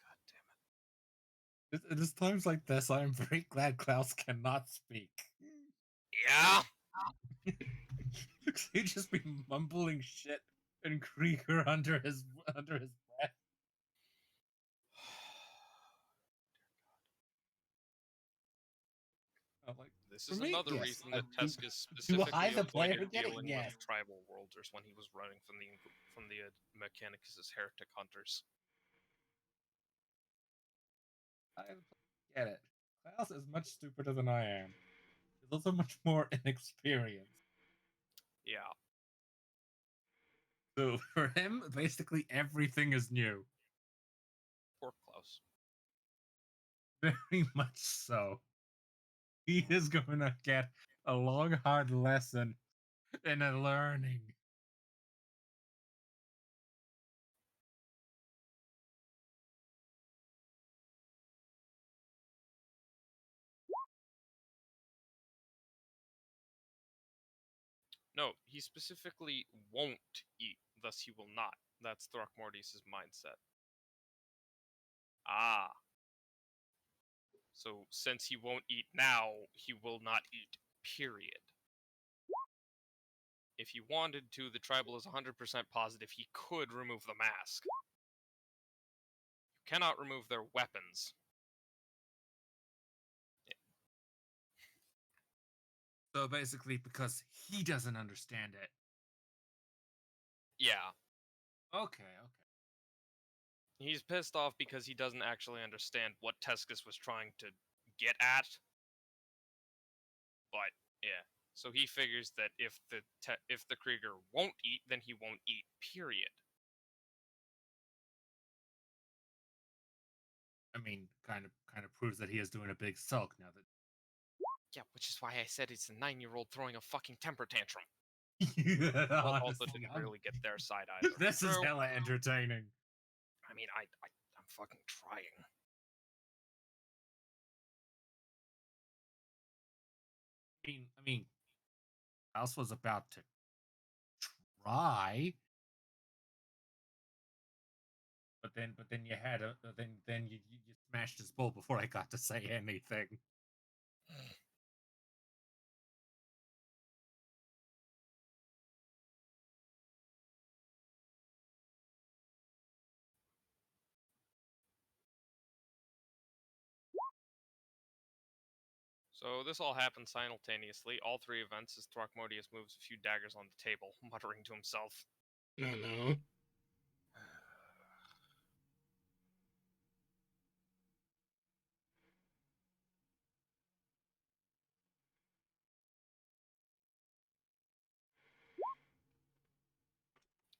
God damn it.
It is times like this I am very glad Klaus cannot speak.
Yeah.
He'd just be mumbling shit and Krieger under his breath. I'm like,
This
for
is
me,
another
yes,
reason
I
that
do-
Tescus
do I,
specifically
the player,
avoided
get it?
dealing
Yes.
with tribal worlders when he was running from the Mechanicus' heretic hunters.
I get it. Klaus is much stupider than I am. He's also much more inexperienced.
Yeah.
So for him, basically everything is new.
Poor Klaus.
Very much so. He is going to get a long, hard lesson in a learning.
No, he specifically won't eat, thus he will not. That's Throckmortius' mindset. Ah. So since he won't eat now, he will not eat, period. If he wanted to, the tribal is 100% positive he could remove the mask. You cannot remove their weapons.
So basically, because he doesn't understand it.
Yeah.
Okay.
He's pissed off because he doesn't actually understand what Tescus was trying to get at. But, yeah. So he figures that if the Krieger won't eat, then he won't eat, period.
I mean, kind of proves that he is doing a big sulk now that.
Yeah, which is why I said it's a 9-year-old throwing a fucking temper tantrum.
Also,
Also didn't really get their side either.
This is
True.
hella entertaining.
I mean, I'm fucking trying.
I mean, House was about to try, but then you had a then you smashed his bowl before I got to say anything.
So this all happened simultaneously, all three events, as Throckmortius moves a few daggers on the table, muttering to himself.
No, no.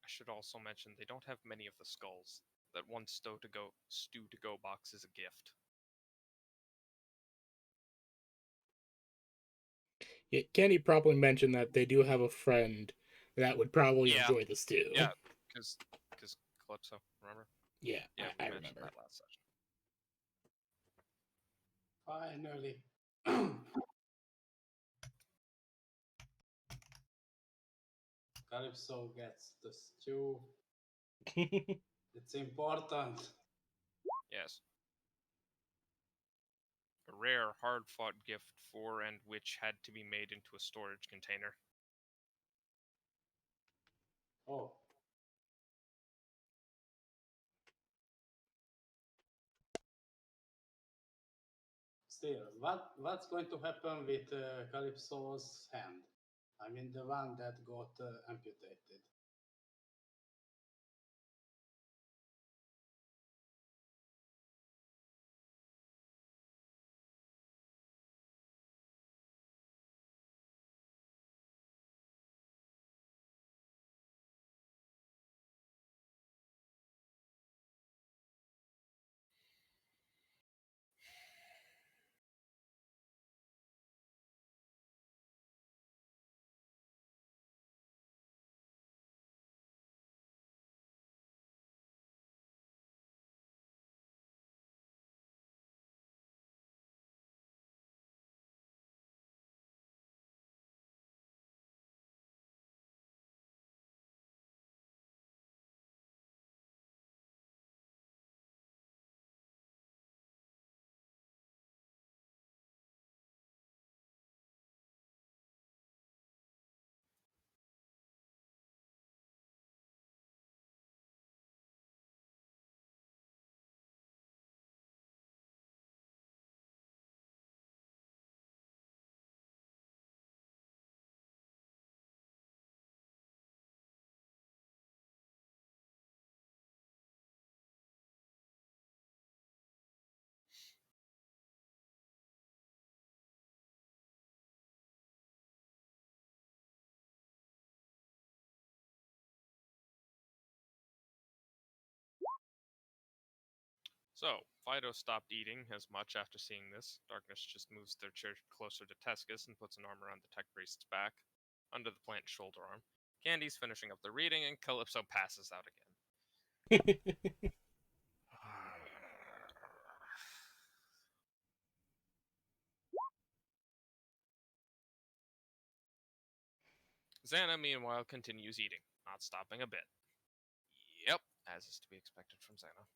I should also mention they don't have many of the skulls. That one stew-to-go box is a gift.
Yeah, Candy probably mentioned that they do have a friend that would probably
Yeah.
enjoy the stew.
Yeah, because Calypso, remember?
Yeah,
Yeah,
I
we mentioned
remember.
that last session.
Finally. Calypso gets the stew. It's important.
Yes. A rare, hard-fought gift for and which had to be made into a storage container.
Oh. Still, what's going to happen with Calypso's hand? I mean, the one that got amputated.
So, Fido stopped eating as much after seeing this. Darkness just moves their chair closer to Tescus and puts an arm around the tech priest's back, under the plant's shoulder arm. Candy's finishing up the reading, and Calypso passes out again. Xana, meanwhile, continues eating, not stopping a bit. Yep, as is to be expected from Xana.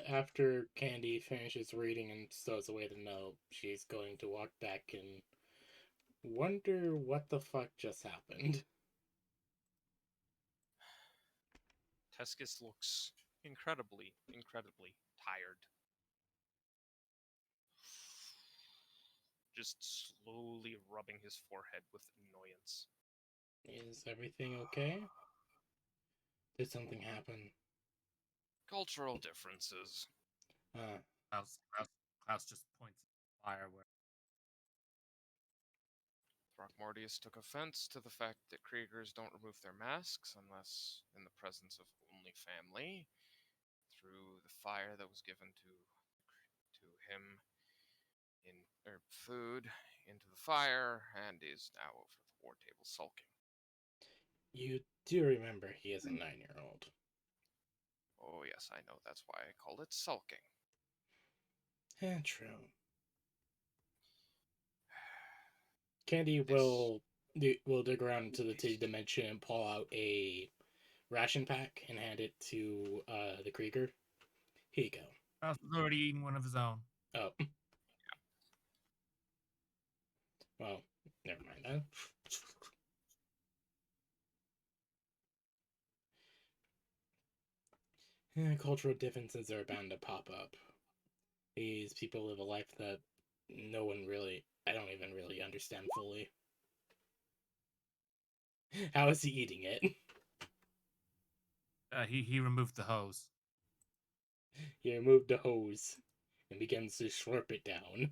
After Candy finishes reading and stows away the note, she's going to walk back and wonder what the fuck just happened.
Tescus looks incredibly tired. Just slowly rubbing his forehead with annoyance.
Is everything okay? Did something happen?
Cultural differences.
Uh,
How's Mouse just points at the fire where
Throckmortius took offense to the fact that Kriegers don't remove their masks unless in the presence of only family, threw the fire that was given to him in food into the fire, and is now over the war table sulking.
You do remember he is a 9-year-old.
Oh yes, I know. That's why I called it sulking.
True. Candy
This-
will dig around into the T dimension and pull out a ration pack and hand it to the Krieger. Here you go.
Mouse was already eating one of his own.
Oh. Well, never mind then. Cultural differences are bound to pop up. These people live a life that I don't even really understand fully. How is he eating it?
He removed the hose.
He removed the hose and begins to slurp it down.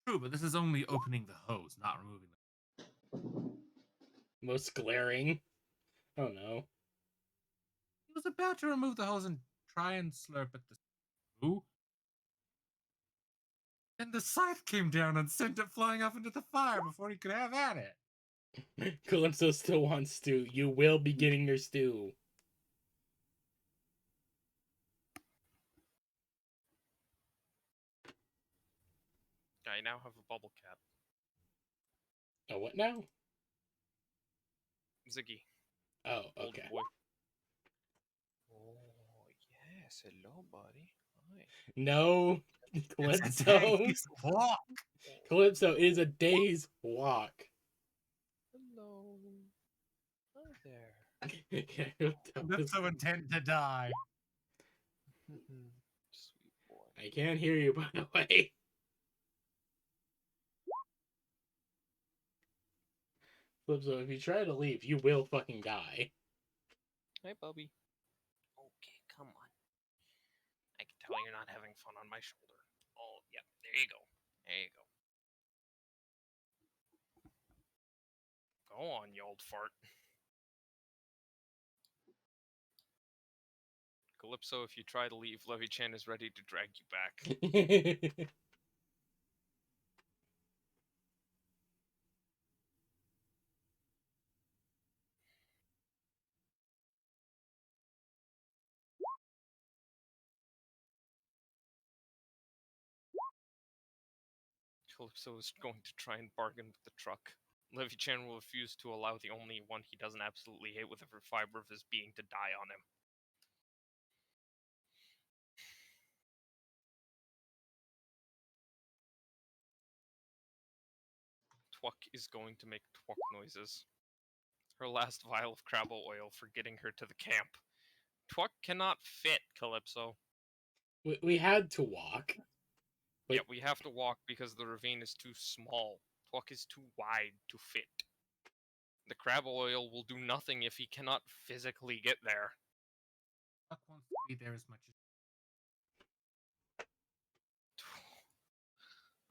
True, but this is only opening the hose, not removing the.
Most glaring. Oh no.
He was about to remove the hose and try and slurp at the stew. And the scythe came down and sent it flying off into the fire before he could have at it.
Calypso still wants stew. You will be getting your stew.
I now have a bubble cap.
Oh, what now?
Ziggy.
Oh,
Old
okay.
boy. Oh, yes. Hello, buddy. Hi.
No,
It's a
Calypso.
day's walk.
Calypso is a day's walk.
Hello. Hi there.
That's so intent to die.
Sweet boy.
I can't hear you, by the way. Calypso, if you try to leave, you will fucking die.
Hi, Bubby. Okay, come on. I can tell you're not having fun on my shoulder. Oh, yep. There you go. There you go. Go on, you old fart. Calypso, if you try to leave, Levy-chan is ready to drag you back. Calypso is going to try and bargain with the truck. Levy-chan will refuse to allow the only one he doesn't absolutely hate with every fiber of his being to die on him. Twuck is going to make twuck noises. Her last vial of crabble oil for getting her to the camp. Twuck cannot fit, Calypso.
we had to walk. But
Yeah, we have to walk because the ravine is too small. Twuck is too wide to fit. The crabble oil will do nothing if he cannot physically get there.
Buck wants to be there as much as.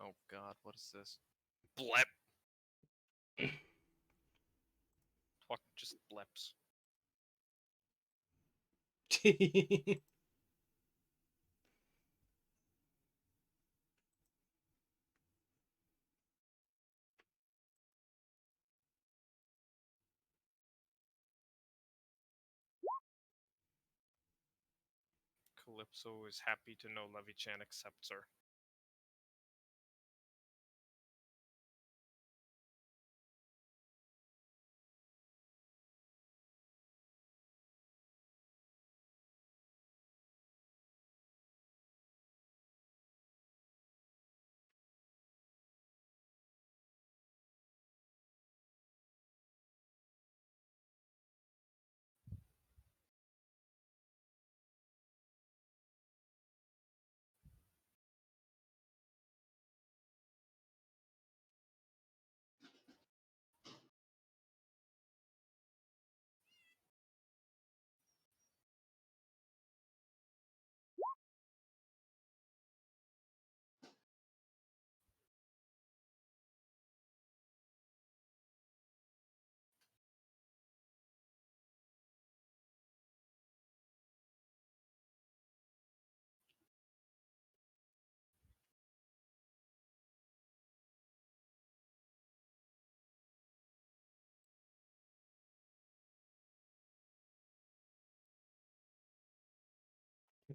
Oh god, what is this? Blep! Twuck just bleps. Calypso is happy to know Levy-chan accepts her.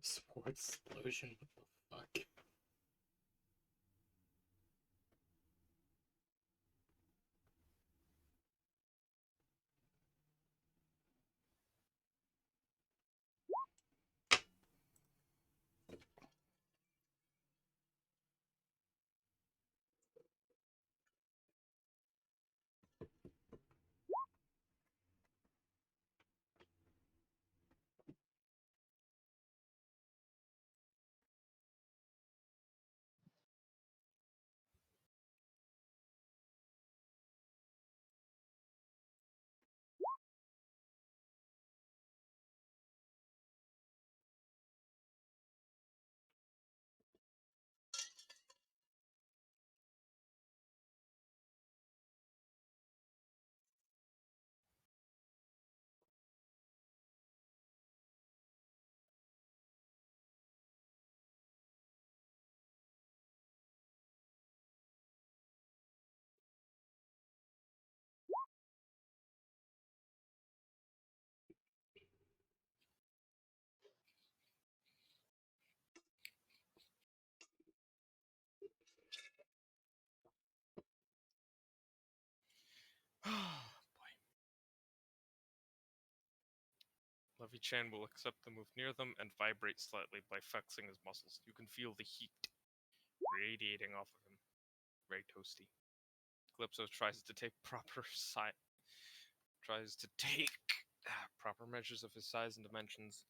Sports explosion. What the fuck?
Boy. Levy Chan will accept the move near them and vibrate slightly by flexing his muscles. You can feel the heat radiating off of him. Very toasty. Calypso tries to take proper measures of his size and dimensions.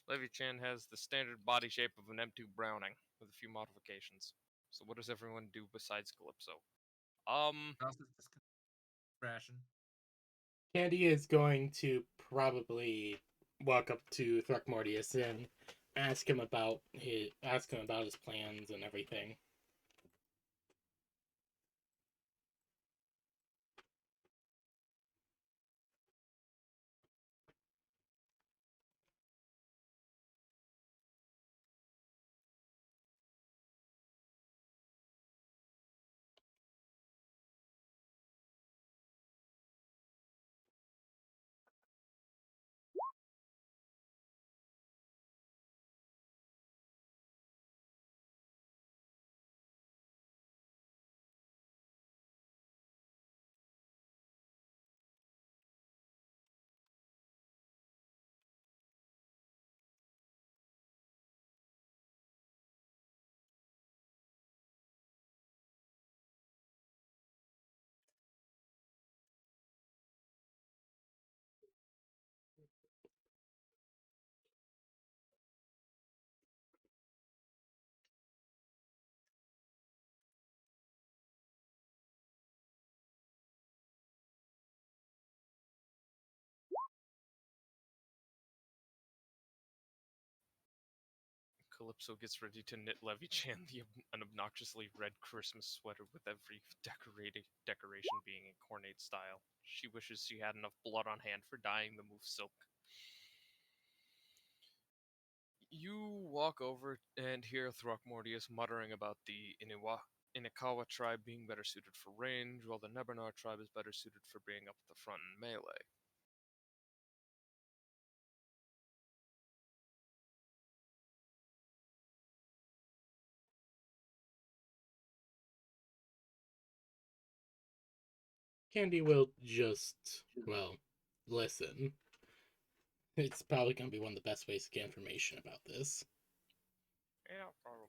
Levy Chan has the standard body shape of an M2 Browning, with a few modifications. So what does everyone do besides Calypso?
Also, just crashing.
Candy is going to probably walk up to Throckmortius and ask him about his plans and everything.
Calypso gets ready to knit Levy Chan an obnoxiously red Christmas sweater with every decoration being in ornate style. She wishes she had enough blood on hand for dyeing the move silk. You walk over and hear Throckmortius muttering about the Inikawa tribe being better suited for range, while the Nebernar tribe is better suited for being up at the front in melee.
Candy will just, well, listen. It's probably going to be one of the best ways to get information about this.
Yeah, probably.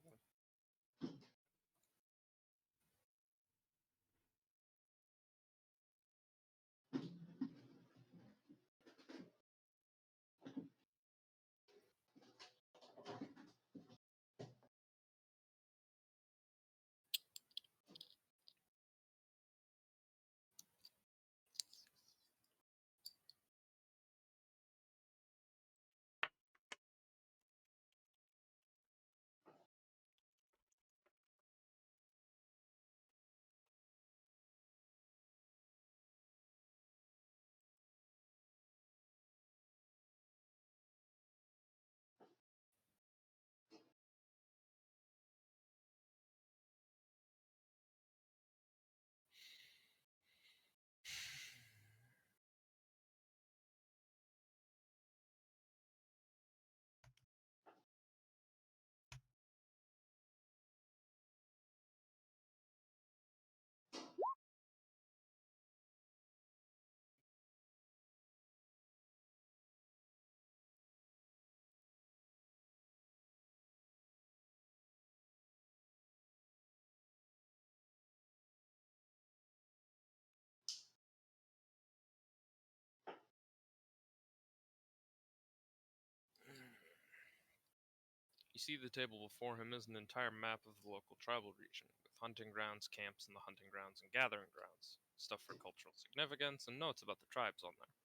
You see the table before him is an entire map of the local tribal region, with hunting grounds, camps in the hunting grounds, and gathering grounds, stuff for cultural significance, and notes about the tribes on there.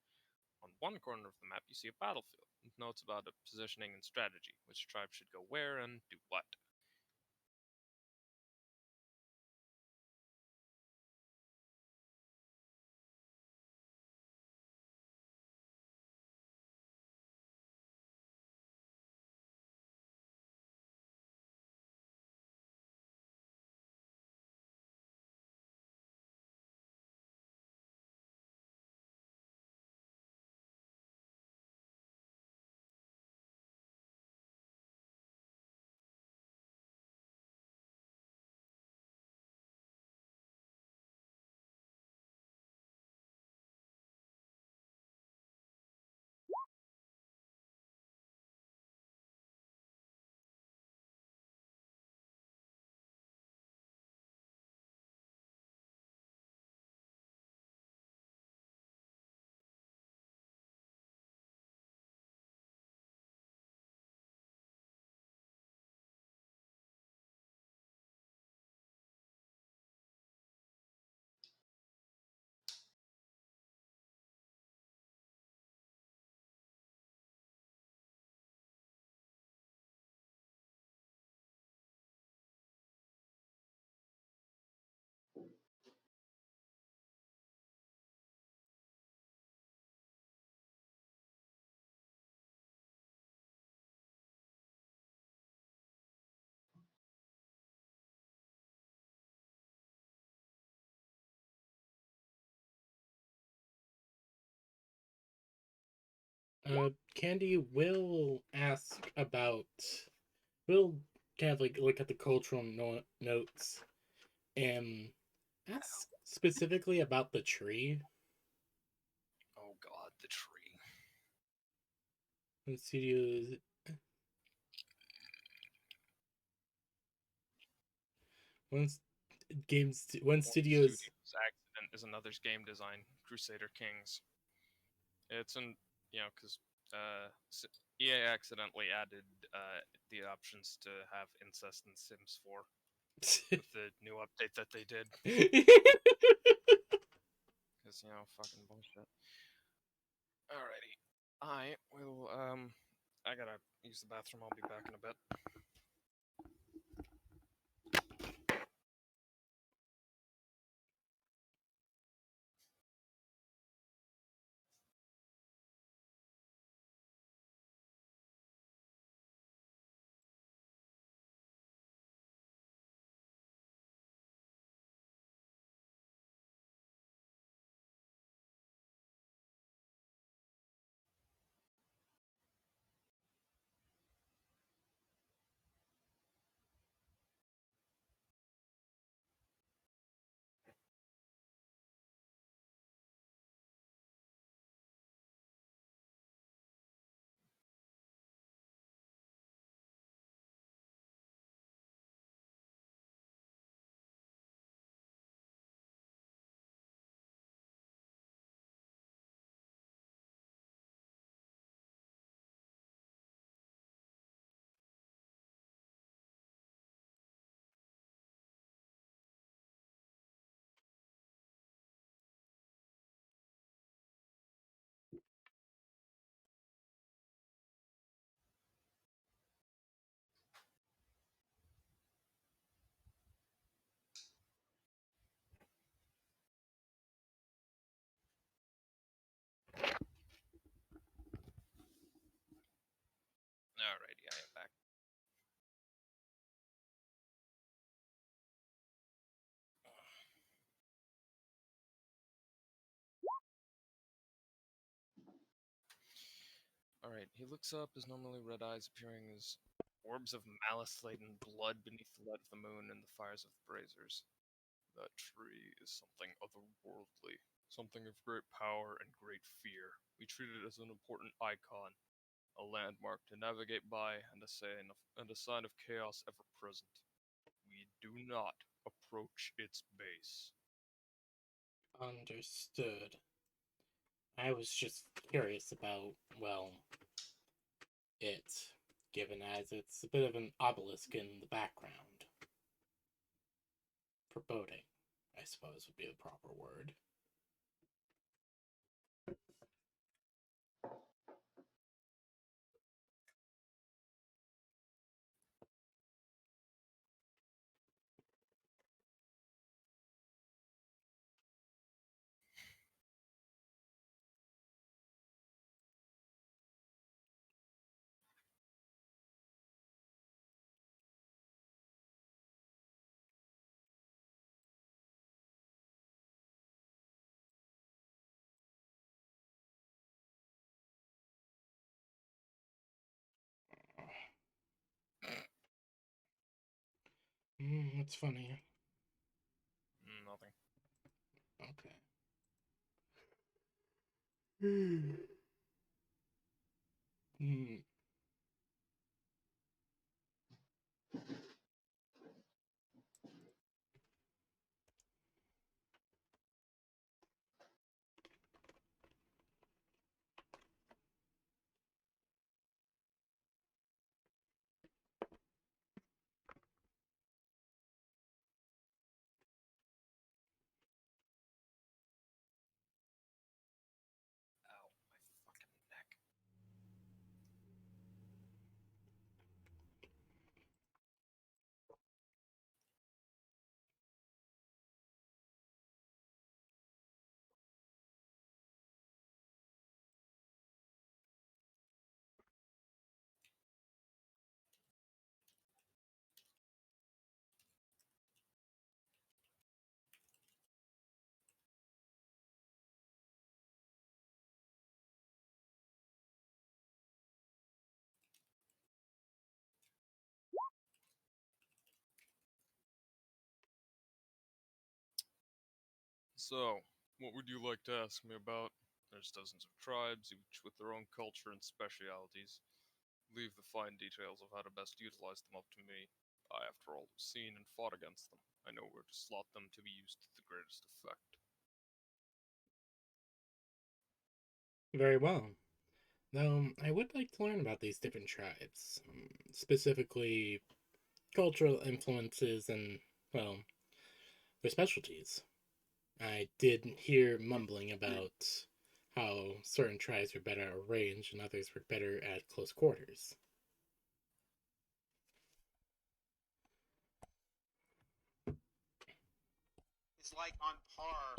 On one corner of the map, you see a battlefield, with notes about positioning and strategy, which tribe should go where and do what.
Candy will ask about. We'll have like look at the cultural notes and ask specifically about the tree.
Oh god, the tree.
When studios. Once when studios.
Studios accident is another's game design, Crusader Kings. It's because EA accidentally added the options to have incest in Sims 4 with the new update that they did. Because, fucking bullshit. Alrighty. I will, I gotta use the bathroom. I'll be back in a bit. Alrighty, I am back. Alright, he looks up, his normally red eyes appearing as orbs of malice-laden blood beneath the light of the moon and the fires of the braziers. That tree is something otherworldly, something of great power and great fear. We treat it as an important icon, a landmark to navigate by, and a sign of chaos ever present. We do not approach its base.
Understood. I was just curious about, well, it. given as it's a bit of an obelisk in the background. Foreboding, I suppose, would be the proper word. What's funny?
Nothing.
Okay. Hmm.
Ow, my fucking neck. So, what would you like to ask me about? There's dozens of tribes, each with their own culture and specialities. Leave the fine details of how to best utilize them up to me. I, after all, have seen and fought against them. I know where to slot them to be used to the greatest effect.
Very well. Though I would like to learn about these different tribes, specifically cultural influences and, well, their specialties. I did hear mumbling about how certain tribes were better at range and others were better at close quarters.
Is like on par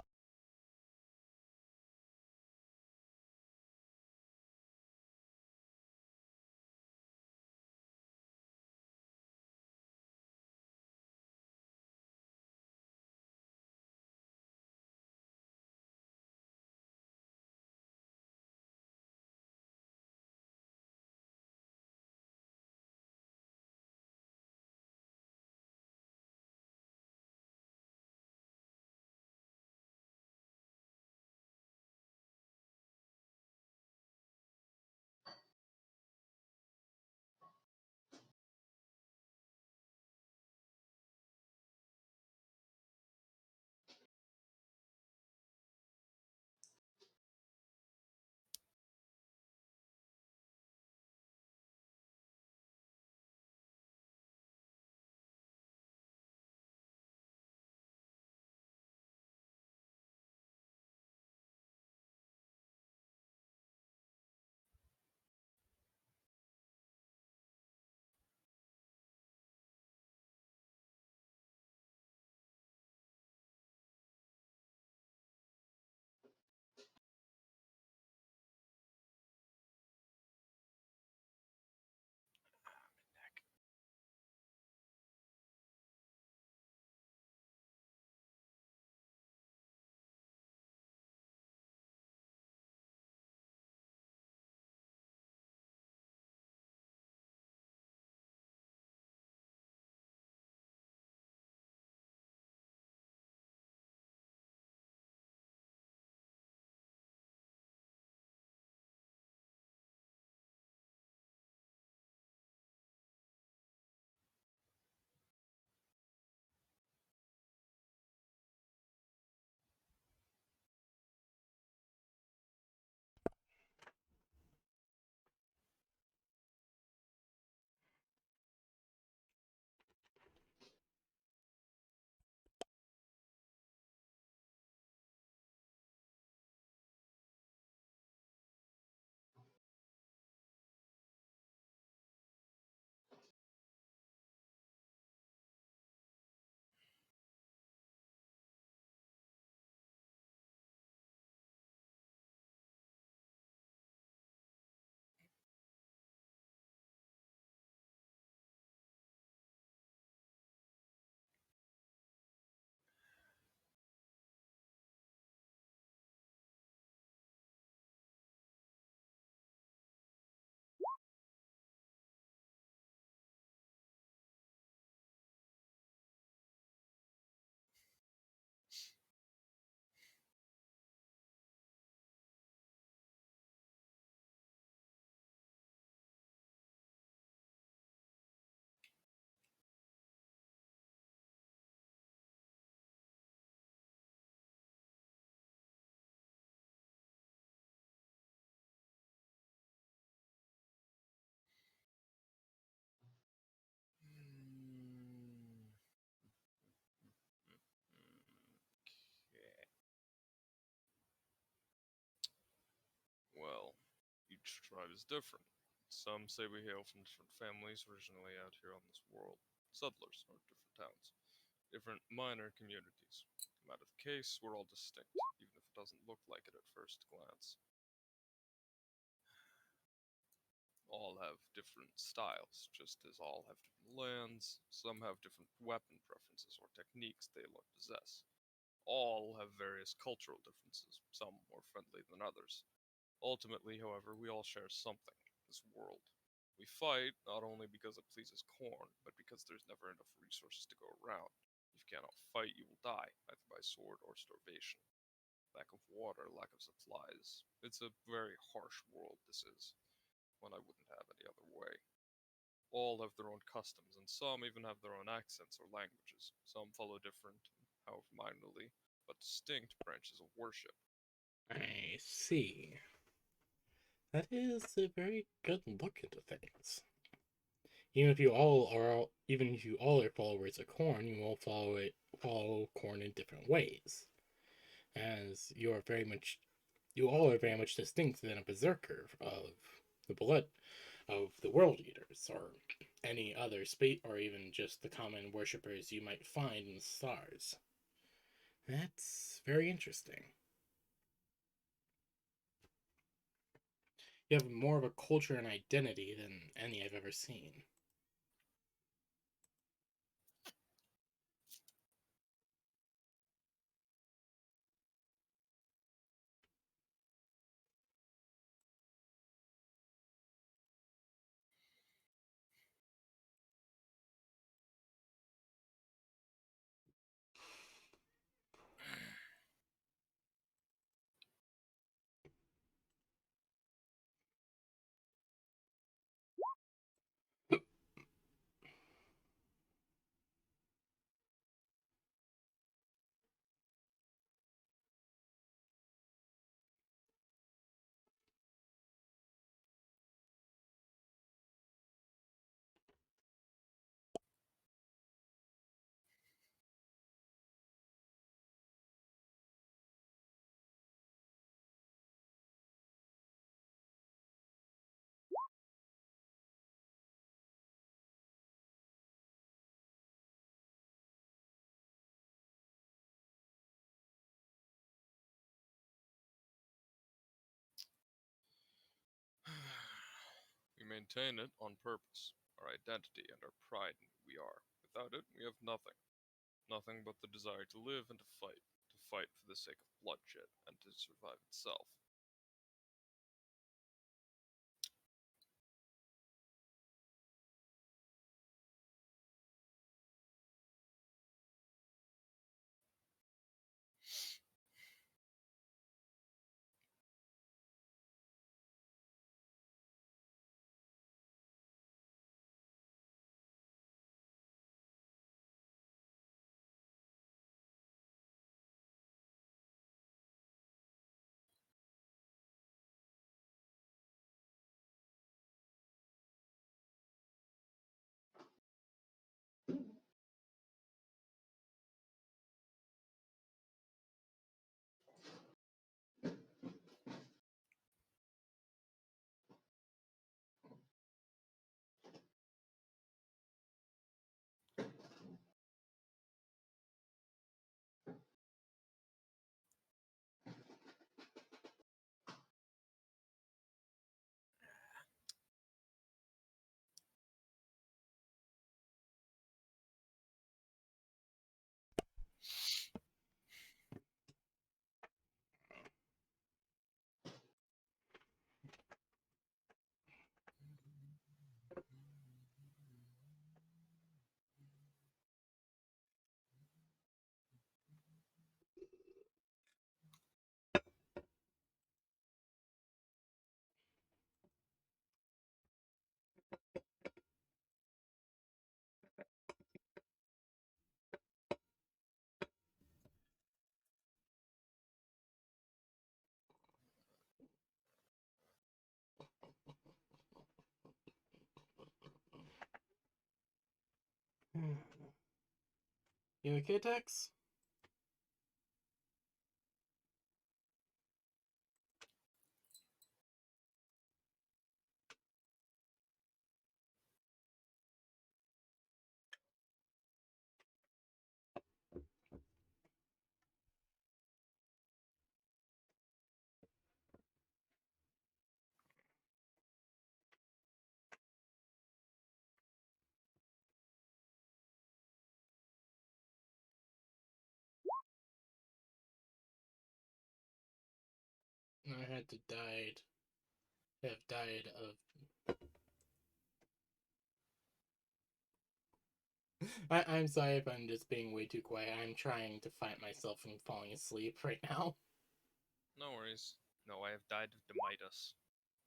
Each tribe is different. Some say we hail from different families originally out here on this world. Settlers are different towns, different minor communities. No matter the case, we're all distinct, even if it doesn't look like it at first glance. All have different styles, just as all have different lands. Some have different weapon preferences or techniques they possess. All have various cultural differences, some more friendly than others. Ultimately, however, we all share something, this world. We fight not only because it pleases corn, but because there's never enough resources to go around. If you cannot fight, you will die, either by sword or starvation. Lack of water, lack of supplies. It's a very harsh world, this is, one I wouldn't have any other way. All have their own customs, and some even have their own accents or languages. Some follow different, however minorly, but distinct branches of worship.
I see. That is a very good look into things. Even if you all are followers of corn, you all follow corn in different ways. As you all are very much distinct than a berserker of the blood of the world eaters, or any other space, or even just the common worshippers you might find in the stars. That's very interesting. You have more of a culture and identity than any I've ever seen.
We maintain it on purpose, our identity and our pride in who we are. Without it, we have nothing. Nothing but the desire to live and to fight for the sake of bloodshed and to survive itself.
You okay, Tex? I had to have died of. I'm sorry if I'm just being way too quiet. I'm trying to fight myself from falling asleep right now.
No worries. No, I have died of Demitis.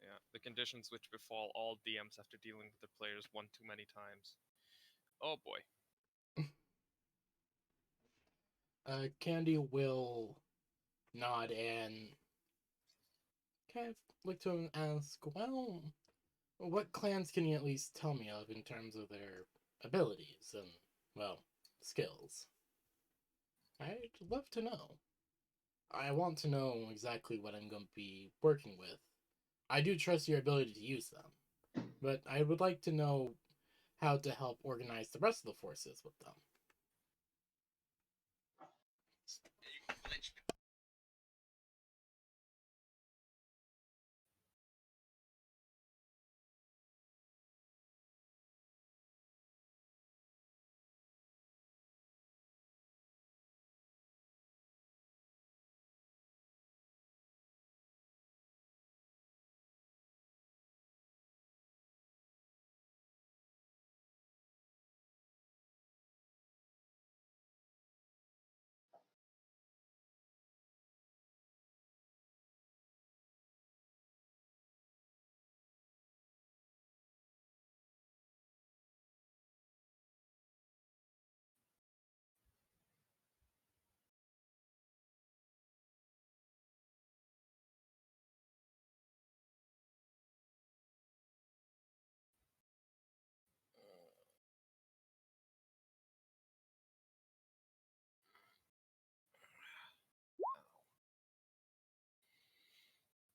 Yeah, the conditions which befall all DMs after dealing with their players one too many times. Oh boy.
Candy will nod and kind of look to him and ask, well, what clans can you at least tell me of in terms of their abilities and, well, skills? I'd love to know. I want to know exactly what I'm going to be working with. I do trust your ability to use them, but I would like to know how to help organize the rest of the forces with them.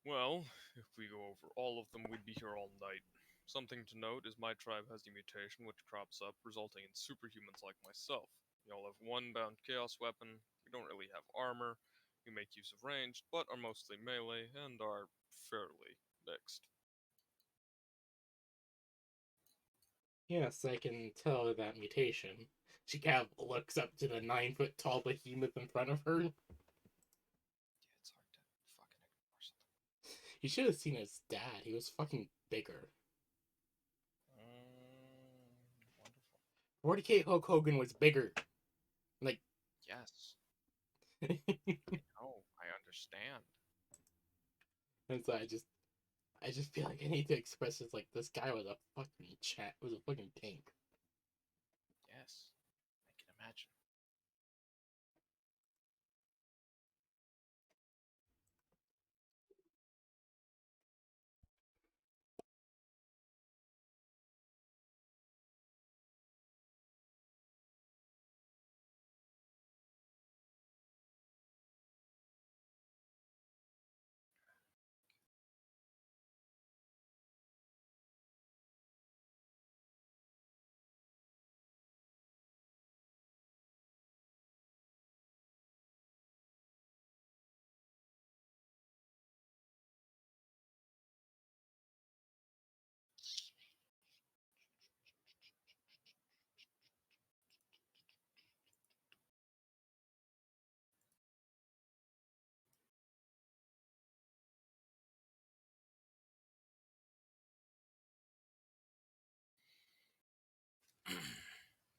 Well, if we go over all of them, we'd be here all night. Something to note is my tribe has a mutation which crops up, resulting in superhumans like myself. We all have one bound chaos weapon, we don't really have armor, we make use of ranged, but are mostly melee, and are fairly mixed.
Yes, I can tell that mutation. She kind of looks up to the 9-foot tall behemoth in front of her.
Yeah, it's hard to fucking ignore something.
You should have seen his dad. He was fucking bigger.
Wonderful.
40K Hulk Hogan was bigger. Like,
Yes.
and
Oh, I understand.
so I just feel like I need to express this. Like, this guy was a fucking was a fucking tank.
Yes. I can imagine.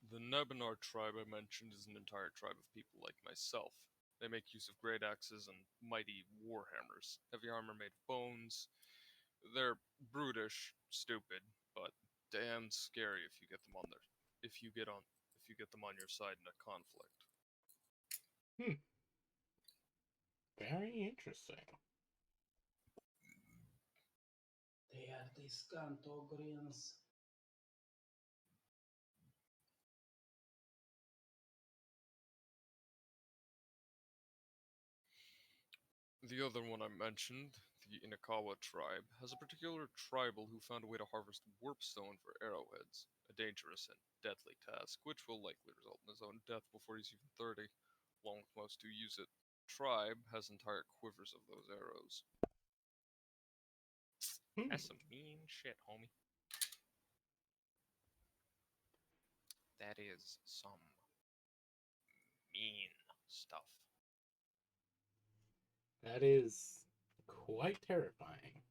The Nebanar tribe I mentioned is an entire tribe of people like myself. They make use of great axes and mighty warhammers, heavy armor made of bones. They're brutish, stupid, but damn scary if you get them on their if you get them on your side in a conflict.
Very interesting.
They are these Cantogrians.
The other one I mentioned, the Inakawa tribe, has a particular tribal who found a way to harvest warpstone for arrowheads, a dangerous and deadly task, which will likely result in his own death before he's even 30, along with most who use it. Tribe has entire quivers of those arrows. That's some mean shit, homie. That is some mean stuff.
That is quite terrifying.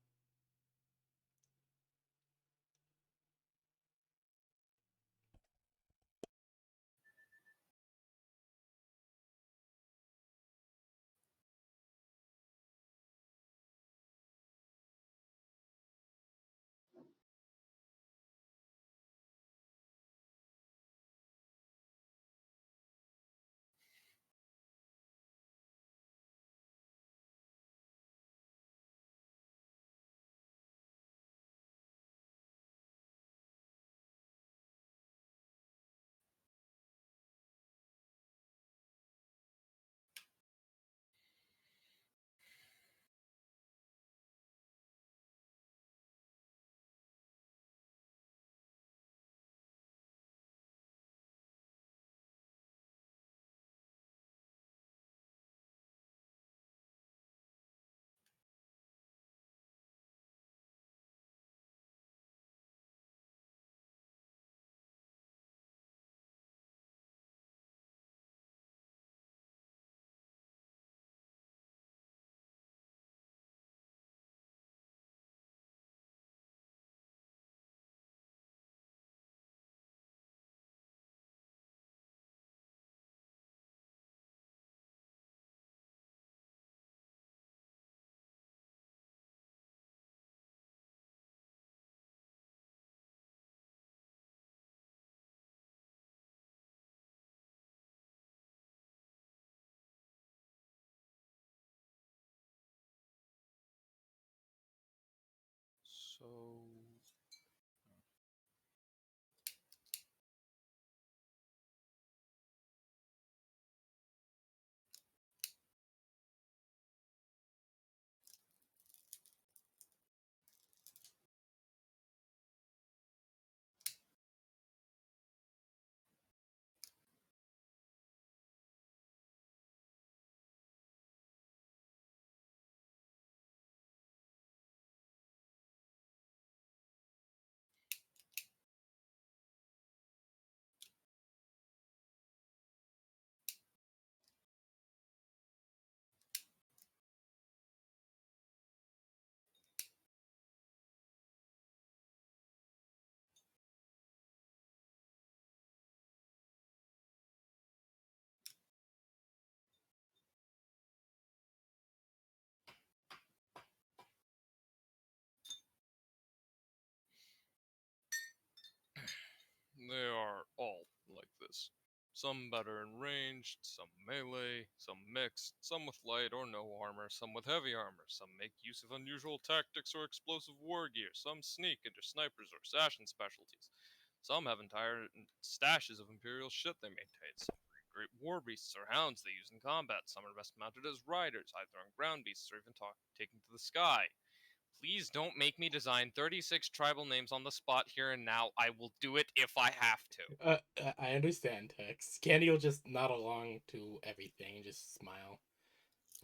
So they are all like this. Some better in ranged, some melee, some mixed, some with light or no armor, some with heavy armor, some make use of unusual tactics or explosive war gear, some sneak into snipers or assassin specialties. Some have entire stashes of imperial shit they maintain, some breed great war beasts or hounds they use in combat, some are best mounted as riders, either on ground beasts or even taken to the sky. Please don't make me design 36 tribal names on the spot here and now. I will do it if I have to.
I understand, Tex. Candy will just nod along to everything and just smile.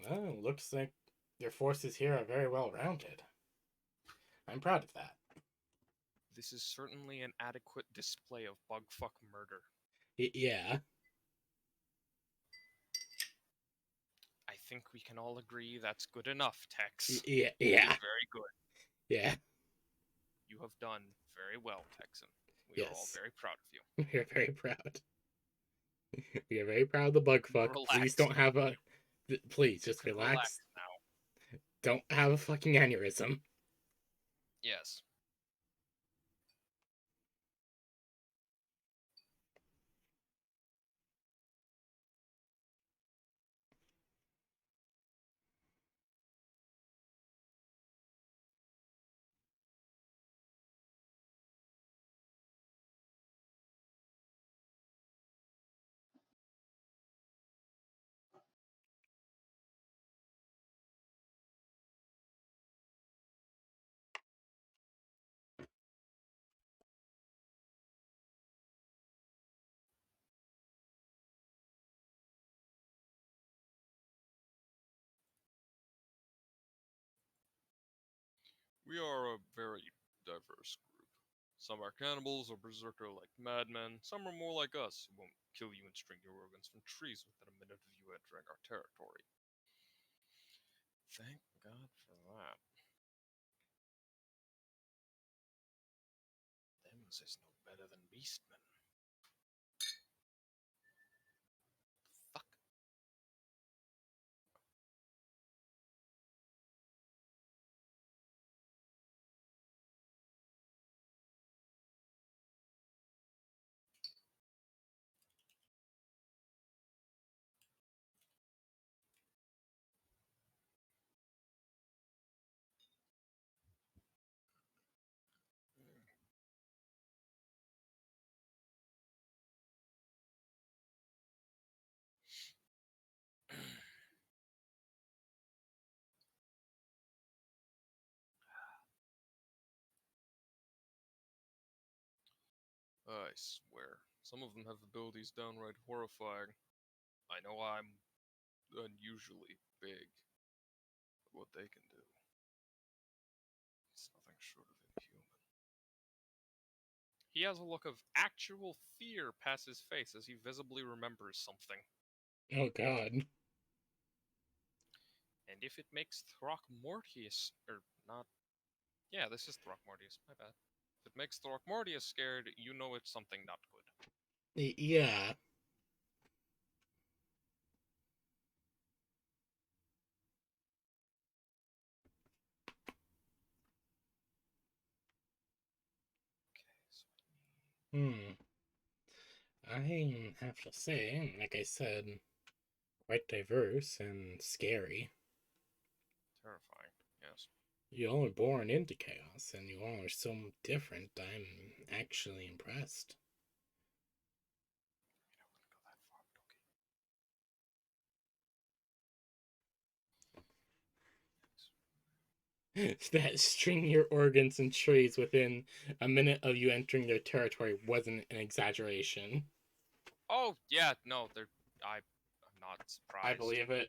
Well, looks like your forces here are very well rounded. I'm proud of that.
This is certainly an adequate display of bugfuck murder.
Yeah.
I think we can all agree that's good enough, Tex.
Yeah.
It
Yeah.
is very good.
Yeah.
You have done very well, Texan. We are all
Yes.
very proud of you.
We are very proud. We are very proud of the bug fuck. Please
Relax.
don't have a. Please
You
just
can
relax.
now.
Don't have a fucking aneurysm.
Yes. We are a very diverse group. Some are cannibals or berserker like madmen. Some are more like us, who won't kill you and string your organs from trees within a minute of you entering our territory. Thank God for that. Them's is no better than Beastmen. Fuck. I swear, some of them have abilities downright horrifying. I know I'm unusually big, but what they can do is nothing short of inhuman. He has a look of actual fear pass his face as he visibly remembers something.
Oh God.
And if it makes Throckmortius, or not, yeah, this is Throckmortius, my bad. If it makes Throckmortius scared, you know it's something not good.
Yeah.
Okay, so I need...
I have to say, like I said, quite diverse and scary.
Terrifying, yes.
You all are born into chaos, and you all are so different. I'm actually impressed.
I wouldn't go that far, but okay.
That stringing your organs and trees within a minute of you entering their territory wasn't an exaggeration.
Oh, yeah, no, I'm not surprised.
I believe it.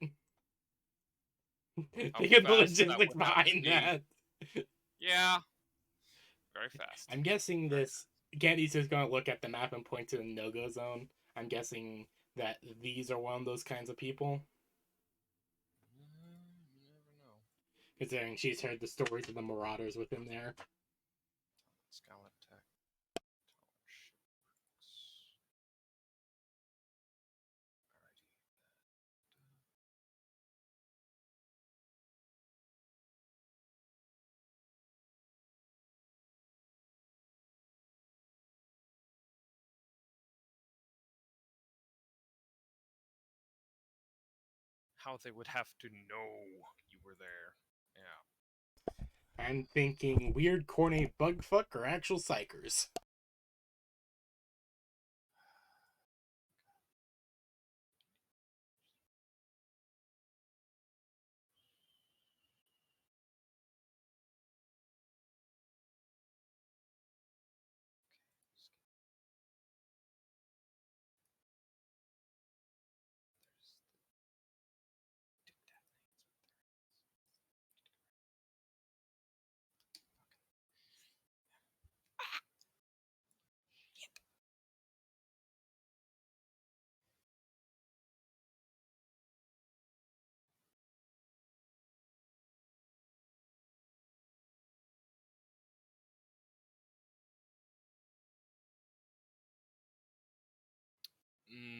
How
Think of the
fast that
logistics
would have to
behind
be.
that.
Yeah, very fast.
I'm guessing
Very
this Candy's is going to look at the map and point to the no-go zone. I'm guessing that these are one of those kinds of people,
You never know.
considering she's heard the stories of the marauders within there.
Scarlet Tech. Alrighty. How they would have to know you were there. Yeah.
I'm thinking weird, corny bugfuck or actual psychers.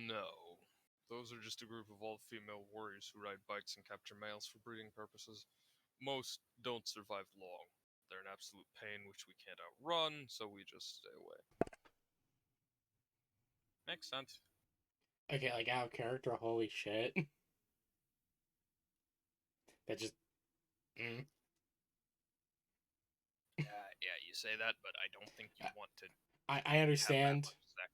No. Those are just a group of all-female warriors who ride bikes and capture males for breeding purposes. Most don't survive long. They're an absolute pain which we can't outrun, so we just stay away. Makes sense.
Okay, like out of character, holy shit. That just.
Yeah, you say that, but I don't think you want to
I
have that
understand.
much sex.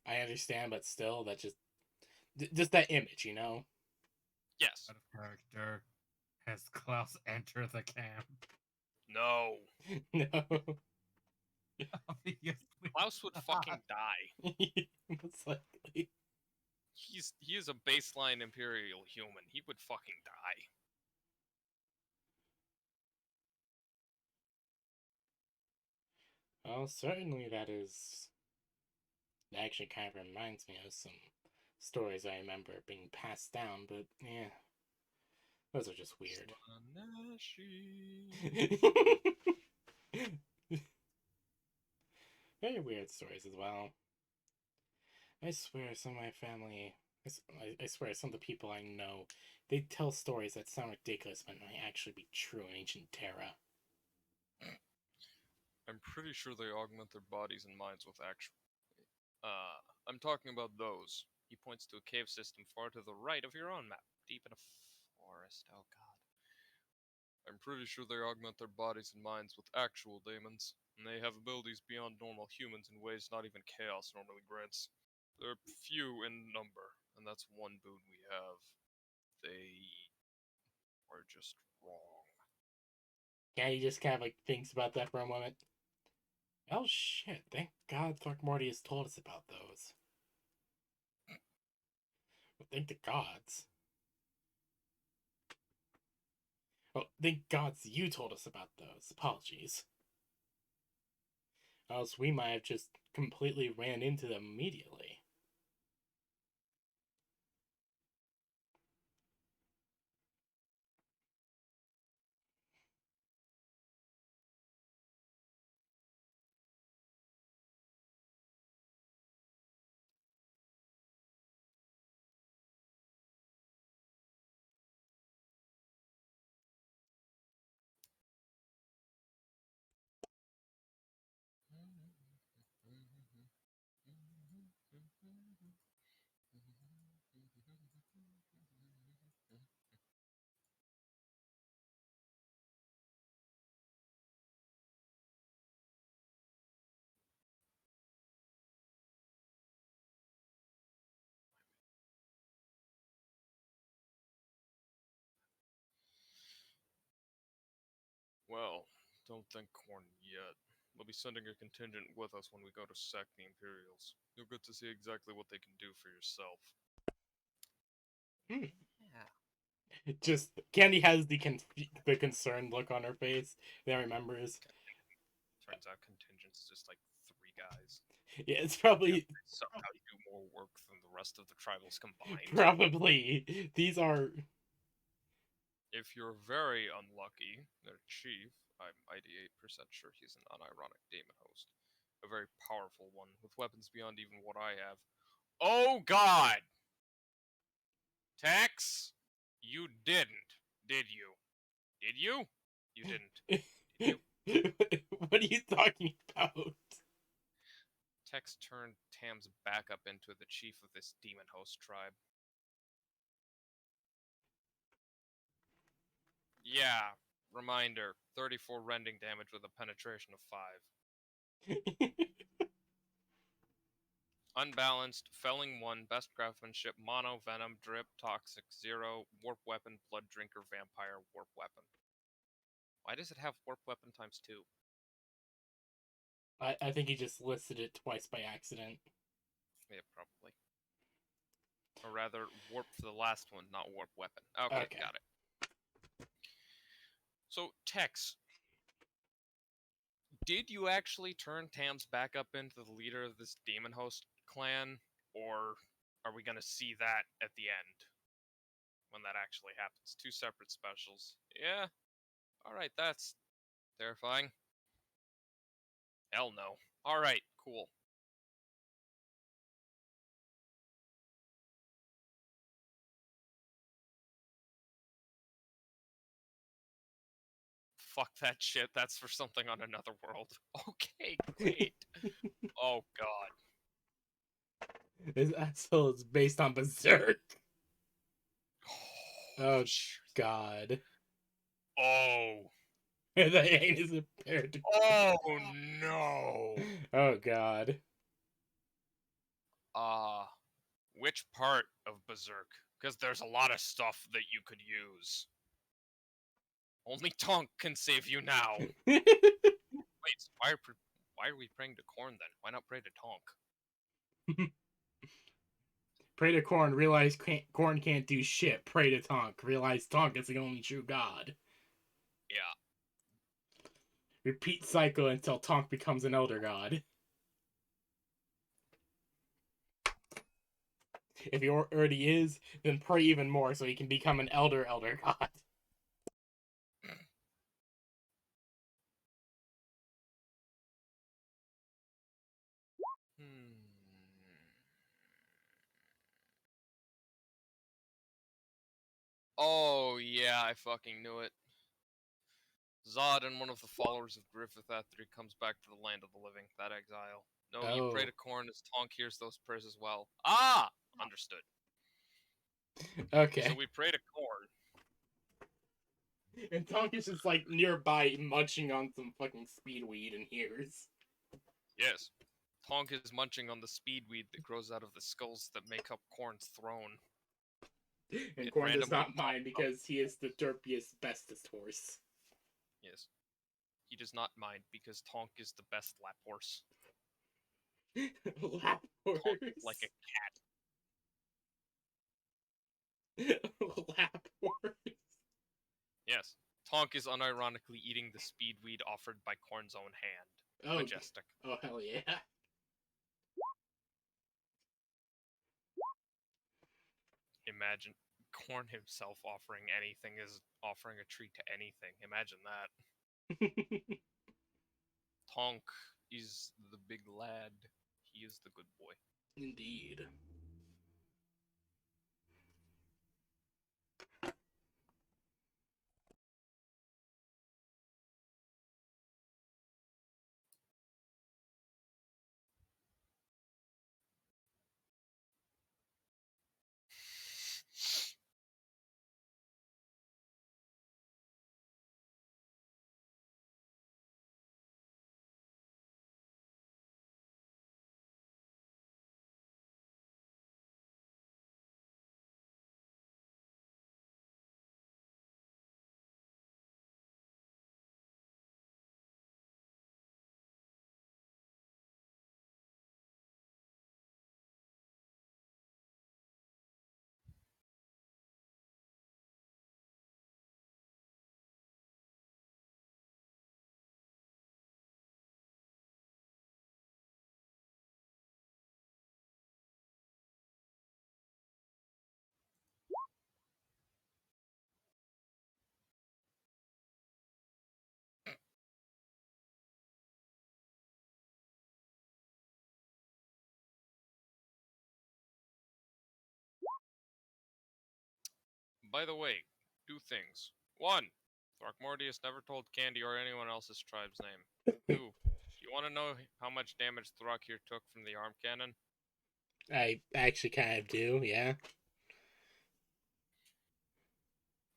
I understand, but still, that just that image, you know.
Yes.
Out of character. Has Klaus entered the camp?
No.
No.
Obviously.
Klaus would fucking die.
Most likely.
He is a baseline Imperial human. He would fucking die.
Well, certainly that is. That actually kind of reminds me of some stories I remember being passed down, but yeah. Those are just weird.
Slanashi.
Very weird stories as well. I swear some of my family, I swear some of the people I know, they tell stories that sound ridiculous but might actually be true in ancient Terra.
I'm pretty sure they augment their bodies and minds with actual. I'm talking about those. He points to a cave system far to the right of your own map, deep in a forest. Oh god. I'm pretty sure they augment their bodies and minds with actual demons, and they have abilities beyond normal humans in ways not even chaos normally grants. They're few in number, and that's one boon we have. They are just wrong.
Yeah, he just kind of like thinks about that for a moment. Oh shit, thank God Throckmorty has told us about those. Well, thank the gods. Well, thank gods you told us about those. Apologies. Else we might have just completely ran into them immediately.
Well, don't think corn yet. We'll be sending a contingent with us when we go to sack the Imperials. You'll get to see exactly what they can do for yourself.
Hmm.
Yeah.
Just Candy has the concerned look on her face. Then remembers.
Turns out contingent's just like 3 guys.
Yeah, it's probably
They somehow do more work than the rest of the tribals combined.
probably these are.
If you're very unlucky, their chief, I'm 98% sure he's an unironic demon host. A very powerful one, with weapons beyond even what I have. Oh god! Tex? You didn't, did you? Did you? You didn't. Did you?
What are you talking about?
Tex turned Tam's backup into the chief of this demon host tribe. Yeah, reminder, 34 rending damage with a penetration of 5. Unbalanced, felling 1, best craftsmanship, mono, venom, drip, toxic 0, warp weapon, blood drinker, vampire, warp weapon. Why does it have warp weapon times 2?
I think he just listed it twice by accident.
Yeah, probably. Or rather, warp for the last one, not warp weapon. Okay,
Okay.
got it. So, Tex, did you actually turn Tam's back up into the leader of this demon host clan? Or are we gonna see that at the end? When that actually happens. 2 separate specials. Yeah. Alright, that's terrifying. Hell no. Alright, cool. Fuck that shit. That's for something on another world. Okay, great. Oh god.
This asshole is based on Berserk. Oh god.
Oh.
The hand is impaired to.
Oh no.
Oh god.
Which part of Berserk? Because there's a lot of stuff that you could use. Only Tonk can save you now. Wait, so why are we praying to Korn then? Why not pray to Tonk?
Pray to Korn, realize Korn can't do shit. Pray to Tonk, realize Tonk is the only true god.
Yeah.
Repeat cycle until Tonk becomes an elder god. If he already is, then pray even more so he can become an elder god.
Oh, yeah, I fucking knew it. Zod and one of the followers of Griffith after he comes back to the land of the living, that exile. No, you pray
Oh.
to Korn as Tonk hears those prayers as well. Ah! Understood.
Okay.
So we pray to Korn.
And Tonk is just like nearby munching on some fucking speedweed and hears.
Yes. Tonk is munching on the speedweed that grows out of the skulls that make up Korn's throne.
And
It
Korn does
randomly
not mind
pops up.
because he is the derpiest, bestest horse.
Yes. He does not mind because Tonk is the best lap horse.
Lap horse.
Tonk is like a
Lap horse.
Yes. Tonk is unironically eating the speedweed offered by Korn's own hand.
Oh,
Majestic.
oh hell yeah.
Imagine Korn himself offering anything is offering a treat to anything. Imagine that. Tonk is the big lad. He is the good boy.
Indeed.
By the way, two things. One, Throckmortius never told Candy or anyone else's tribe's name. Two, do you want to know how much damage Throck here took from the arm cannon?
I actually kind of do, yeah.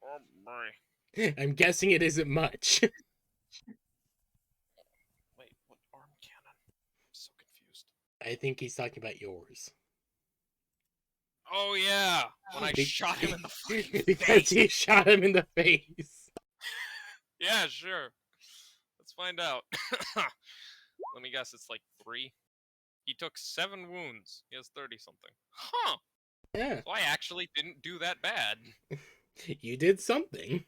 Oh boy.
I'm guessing it isn't much.
Wait, what arm cannon? I'm so confused.
I think he's talking about yours.
Oh yeah, when I
Be-
shot him in the fucking
because
face.
you shot him in the face.
Yeah, sure. Let's find out. Let me guess, it's like 3. He took 7 wounds. He has 30 something. Huh.
Yeah,
So I actually didn't do that bad.
you did something.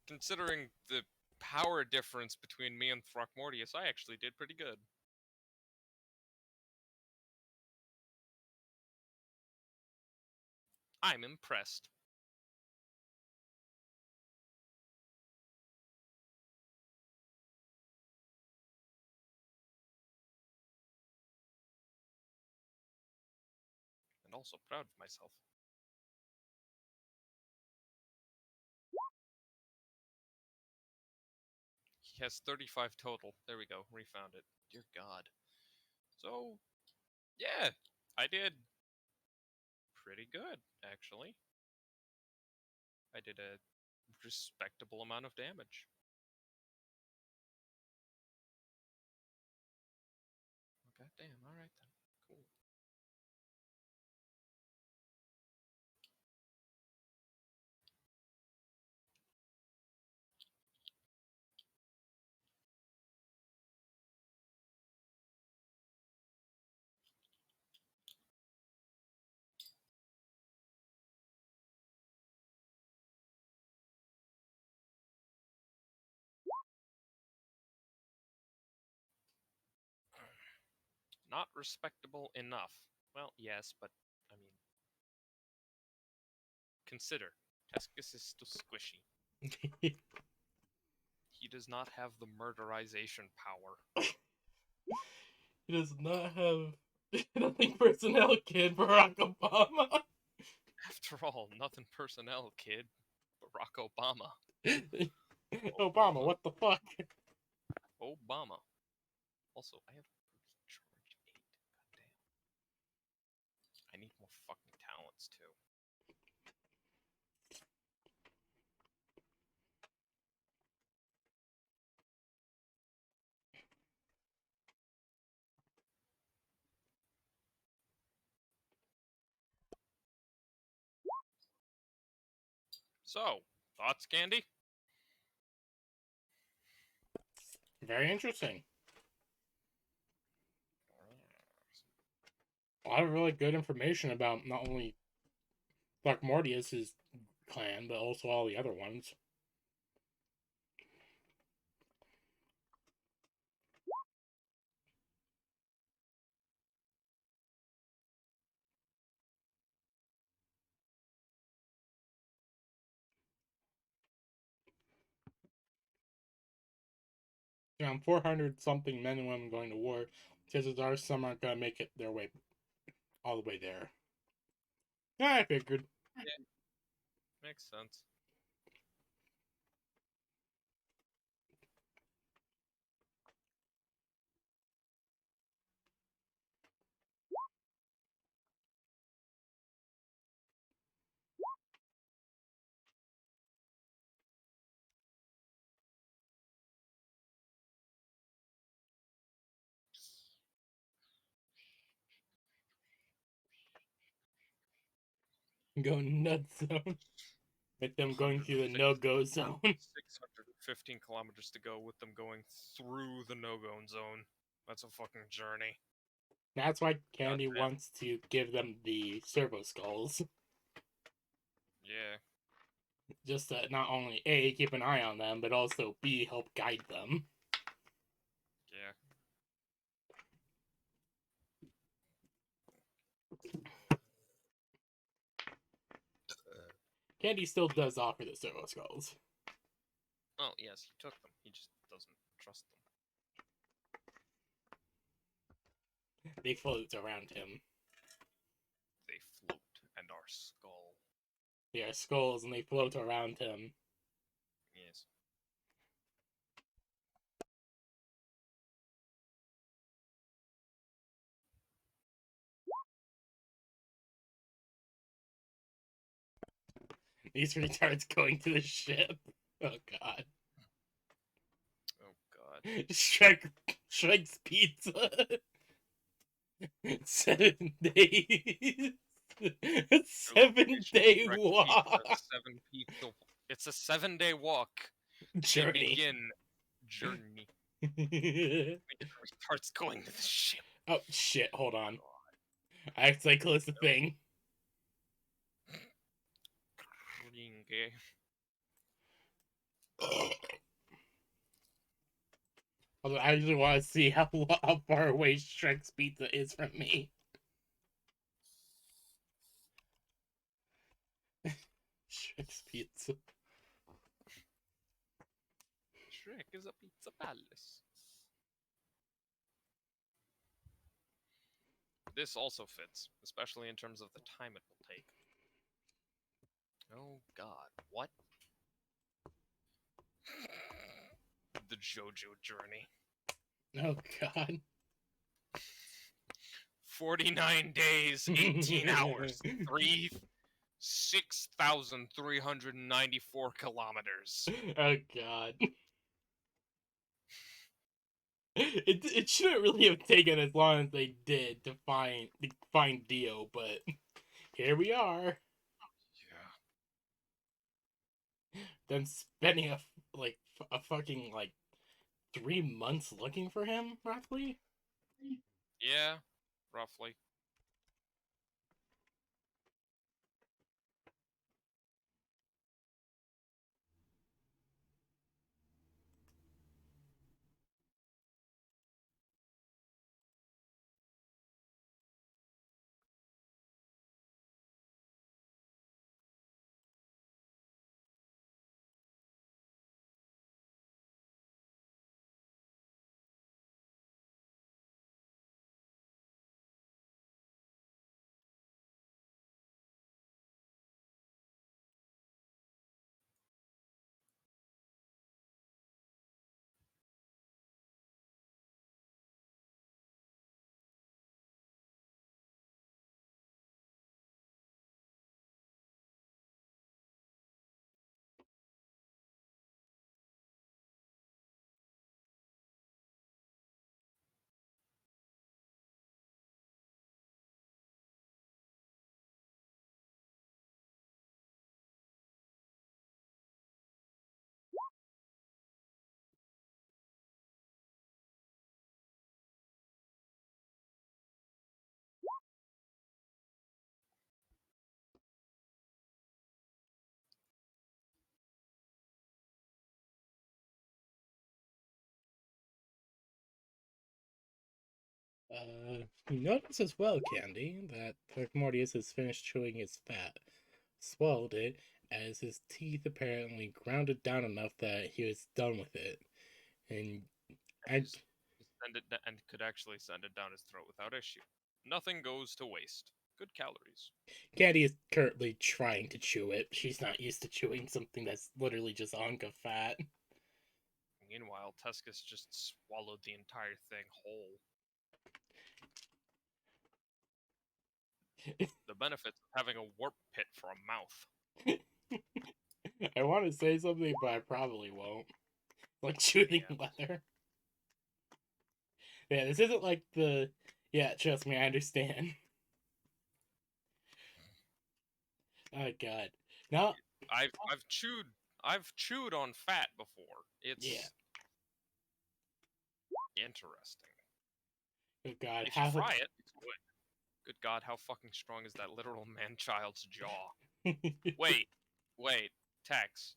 Considering the power difference between me and Throckmortius, I actually did pretty good. I'm impressed. And also proud of myself. He has 35 total. There we go. Refound it. Dear God. So, yeah, I did pretty good, actually. I did a respectable amount of damage. Oh, goddamn, alright then. Cool. Not respectable enough. Well, yes, but, I mean... Consider, Tescus is still squishy. He does not have the murderization power.
He does not have nothing personnel kid Barack Obama.
After all, nothing personnel, kid. Barack Obama.
Obama, what the fuck?
Obama. Also, I have recharge 8. Goddamn. I need more fucking talents too. So, thoughts, Candy?
Very interesting. A lot of really good information about not only Mortius' clan, but also all the other ones. Around 400 something men and women going to war. Chances are some aren't going to make it their way all the way there. Yeah, I figured.
Makes sense.
Go nuts zone. With them going through the no-go zone.
615 kilometers to go with them going through the no-go zone. That's a fucking journey.
That's why Candy
Goddamn.
wants to give them the servo skulls.
Yeah.
Just to not only A, keep an eye on them, but also B, help guide them.
Yeah.
Candy still does offer the servo skulls.
Oh, yes, he took them. He just doesn't trust them.
They float around him.
They float and are skull.
They are skulls and they float around him.
Yes.
These retards going to the ship. Oh god.
Oh god.
Shrek's pizza. 7 days. 7-day
Shrek
walk.
Pizza, 7 pizza. It's a 7-day walk.
Journey.
Begin journey. Starts going to the ship.
Oh shit, hold on. I accidentally closed the thing.
Ringe.
Although I actually want to see how far away Shrek's pizza is from me. Shrek's pizza.
Shrek is a pizza palace. This also fits, especially in terms of the time it will take. Oh god, what? The JoJo journey.
Oh god.
49 days, 18 hours, 6,394 kilometers.
Oh god. It shouldn't really have taken as long as they did to find Dio, but here we are.
Yeah.
Them spending a fucking 3 months looking for him, roughly.
Yeah, roughly.
You notice as well, Candy, that Mortius has finished chewing his fat, swallowed it, as his teeth apparently grounded down enough that he was done with it. And I,
Just send it and could actually send it down his throat without issue. Nothing goes to waste. Good calories.
Candy is currently trying to chew it. She's not used to chewing something that's literally just a hunk of fat.
Meanwhile, Tuscus just swallowed the entire thing whole. The benefits of having a warp pit for a mouth.
I want to say something, but I probably won't. Like chewing leather. Yeah, this isn't like the. Yeah, trust me, I understand. Oh god. No.
I've chewed on fat before. It's
Yeah.
interesting.
Oh god.
If you fry it, it's good. Good god, how fucking strong is that literal man-child's jaw? Wait, Tex.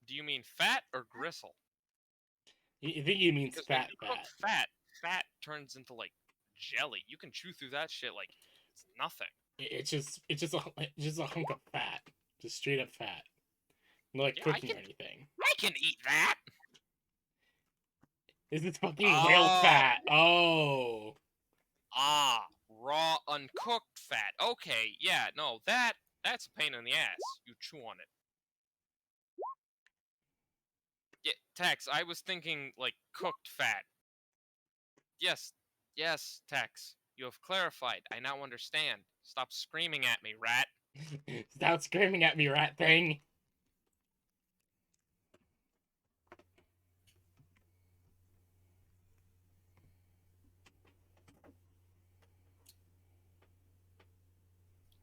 Do you mean fat or gristle?
I think he means
Because when
fat.
you cook fat turns into like jelly. You can chew through that shit like it's nothing.
It's just a hunk of fat, just straight up fat. Not like
Yeah,
cooking or anything.
I can eat that.
This is fucking whale fat. Oh.
Raw uncooked fat. Okay, yeah, no, that's a pain in the ass. You chew on it. Yeah, Tex, I was thinking like cooked fat. Yes, Tex. You have clarified. I now understand. Stop screaming at me, rat.
Stop screaming at me, rat thing.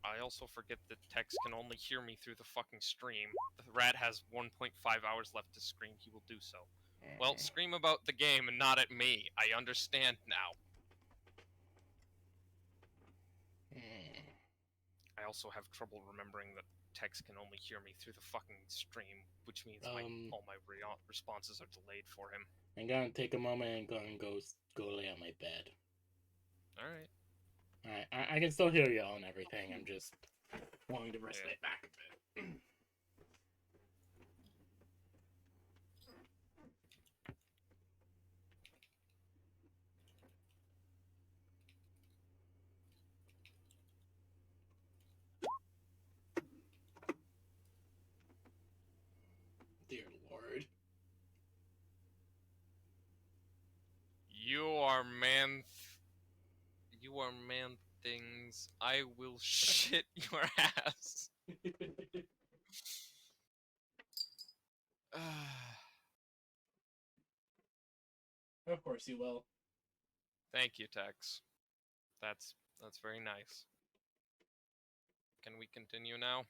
I also forget that Tex can only hear me through the fucking stream. The rat has 1.5 hours left to scream. He will do so. Well, scream about the game and not at me. I understand now. I also have trouble remembering that Tex can only hear me through the fucking stream, which means all my responses are delayed for him.
I'm gonna take a moment and go lay on my bed.
Alright.
Alright, I can still hear y'all and everything. I'm just wanting to rest my back a bit. Dear Lord.
You are man things. I will shit your ass.
Of course you will.
Thank you, Tex. That's very nice. Can we continue now?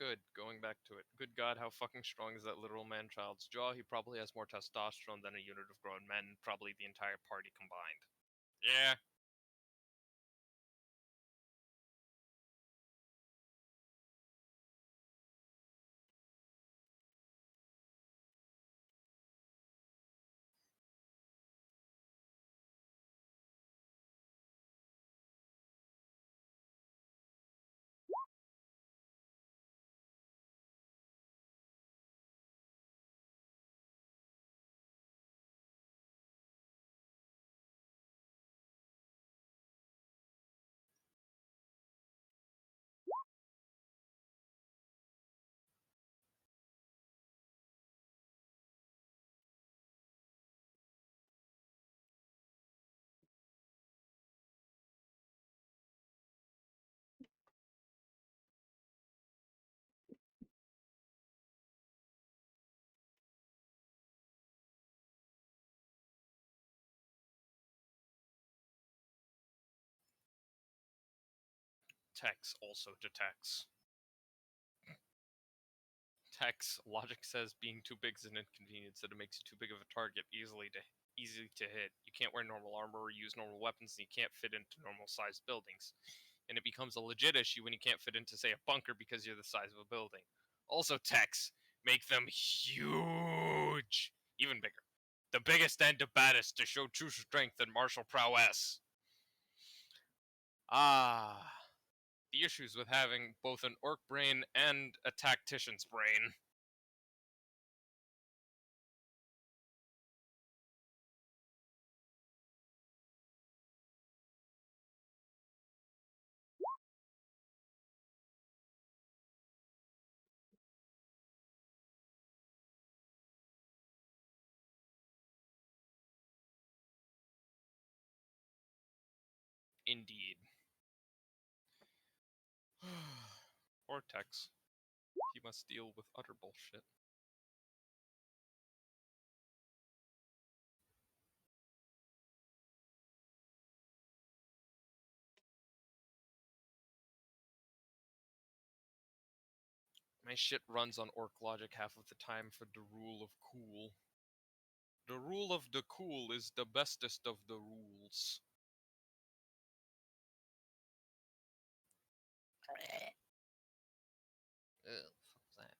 Good, going back to it. Good god, how fucking strong is that literal man-child's jaw? He probably has more testosterone than a unit of grown men, probably the entire party combined. Yeah, Tex also detects. Tex, logic says being too big is an inconvenience, that it makes you too big of a target, easy to hit. You can't wear normal armor or use normal weapons, and you can't fit into normal sized buildings. And it becomes a legit issue when you can't fit into, say, a bunker because you're the size of a building. Also, Tex, make them huge! Even bigger. The biggest and the baddest to show true strength and martial prowess. Ah. The issues with having both an orc brain and a tactician's brain. Indeed. Or Tex. He must deal with utter bullshit. My shit runs on orc logic half of the time for the rule of cool. The rule of the cool is the bestest of the rules. Ugh, fuck was that?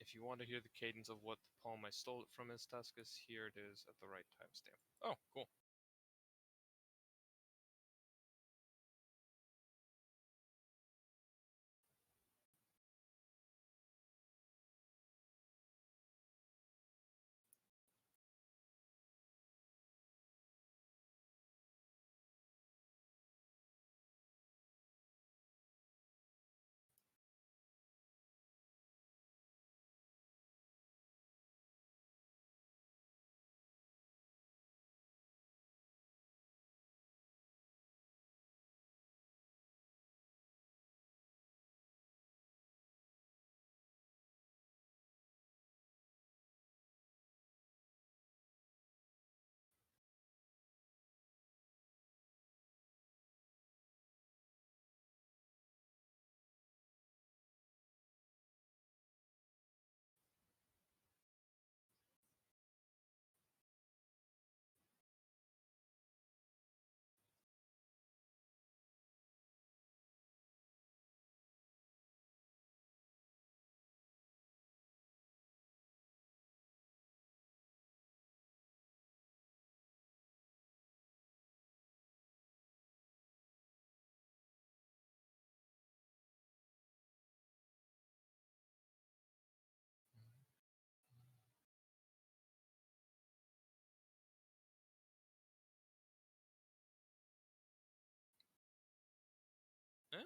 If you want to hear the cadence of what the poem I stole it from is, Tuscus, here it is at the right timestamp. Oh, cool.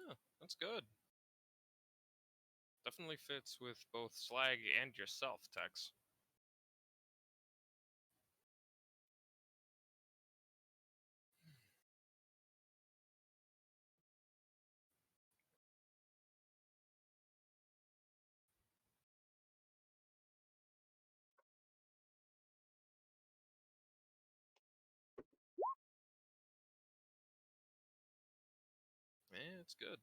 Yeah, that's good. Definitely fits with both Slag and yourself, Tex. Yeah, it's good.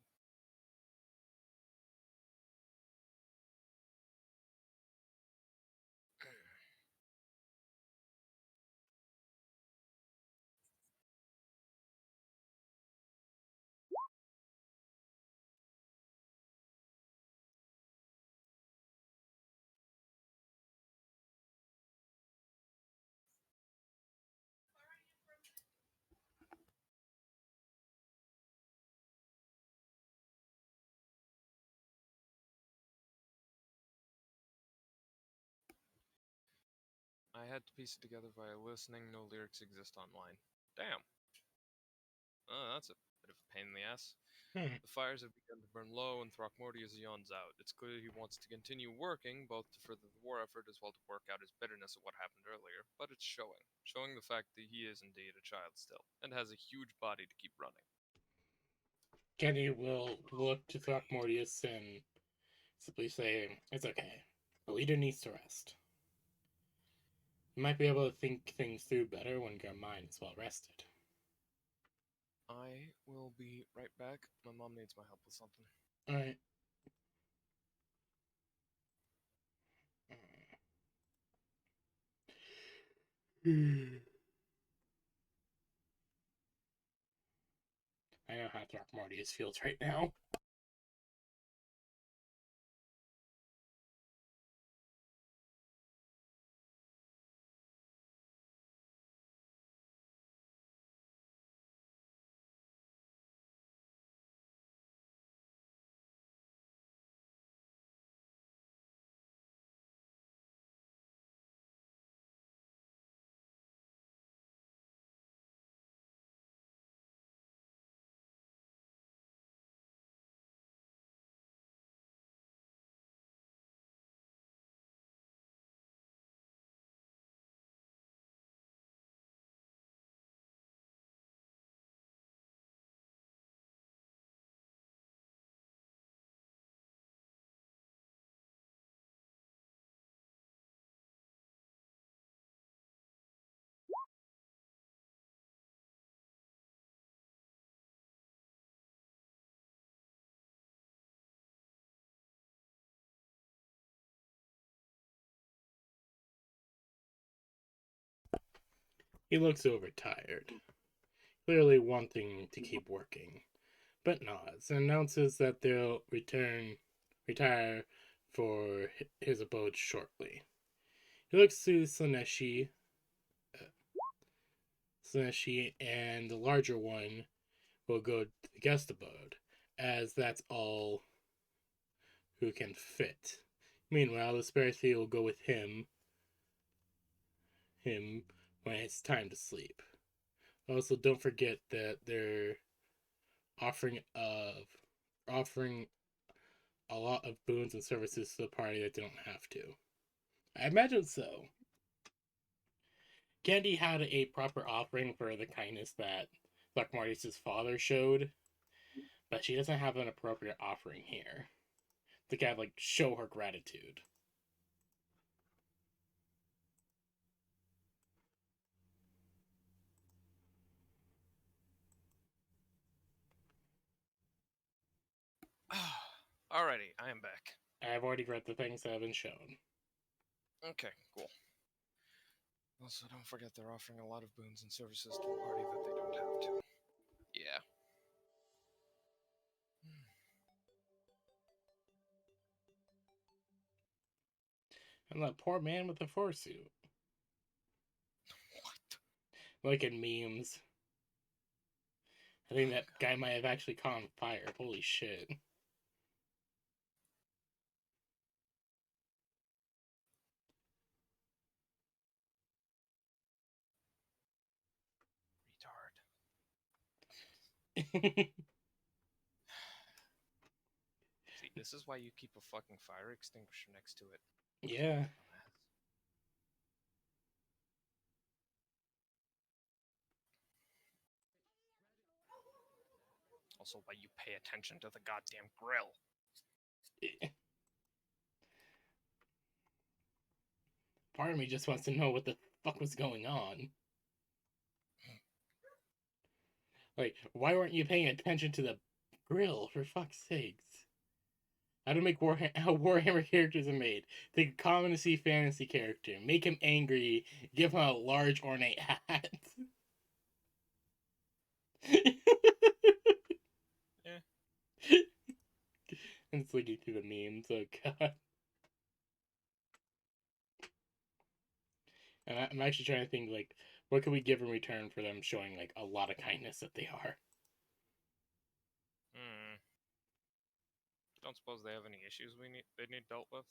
I had to piece it together via listening. No lyrics exist online. Damn. Oh, that's a bit of a pain in the ass.
Hmm.
The fires have begun to burn low, and Throckmortius yawns out. It's clear he wants to continue working, both to further the war effort as well to work out his bitterness at what happened earlier, but it's showing the fact that he is indeed a child still, and has a huge body to keep running.
Kenny will look to Throckmortius and simply say, "It's okay. The leader needs to rest. You might be able to think things through better when your mind is well rested."
I will be right back. My mom needs my help with something.
Alright. I know how Throckmortius feels right now. He looks overtired, clearly wanting to keep working, but nods and announces that they'll retire for his abode shortly. He looks to Slaneshi, and the larger one will go to the guest abode, as that's all who can fit. Meanwhile, the spare three will go with him when it's time to sleep. Also, don't forget that they're offering of offering a lot of boons and services to the party that they don't have to. I imagine so. Candy had a proper offering for the kindness that Throckmortius' father showed, but she doesn't have an appropriate offering here to kind of like show her gratitude.
Alrighty, I am back.
I've already read the things that have been shown.
Okay, cool. Also, don't forget they're offering a lot of boons and services to a party that they don't have to. Yeah.
And that poor man with the fursuit.
What?
Like in memes. I think that guy might have actually caught on fire. Holy shit.
Retard. this is why you keep a fucking fire extinguisher next to it.
Yeah.
Dumbass. Also, why you pay attention to the goddamn grill.
Part of me just wants to know what the fuck was going on. Like, why weren't you paying attention to the grill, for fuck's sakes? How to make how Warhammer characters are made. Take a common to see fantasy character, make him angry, give him a large ornate hat.
Yeah.
And it's looking through the memes, oh god. And I'm actually trying to think, like, what could we give in return for them showing, like, a lot of kindness that they are?
Don't suppose they have any issues they need dealt with.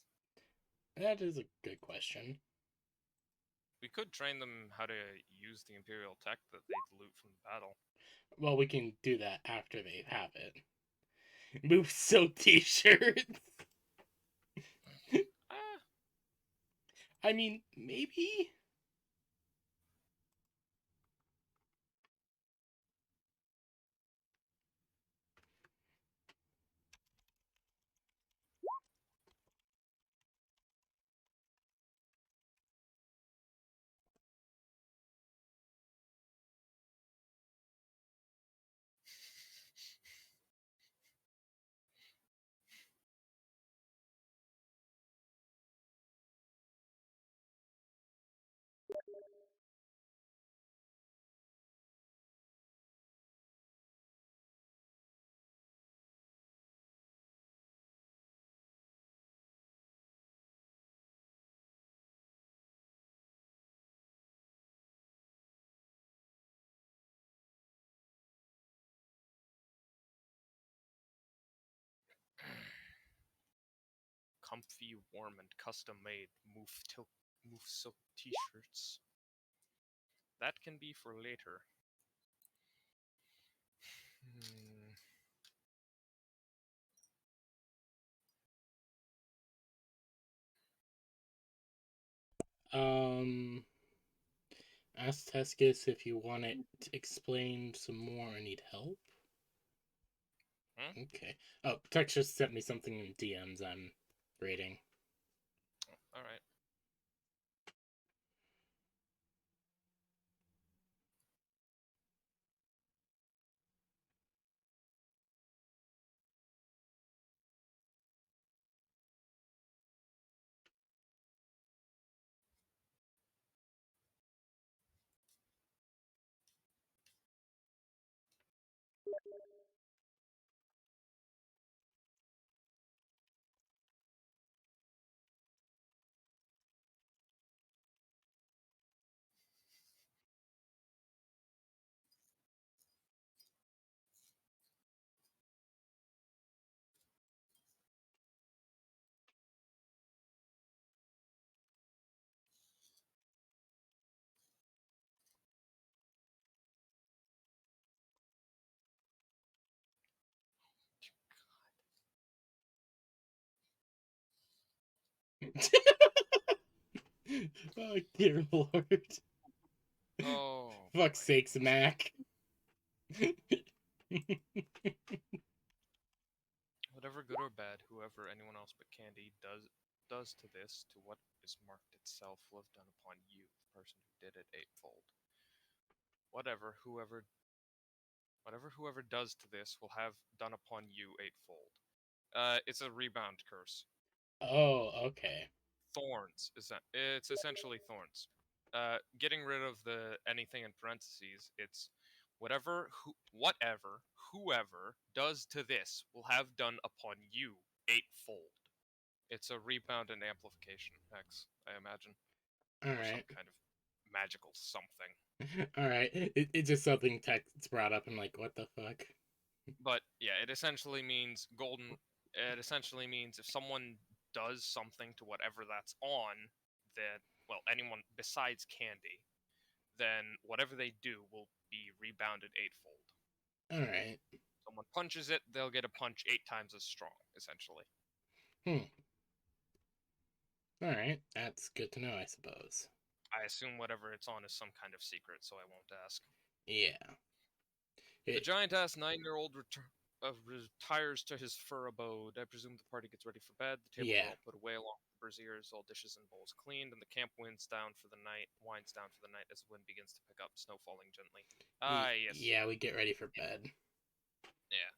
That is a good question.
We could train them how to use the Imperial tech that they'd loot from the battle.
Well, we can do that after they have it. Move silk t-shirts.
Ah,
I mean, maybe?
comfy, warm, and custom-made Moof silk t-shirts. That can be for later.
Ask Tescus if you want it explained some more or need help.
Hmm?
Okay. Oh, Tex just sent me something in DMs I'm reading.
Oh, alright.
Oh, dear lord.
Oh,
Fuck's
boy.
sakes, Mac.
Whatever good or bad, whoever anyone else but Candy does to this, to what is marked itself, will have done upon you, the person who did it eightfold. Whatever whoever does to this will have done upon you eightfold. It's a rebound curse.
Oh, okay.
Thorns. It's essentially thorns. Getting rid of the anything in parentheses, it's whatever, whoever does to this will have done upon you eightfold. It's a rebound and amplification, X, I imagine. Or some
Alright.
kind of magical something.
Alright. It's just something Tex brought up and like, what the fuck?
But yeah, it essentially means it essentially means if someone does something to whatever that's on, then, well, anyone besides Candy, then whatever they do will be rebounded eightfold.
Alright.
Someone punches it, they'll get a punch 8 times as strong, essentially.
Alright, that's good to know, I suppose.
I assume whatever it's on is some kind of secret, so I won't ask.
Yeah.
The giant-ass 9-year-old retires to his fur abode. I presume the party gets ready for bed. The tables
Yeah.
are all put away along with the braziers, all dishes and bowls cleaned, and the camp winds down for the night as the wind begins to pick up, snow falling gently. Ah, yes.
Yeah, we get ready for bed.
Yeah.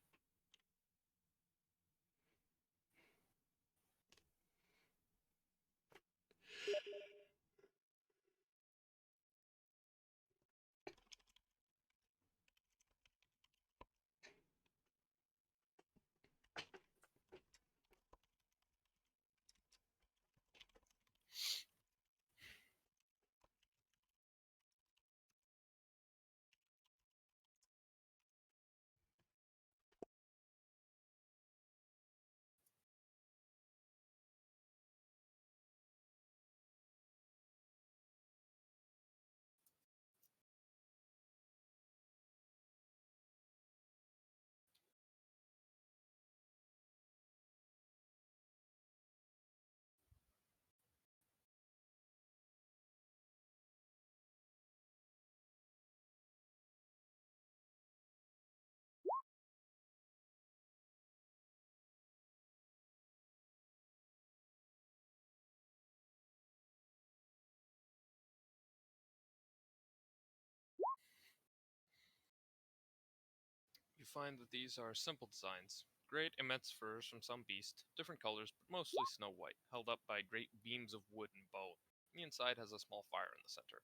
You find that these are simple designs. Great immense furs from some beast, different colors, but mostly snow white, held up by great beams of wood and bone. The inside has a small fire in the center.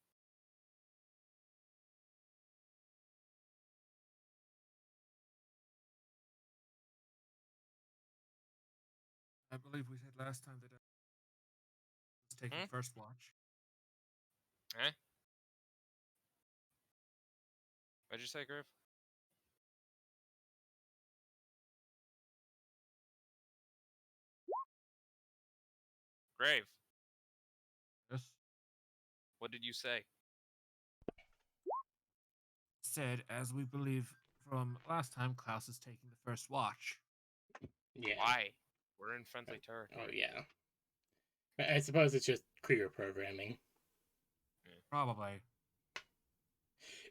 I believe we said last time that I was taking first watch.
Eh? What'd you say, Griff? Grave,
Yes.
what did you say?
Said, as we believe from last time, Klaus is taking the first watch.
Yeah.
Why? We're in friendly
Oh,
territory.
yeah. I suppose it's just Krieger programming.
Probably.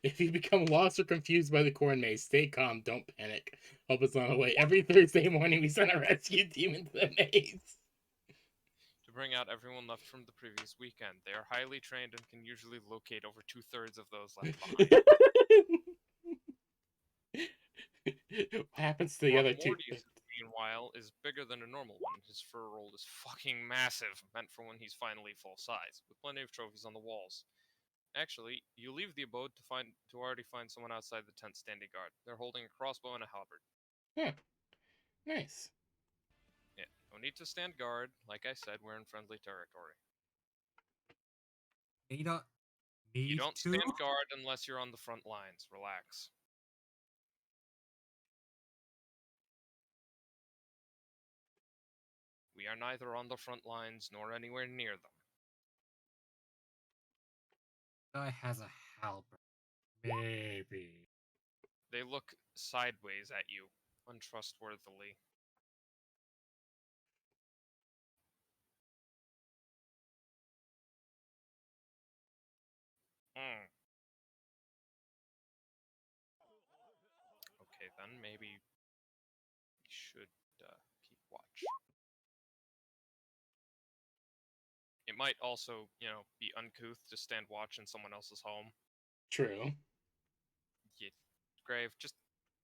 If you become lost or confused by the corn maze, stay calm, don't panic. Help us on the way. Every Thursday morning, we send a rescue team into the maze.
To bring out everyone left from the previous weekend. They are highly trained and can usually locate over 2/3 of those left behind.
What happens to the other two?
Morty's, meanwhile, is bigger than a normal one. His fur roll is fucking massive, meant for when he's finally full size, with plenty of trophies on the walls. Actually, you leave the abode to already find someone outside the tent standing guard. They're holding a crossbow and a halberd.
Huh. Nice.
Yeah, no need to stand guard. Like I said, we're in friendly territory.
You don't
You
need
don't
to.
stand guard unless you're on the front lines. Relax. We are neither on the front lines nor anywhere near them.
Guy has a halberd. Maybe.
They look sideways at you, untrustworthily. Hmm. Okay, then maybe we should keep watch. It might also, be uncouth to stand watch in someone else's home.
True.
Yeah, Grave, just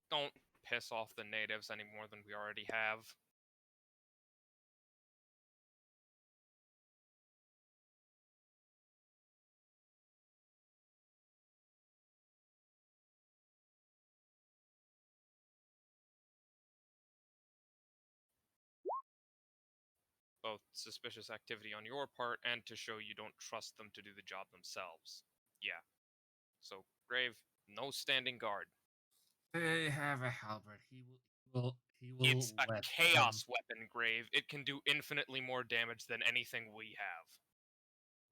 don't piss off the natives any more than we already have. Both suspicious activity on your part and to show you don't trust them to do the job themselves. Yeah. So, Grave, no standing guard.
They have a halberd. He will
It's a
let
chaos
them.
weapon, Grave. It can do infinitely more damage than anything we have.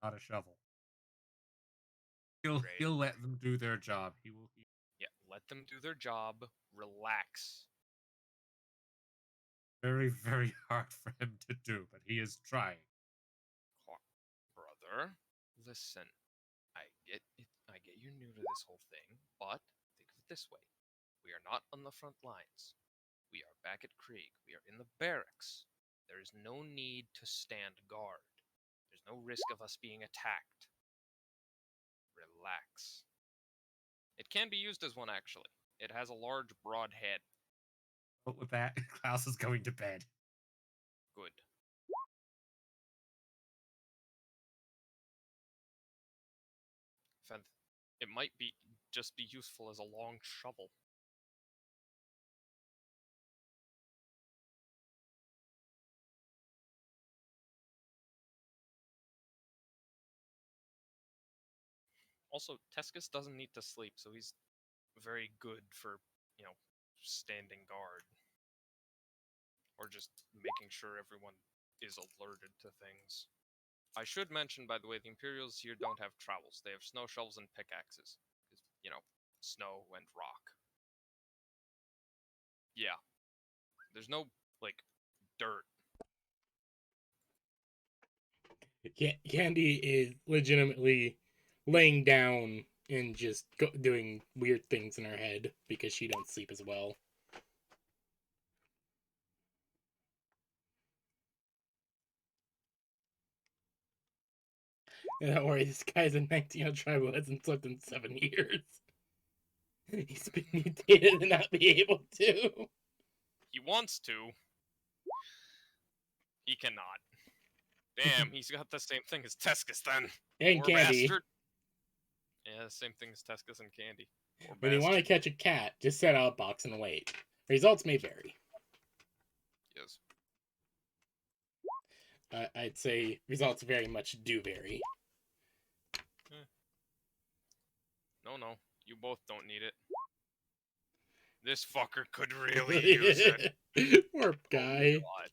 Not a shovel.
Grave.
He'll let them do their job. He will.
Yeah, let them do their job. Relax.
Very, very hard for him to do, but he is trying.
Brother, listen. I get you're new to this whole thing, but think of it this way. We are not on the front lines. We are back at Krieg. We are in the barracks. There is no need to stand guard. There's no risk of us being attacked. Relax. It can be used as one, actually. It has a large, broad head.
But with that, Klaus is going to bed.
Good. Fenth, it might just be useful as a long shovel. Also, Tescus doesn't need to sleep, so he's very good for, standing guard. Or just making sure everyone is alerted to things. I should mention, by the way, the Imperials here don't have trowels. They have snow shovels and pickaxes. Because, snow and rock. Yeah. There's no, dirt.
Candy is legitimately laying down and just doing weird things in her head because she don't sleep as well. And don't worry, this guy's a 19-year-old tribe who hasn't slept in 7 years. He's been mutated to not be able to.
He wants to. He cannot. Damn, he's got the same thing as Tescus then.
And
Poor
Candy.
bastard. Yeah, the same thing as Tescus and Candy. Poor
When you want to
bastard.
catch a cat, just set out a box and wait. Results may vary.
Yes.
I'd say results very much do vary.
No. You both don't need it. This fucker could really use it.
Poor guy.
Oh, God.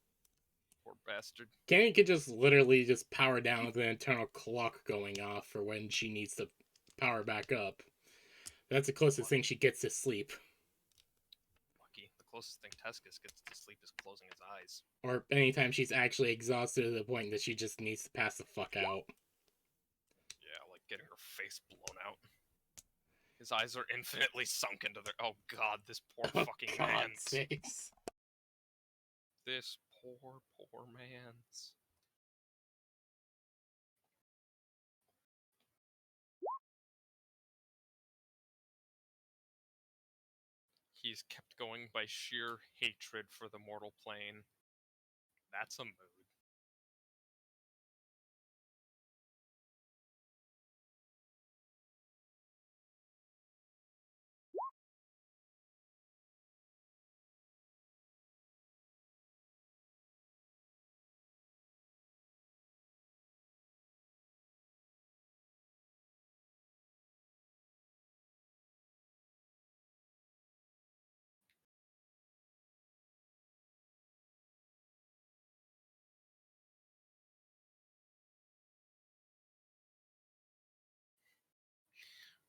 Poor bastard.
Candy could just literally just power down with an internal clock going off for when she needs to power back up. That's the closest thing she gets to sleep.
Lucky. The closest thing Tescus gets to sleep is closing his eyes.
Or anytime she's actually exhausted to the point that she just needs to pass the fuck out.
Yeah, like getting her face blown out. His eyes are infinitely sunk into their... Oh god, this poor fucking
God's
man's.
sakes.
This poor man's. He's kept going by sheer hatred for the mortal plane. That's a mood.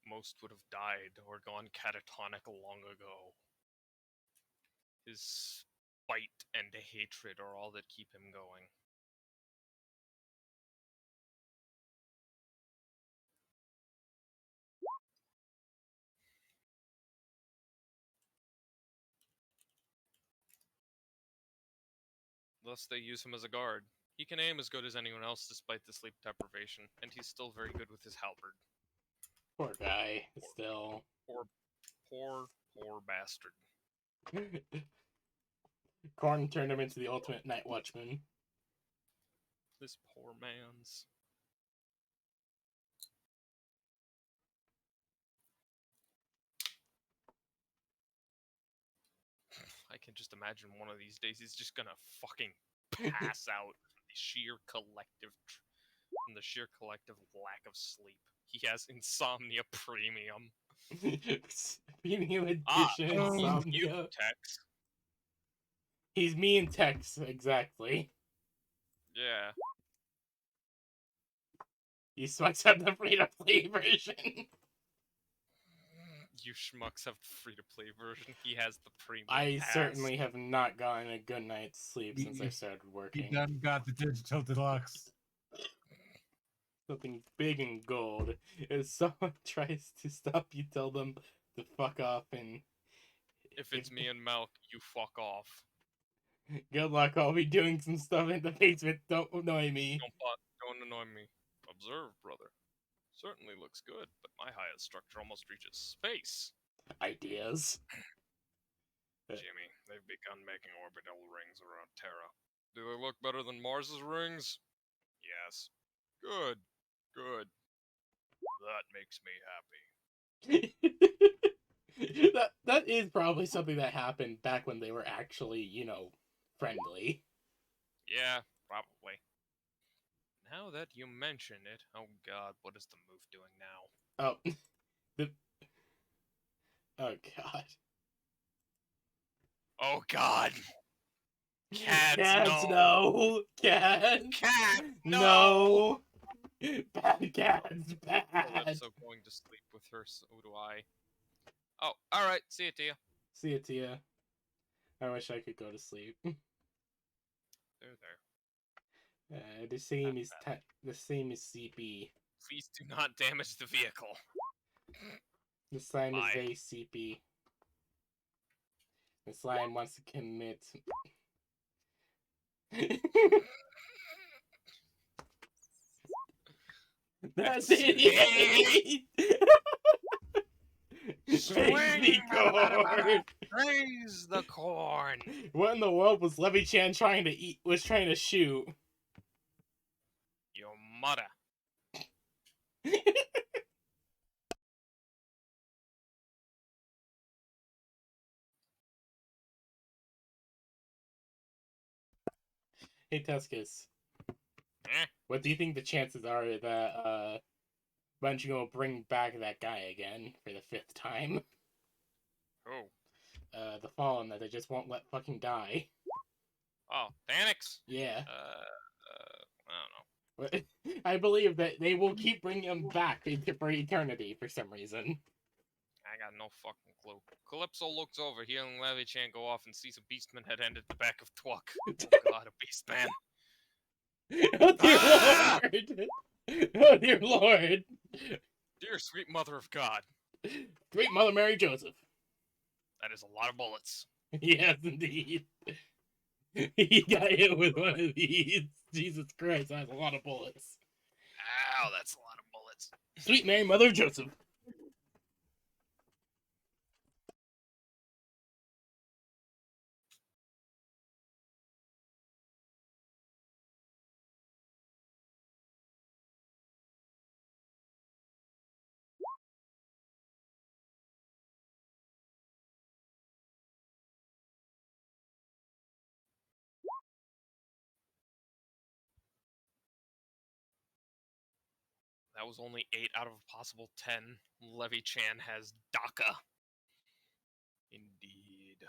Most would have died or gone catatonic long ago. His spite and hatred are all that keep him going. Thus they use him as a guard. He can aim as good as anyone else despite the sleep deprivation, and he's still very good with his halberd.
Poor guy. Still.
Poor bastard.
Korn turned him into the ultimate night watchman.
This poor man's. I can just imagine one of these days he's just gonna fucking pass out from the sheer collective lack of sleep. He has insomnia premium.
Premium edition
You
insomnia.
Tex.
He's me and Tex, exactly.
Yeah.
He swipes up the free-to-play version.
You schmucks have the free-to-play version. He has the premium
I
pass.
certainly have not gotten a good night's sleep since I
You-
started
You
working.
done got the digital deluxe.
Something big and gold. If someone tries to stop you, tell them to fuck off and
If it's me and Malk, you fuck off.
good luck. I'll be doing some stuff in the basement. Don't annoy me.
Don't annoy me. Observe, brother. Certainly looks good, but my highest structure almost reaches space.
Ideas.
Jimmy, they've begun making orbital rings around Terra. Do they look better than Mars's rings? Yes. Good. Good. That makes me happy.
that is probably something that happened back when they were actually, friendly.
Yeah, probably. Now that you mention it, oh god, what is the move doing now?
Oh, the oh god.
Oh god! Cats,
Cats,
no!
no! Cats,
Cat,
no! Bad cats, bad.
Calypso going to sleep with her, so do I. Oh, alright, see ya, Tia.
See ya, Tia. I wish I could go to sleep.
There.
The same is the same as CP.
Please do not damage the vehicle.
The slime is
Bye.
very CP. The slime wants to commit. That's it! Raise the corn!
Raise the corn!
What in the world was Levy-chan trying to shoot?
Your mother.
Hey Tuscus,
Eh?
what do you think the chances are that Bungie will bring back that guy again for the 5th time?
Who?
The Fallen that they just won't let fucking die.
Oh, Thanix?
Yeah.
I don't know.
I believe that they will keep bringing him back for eternity for some reason.
I got no fucking clue. Calypso looks over, hearing Levy-chan go off and sees a Beastman head end at the back of Twuck. Oh god, a Beastman.
Oh dear
Ah!
lord! Oh dear lord!
Dear sweet mother of God.
Great Mother Mary Joseph.
That is a lot of bullets.
Yes, indeed. He got hit with one of these. Jesus Christ, that's a lot of bullets.
Ow, that's a lot of bullets.
Sweet Mary Mother Joseph.
That was only 8 out of a possible 10. Levy-chan has DACA. Indeed.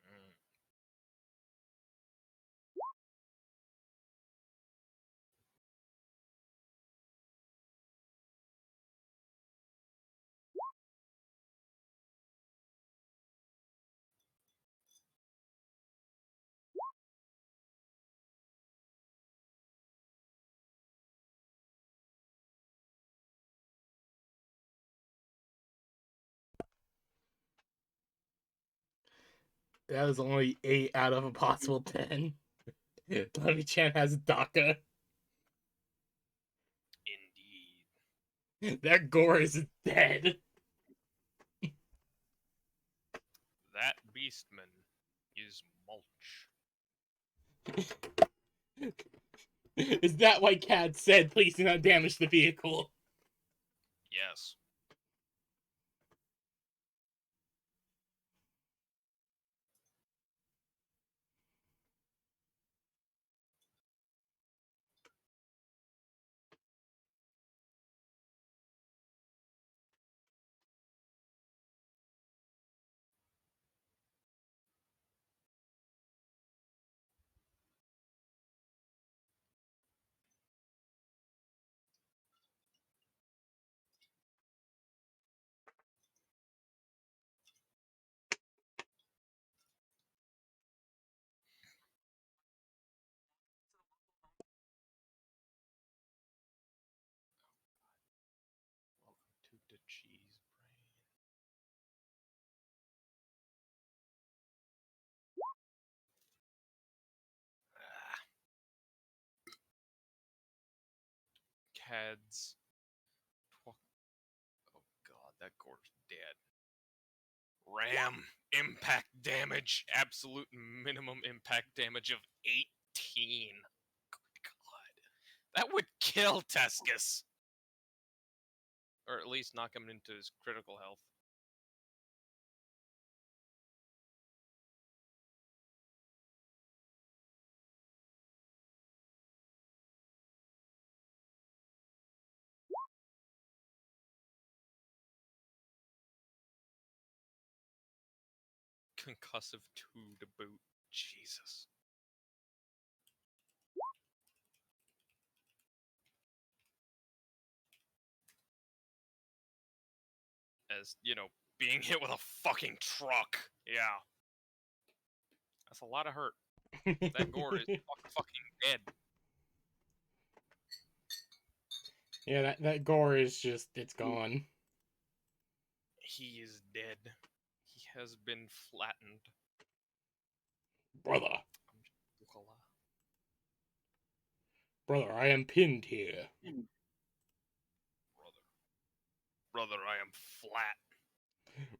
Mm.
That was only 8 out of a possible 10. Levy Chan has DACA.
Indeed.
That gore is dead.
That Beastman is mulch.
Is that why Cad said, please do not damage the vehicle?
Yes. heads. Oh god, that gore's dead. Ram. Impact damage. Absolute minimum impact damage of 18. Good god. That would kill Tescus. Or at least knock him into his critical health. Concussive 2 to boot. Jesus. As, you know, being hit with a fucking truck. Yeah. That's a lot of hurt. That gore is fucking dead.
Yeah, that gore is just, it's gone.
He is dead. He has been flattened.
Brother,
Brother,
brother, I am pinned here.
brother, I am flat.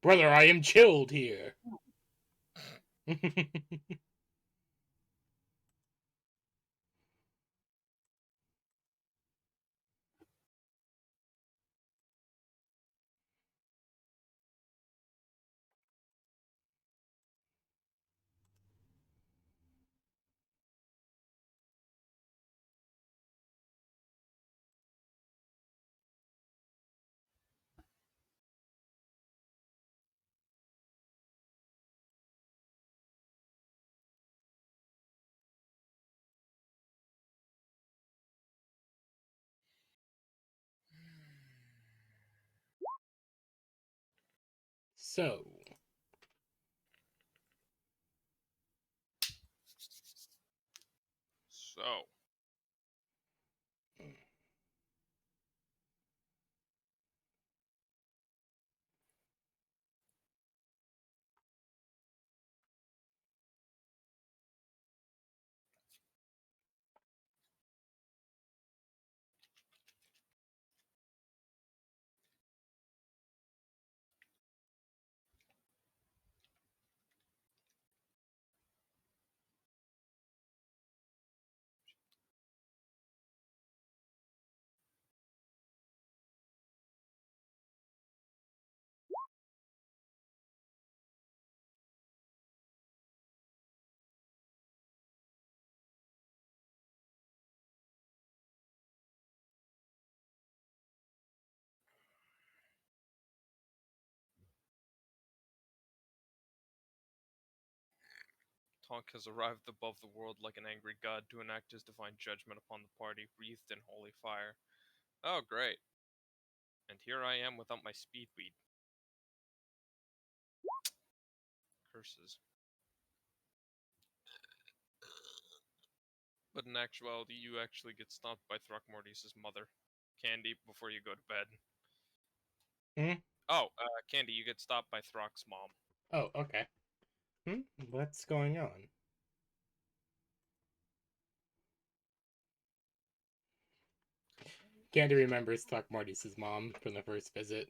Brother, I am chilled here. So,
So, Tonk has arrived above the world like an angry god to enact his divine judgment upon the party, wreathed in holy fire. Oh, great. And here I am without my speedweed. Curses. But in actuality, you actually get stomped by Throckmortis's mother. Candy, before you go to bed.
Hmm?
Oh, Candy, you get stopped by Throck's mom.
oh, okay. What's going on? Candy remembers Throckmortis's mom from the first visit.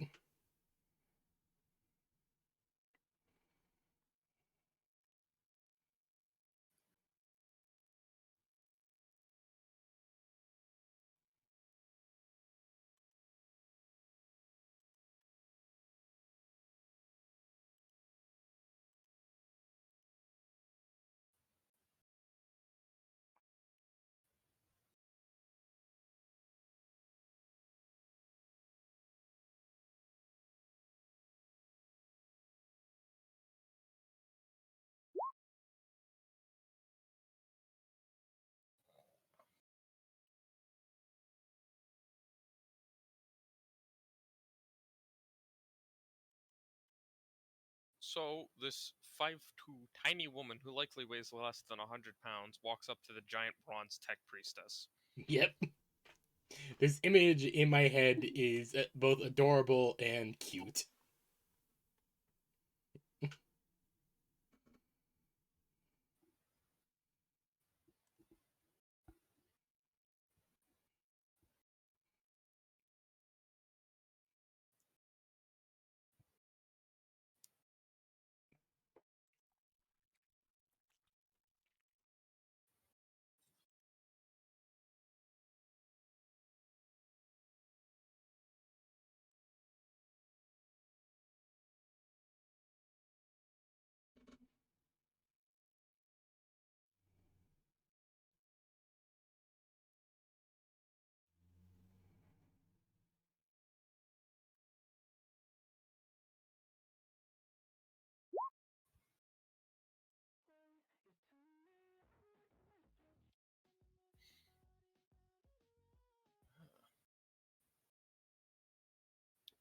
So, this 5'2" tiny woman who likely weighs less than 100 pounds walks up to the giant bronze tech priestess.
Yep. This image in my head is both adorable and cute.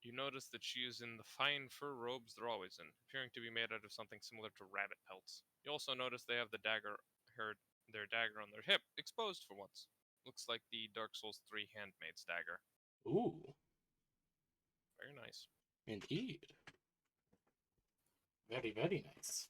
You notice that she is in the fine fur robes they're always in, appearing to be made out of something similar to rabbit pelts. You also notice they have their dagger on their hip, exposed for once. Looks like the Dark Souls 3 handmaid's dagger.
Ooh,
Very nice.
indeed. Very, very nice.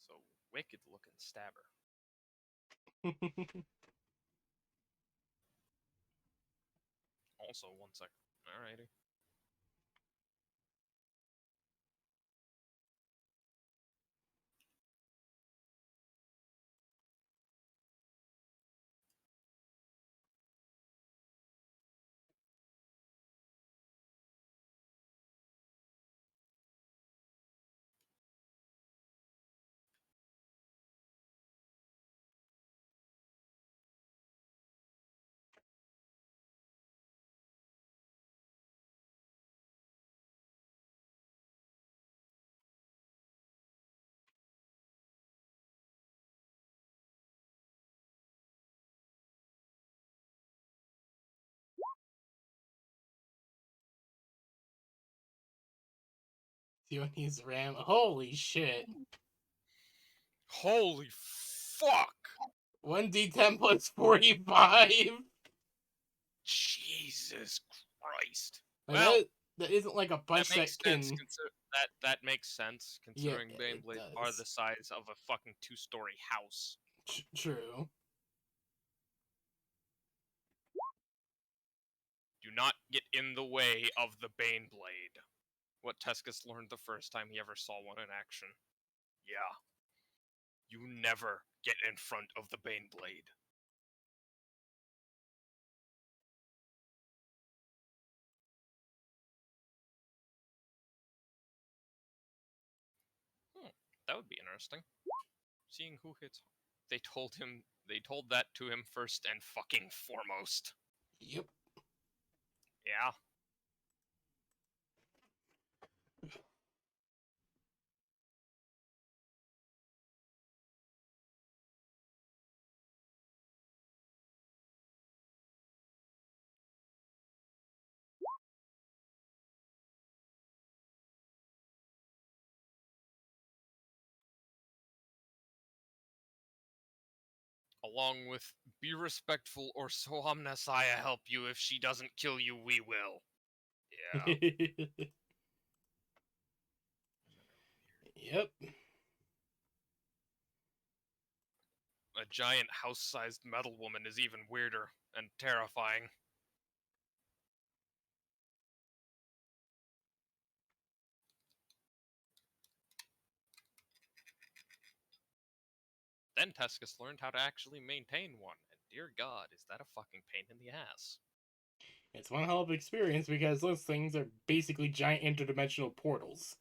So, wicked looking stabber. Also, one sec. Alrighty.
See when he's ram. Holy shit!
Holy fuck!
1d10 plus 45.
Jesus Christ.
Like,
Well,
that isn't like a bunch
that makes
that can.
sense. That makes sense considering
Yeah, it
Baneblades are
does.
the size of a fucking 2-story house.
True.
Do not get in the way of the Baneblade. What Tescus learned the first time he ever saw one in action. Yeah. You never get in front of the Baneblade. That would be interesting. Seeing who hits. They told that to him first and fucking foremost.
Yep.
Yeah. Along with, be respectful or so Omnissiah help you, if she doesn't kill you, we will. Yeah.
Yep.
A giant house-sized metal woman is even weirder and terrifying. Then Tescus learned how to actually maintain one, and dear God, is that a fucking pain in the ass.
It's one hell of an experience because those things are basically giant interdimensional portals.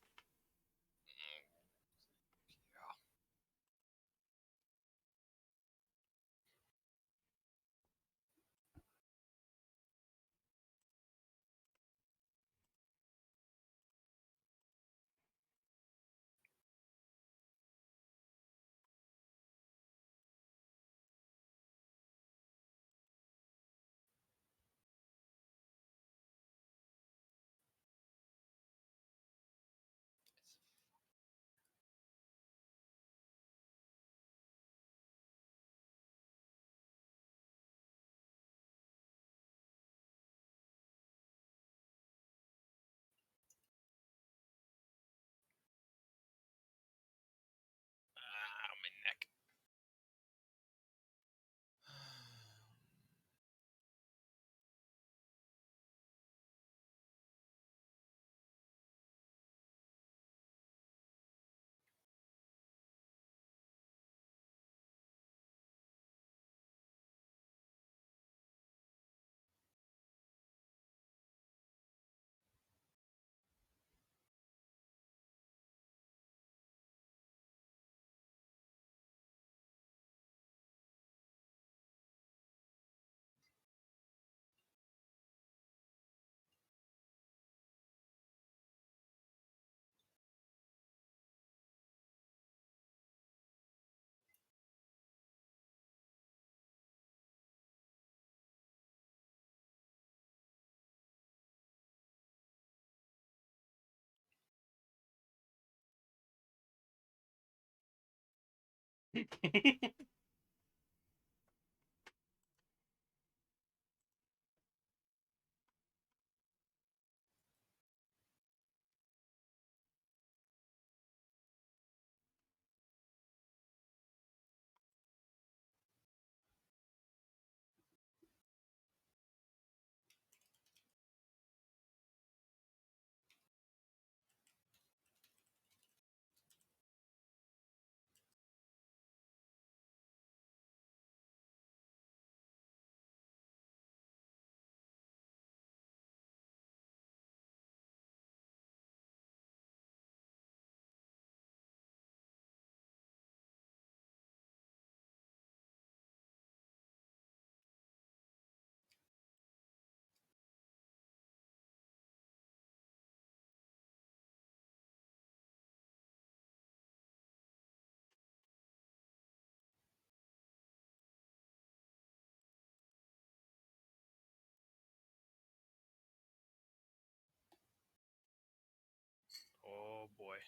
Oh boy.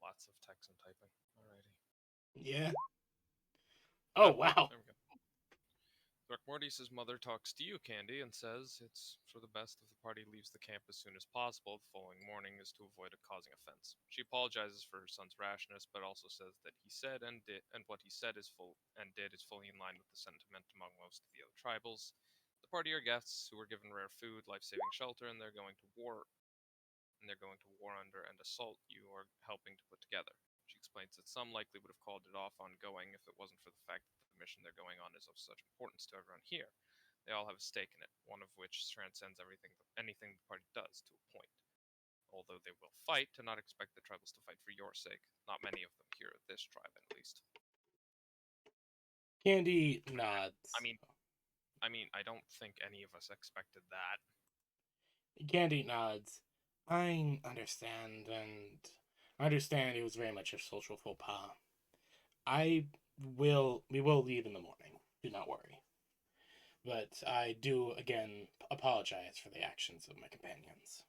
Lots of text and typing. Alrighty.
Yeah. Oh, wow.
There we go. Mortius' mother talks to you, Candy, and says it's for the best if the party leaves the camp as soon as possible the following morning is to avoid causing offense. She apologizes for her son's rashness, but also says that he said and did, and what he said is fully in line with the sentiment among most of the other tribals. The party are guests who were given rare food, life-saving shelter, and they're going to war under and assault you are helping to put together. She explains that some likely would have called it off on going if it wasn't for the fact that the mission they're going on is of such importance to everyone here. They all have a stake in it, one of which transcends anything the party does to a point. Although they will fight, do not expect the tribals to fight for your sake. Not many of them here at this tribe, at least.
Candy nods.
I don't think any of us expected that.
Candy nods. I understand, and I understand it was very much a social faux pas. We will leave in the morning. Do not worry. But I do, again, apologize for the actions of my companions.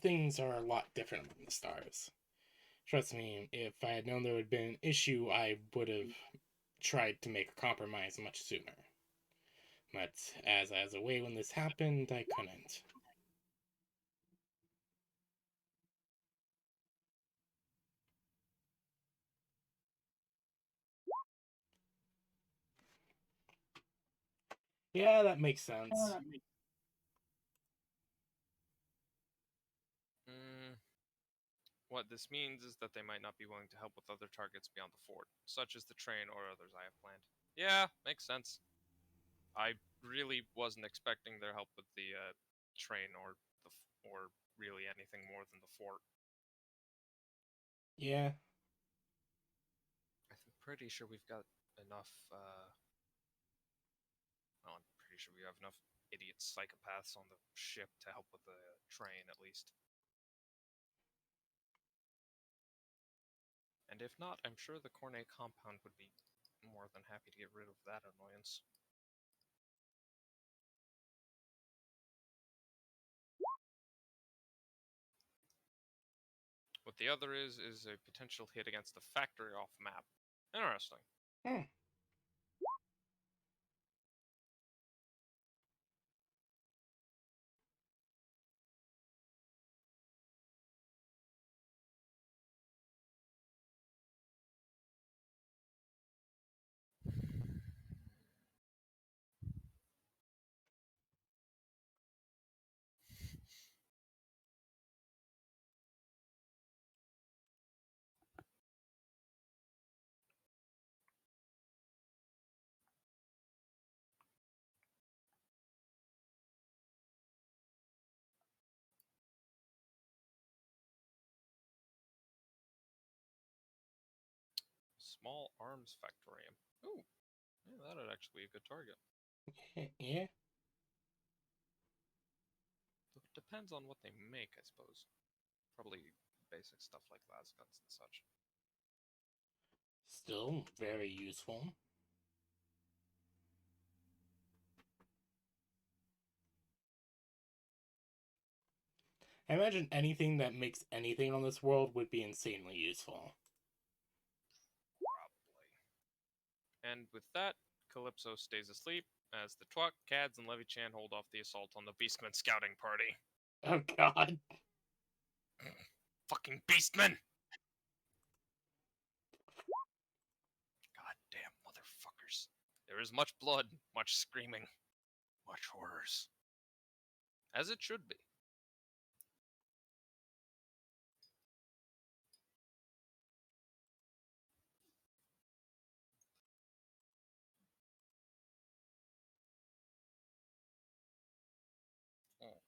Things are a lot different among the stars. Trust me, if I had known there would have been an issue, I would have tried to make a compromise much sooner. But as I was away when this happened, I couldn't. Yeah, that makes sense.
What this means is that they might not be willing to help with other targets beyond the fort, such as the train or others I have planned. Yeah, makes sense. I really wasn't expecting their help with the train or really anything more than the fort.
Yeah.
I'm pretty sure we've got enough. Well, I'm pretty sure we have enough idiot psychopaths on the ship to help with the train, at least. And if not, I'm sure the Cornet compound would be more than happy to get rid of that annoyance. What the other is a potential hit against the factory off map. Interesting.
Hmm.
Small arms factorium. Ooh, yeah, that'd actually be a good target.
Yeah.
It depends on what they make, I suppose. Probably basic stuff like las guns and such.
Still very useful. I imagine anything that makes anything on this world would be insanely useful.
And with that, Calypso stays asleep as the Twuck, Cads, and Levy-chan hold off the assault on the Beastman scouting party.
Oh god.
Fucking Beastmen! Goddamn motherfuckers. There is much blood, much screaming, much horrors. As it should be. Oh.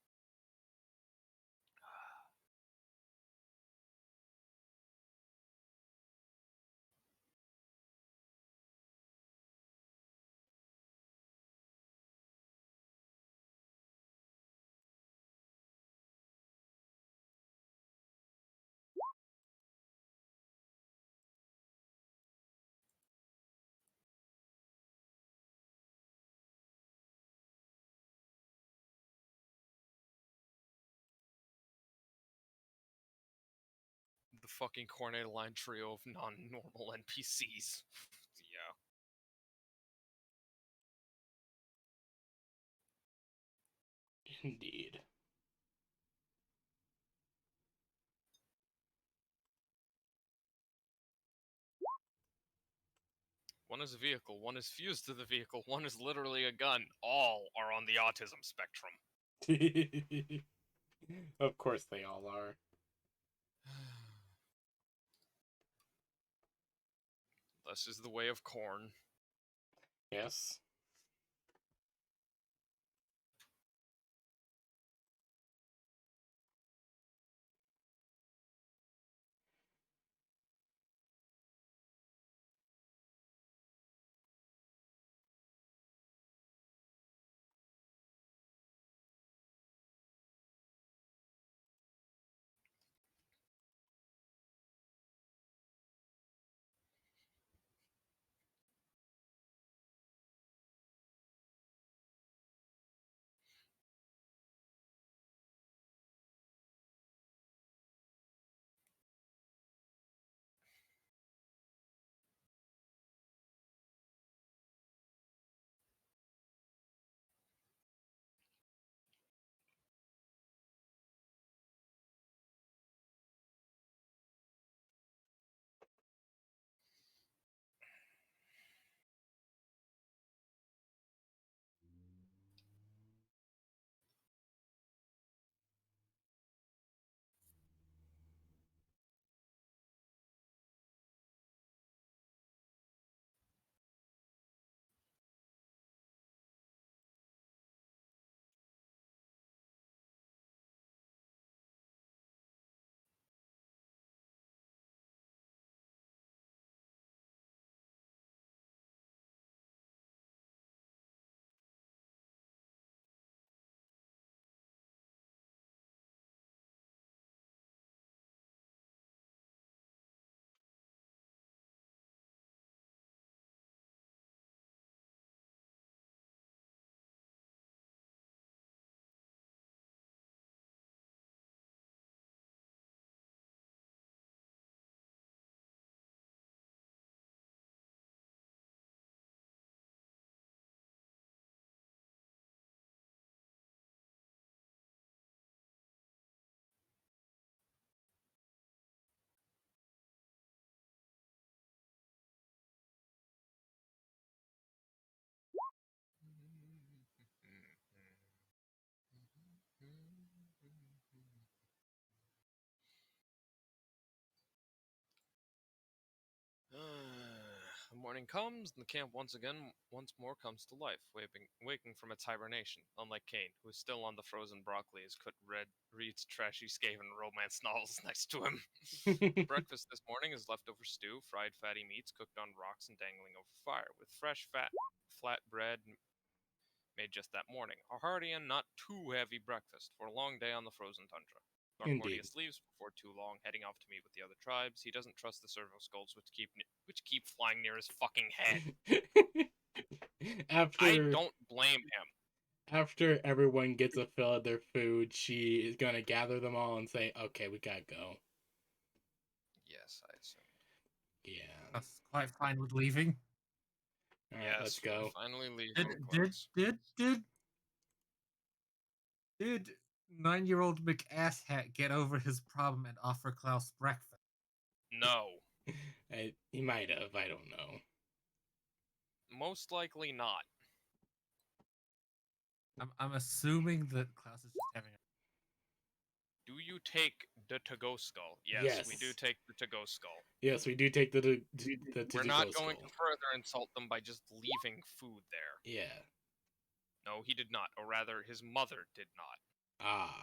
The fucking Cornetto trio of non-normal NPCs. Yeah.
Indeed.
One is a vehicle, one is fused to the vehicle, one is literally a gun. All are on the autism spectrum.
Of course they all are.
This is the way of corn.
Yes.
The morning comes, and the camp once more comes to life, waking from its hibernation, unlike Kane, who is still on the frozen broccoli as Kut reads trashy Skaven romance novels next to him. Breakfast this morning is leftover stew, fried fatty meats cooked on rocks and dangling over fire, with fresh flat bread made just that morning. A hearty and not too heavy breakfast for a long day on the frozen tundra.
Indeed.
Mortius leaves before too long, heading off to meet with the other tribes. He doesn't trust the servo skulls, which keep flying near his fucking head. I
after
don't blame him.
after everyone gets a fill of their food, she is gonna gather them all and say, "Okay, we gotta go."
Yes, I assumed.
Yeah.
That's quite fine with leaving.
All right,
Yes,
let's
we
go.
finally leave
Did
him
did
close.
did 9-year-old McAsshat get over his problem and offer Klaus breakfast?
No,
He might have. I don't know.
most likely not.
I'm assuming that Klaus is just having.
Do you take the to-go skull? Yes, we do
Yes.
take the to-go skull.
Yes, we do take the
We're not
to-go
going to
skull.
further insult them by just leaving food there.
Yeah.
No, he did not, or rather, his mother did not.
Ah.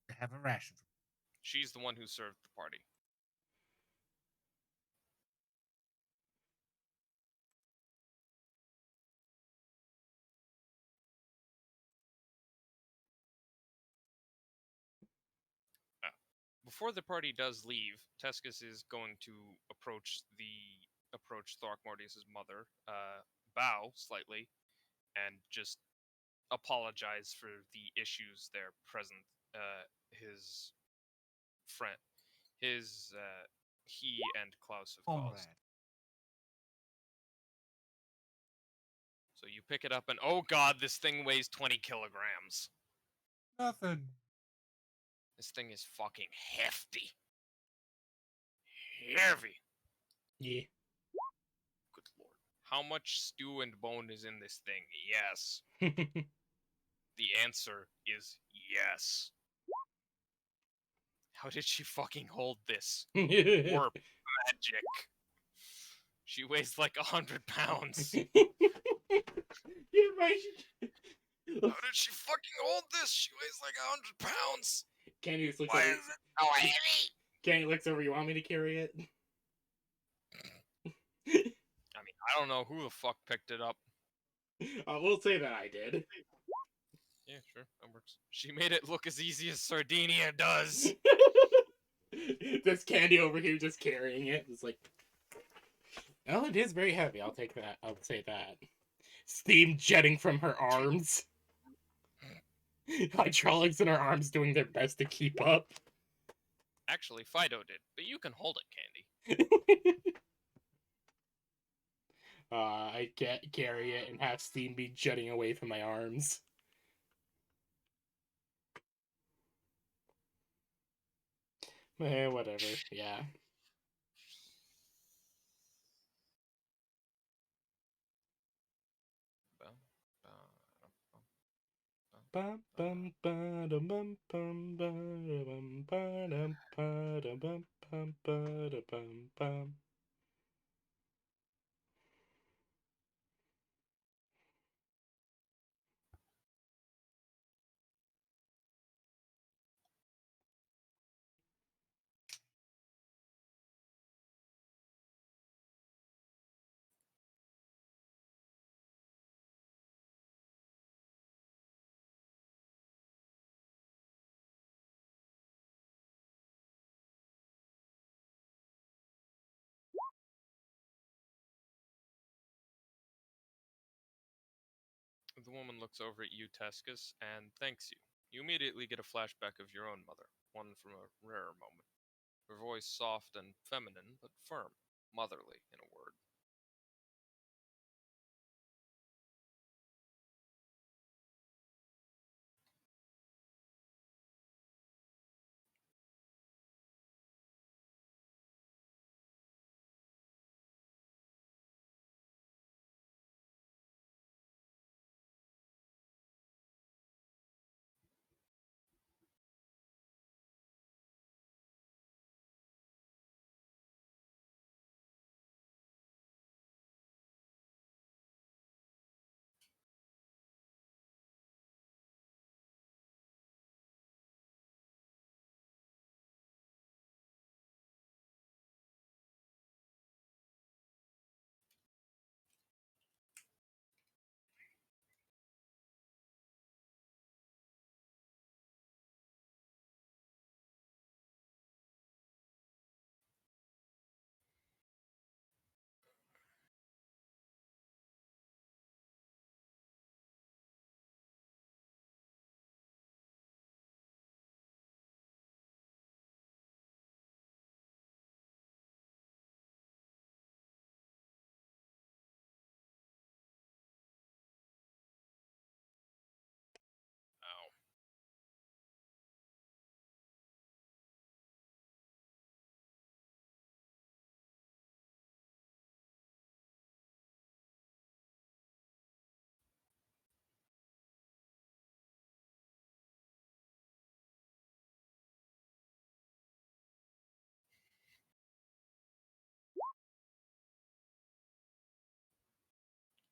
To have a ration.
She's the one who served the party. Before the party does leave, Tescus is going to approach Throckmortius' mother, bow slightly, and just apologize for the issues there present. His friend, he and Klaus have caused.
Comrade.
So you pick it up, and oh god, this thing weighs 20 kilograms.
Nothing.
This thing is fucking hefty. Heavy.
Yeah.
Good lord. How much stew and bone is in this thing? Yes. The answer is yes. How did she fucking hold this? Warp magic. She weighs like 100 pounds.
You're right.
How did she fucking hold this? She weighs like 100 pounds.
Candy just looks
Why
over.
is it so heavy?
Candy looks over. You want me to carry it?
I mean, I don't know who the fuck picked it up.
We'll say that I did.
Yeah, sure, that works. She made it look as easy as Sardinia does.
This Candy over here just carrying it. It's like, oh, it is very heavy. I'll take that. I'll say that. Steam jetting from her arms. Hydraulics in her arms doing their best to keep up.
Actually, Fido did, but you can hold it, Candy.
I can't carry it and have steam be jetting away from my arms. Whatever. Yeah. Bum bum ba dum bum bum ba dum ba dum ba dum bum bum ba da bum bum.
The woman looks over at you, Tescus, and thanks you. You immediately get a flashback of your own mother, one from a rarer moment. Her voice soft and feminine, but firm, motherly, in a word.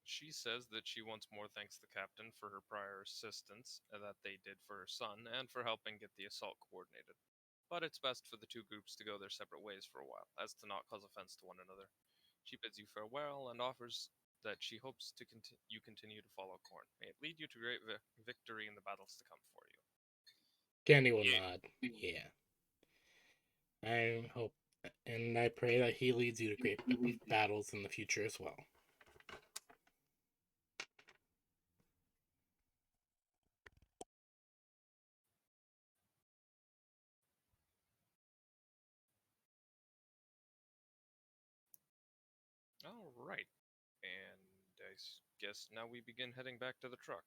She says that she once more thanks the captain for her prior assistance that they did for her son and for helping get the assault coordinated. But it's best for the two groups to go their separate ways for a while, as to not cause offense to one another. She bids you farewell and offers that she hopes to you continue to follow Korn. May it lead you to great victory in the battles to come for you.
Kenny will
Yeah.
nod. Yeah. I hope, and I pray that he leads you to great battles in the future as well.
All right. And I guess now we begin heading back to the truck.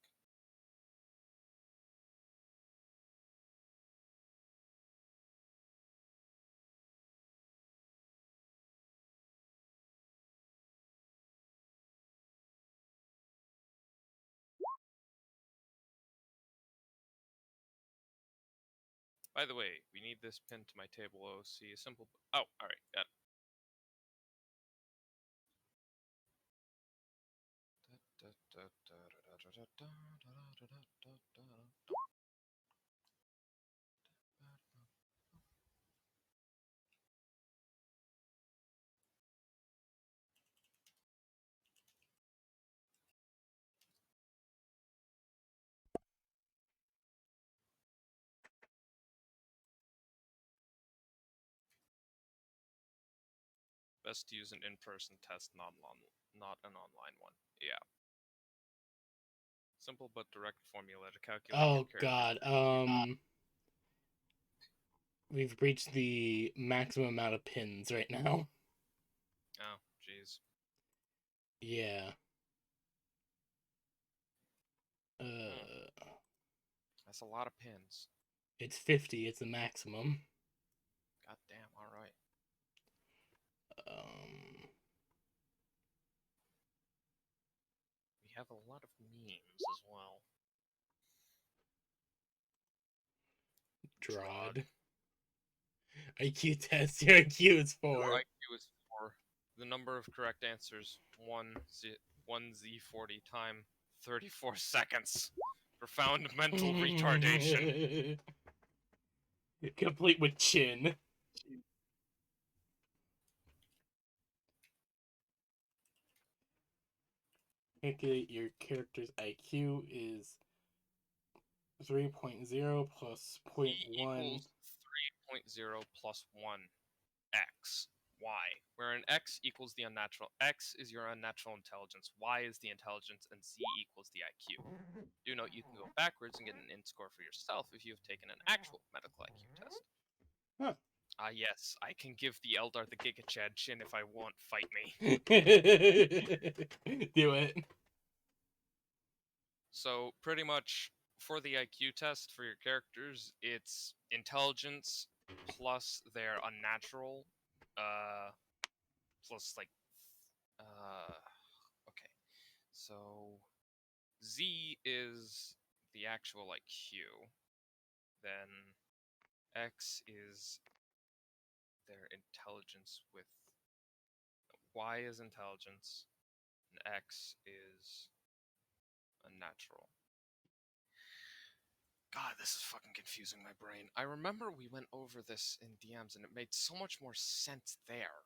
By the way, we need this pinned to my table OC. A simple. Oh, all right. Got it. Best to use an in-person test, not an online one. Yeah. Simple but direct formula to calculate
Oh
your character.
God. We've reached the maximum amount of pins right now.
Oh, jeez.
Yeah.
That's a lot of pins.
It's 50. It's the maximum.
God damn. All right. We have a lot of memes as well.
Drod. IQ test. Your IQ is 4.
Your IQ is 4. The number of correct answers 1Z40 time 34 seconds. Profound mental retardation.
Complete with chin. Calculate your character's IQ is 3.0 plus 0.1.
Equals 3.0 plus 1 x. Y, where an x equals the unnatural. X is your unnatural intelligence, y is the intelligence, and z equals the IQ. Do note you can go backwards and get an int score for yourself if you have taken an actual medical IQ test.
Huh.
Ah, yes, I can give the Eldar the Giga Chad chin if I want. Fight me.
Do it.
So, pretty much for the IQ test for your characters, it's intelligence plus their unnatural, plus like, okay. So, Z is the actual IQ. Then X is their intelligence with Y is intelligence, and X is unnatural. God, this is fucking confusing my brain. I remember we went over this in DMs and it made so much more sense there.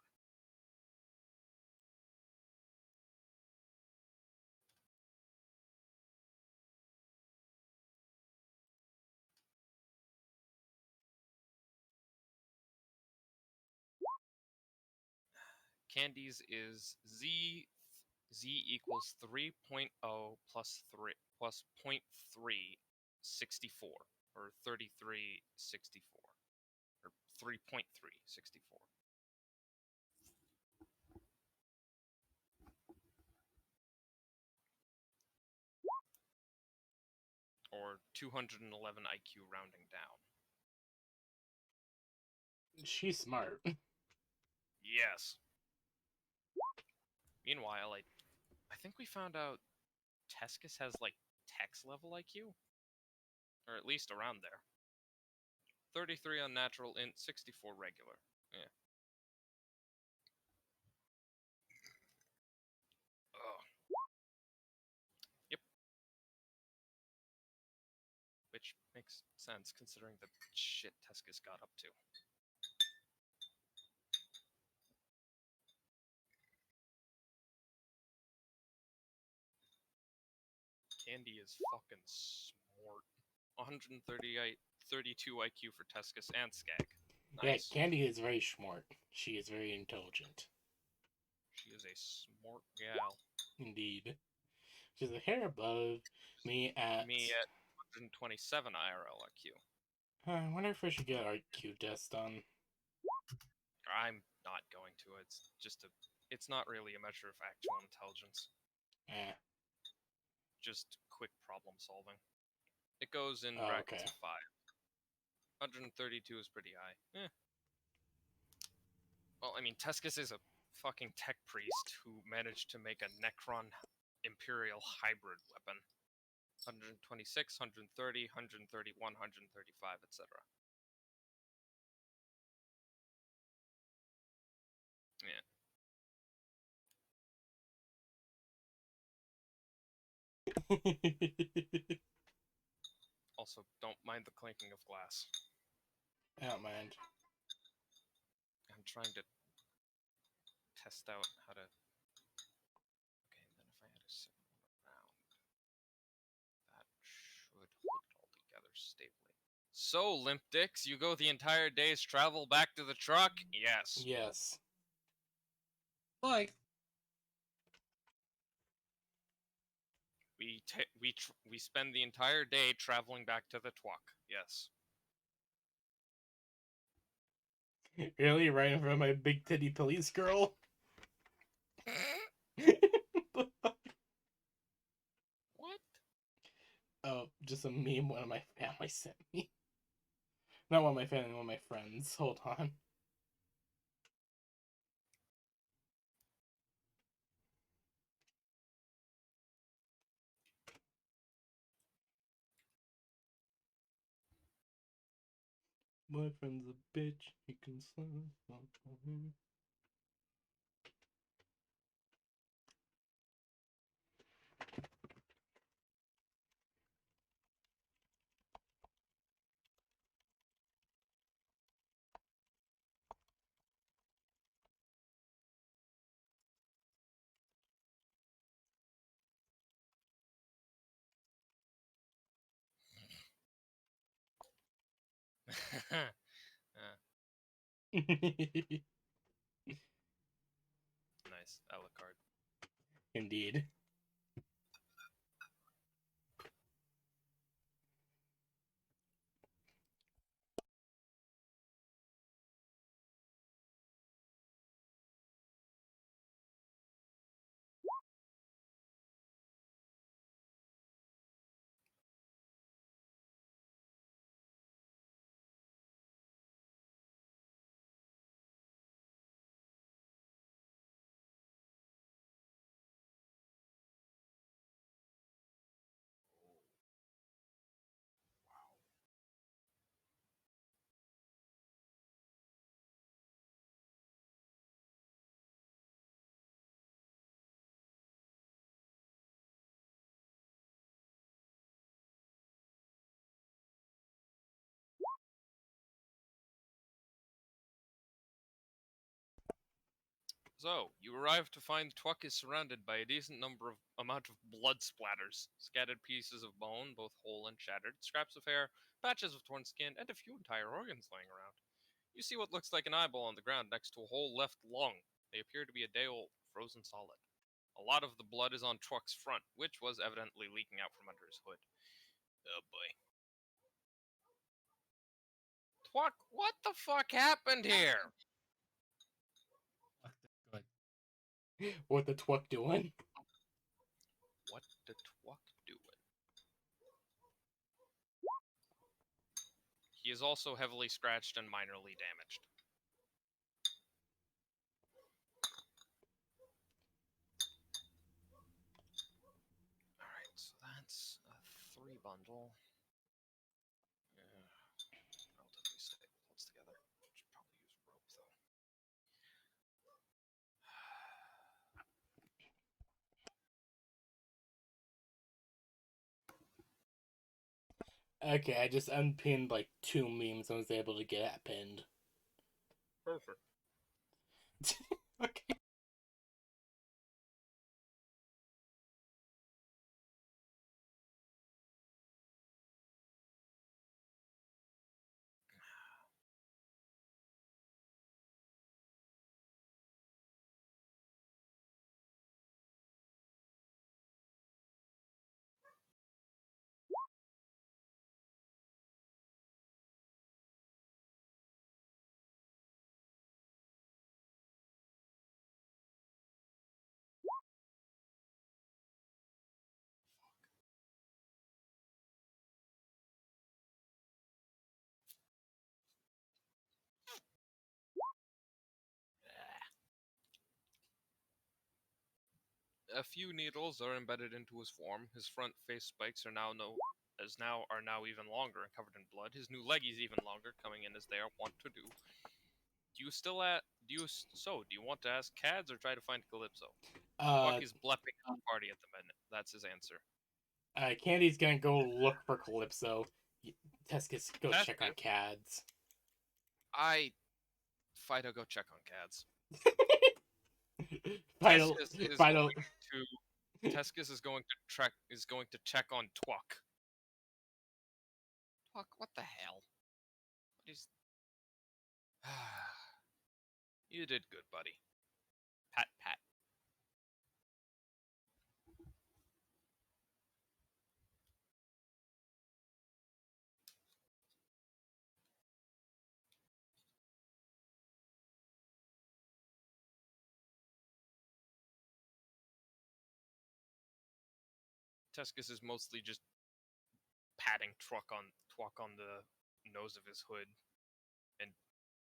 Candy's is Z equals 3.0 plus 3 plus 0.364 or 3364 or 3.364 or 211 IQ rounding down.
She's smart.
Yes. Meanwhile, I think we found out Tescus has like Tex level IQ, or at least around there. 33 unnatural, int 64 regular. Yeah. Ugh. which makes sense considering the shit Tescus got up to. Candy is fucking smart. 132 IQ for Tescus and Skag. Nice.
Yeah, Candy is very smart. She is very intelligent.
She is a smart gal.
Indeed. She's a hair above me at...
Me at 127 IRL IQ.
I wonder if I should get IQ test done.
I'm not going to. It's just a. It's not really a measure of actual intelligence.
Eh.
Just quick problem solving. It goes in
Oh,
brackets
okay.
of 5. 132 is pretty high. Well, I mean, Tescus is a fucking tech priest who managed to make a Necron Imperial hybrid weapon. 126, 130, 131, 135, etc. Yeah. Also, don't mind the clinking of glass.
I don't mind.
I'm trying to test out how to. Okay, and then if I had a second one around, that should hold it all together stably. So, Limp Dicks, you go the entire day's travel back to the truck? Yes.
Yes.
Like,
We spend the entire day traveling back to the truck. Yes.
Really? Right in front of my big titty police girl?
What?
Oh, just a meme one of my family sent me. Not one of my family, one of my friends. Hold on. My friend's a bitch. He can slap on him.
Nice. Alucard.
Indeed.
So, you arrive to find Twuck is surrounded by a decent amount of blood splatters, scattered pieces of bone, both whole and shattered, scraps of hair, patches of torn skin, and a few entire organs laying around. You see what looks like an eyeball on the ground next to a whole left lung. They appear to be a day old, frozen solid. A lot of the blood is on Twuck's front, which was evidently leaking out from under his hood. Oh boy. Twuck, what the fuck happened here?
fuck that good.
What the twuck doing?
What the Twuck doing? He is also heavily scratched and minorly damaged. Alright, so that's a 3 bundle. Yeah, relatively stable. Holds together. Should probably use rope though.
Okay, I just unpinned like 2 memes I was able to get it pinned.
Perfect.
Okay.
A few needles are embedded into his form. His front face spikes are now even longer and covered in blood. His new leggies even longer, coming in as they are wont to do. Do you want to ask Cads or try to find Calypso? Buck is blepping at the party at the minute. That's his answer.
Candy's gonna go look for Calypso. Tescus, go check on
Tescus?
Cads.
Fido, go check on Cads.
Final,
Tescus is
final.
Tescus is going to check on Twuck. Twuck, what the hell? What is? You did good, buddy. Pat, pat. Tescus is mostly just patting Twuck on the nose of his hood and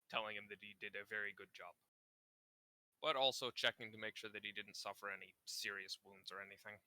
telling him that he did a very good job. But also checking to make sure that he didn't suffer any serious wounds or anything.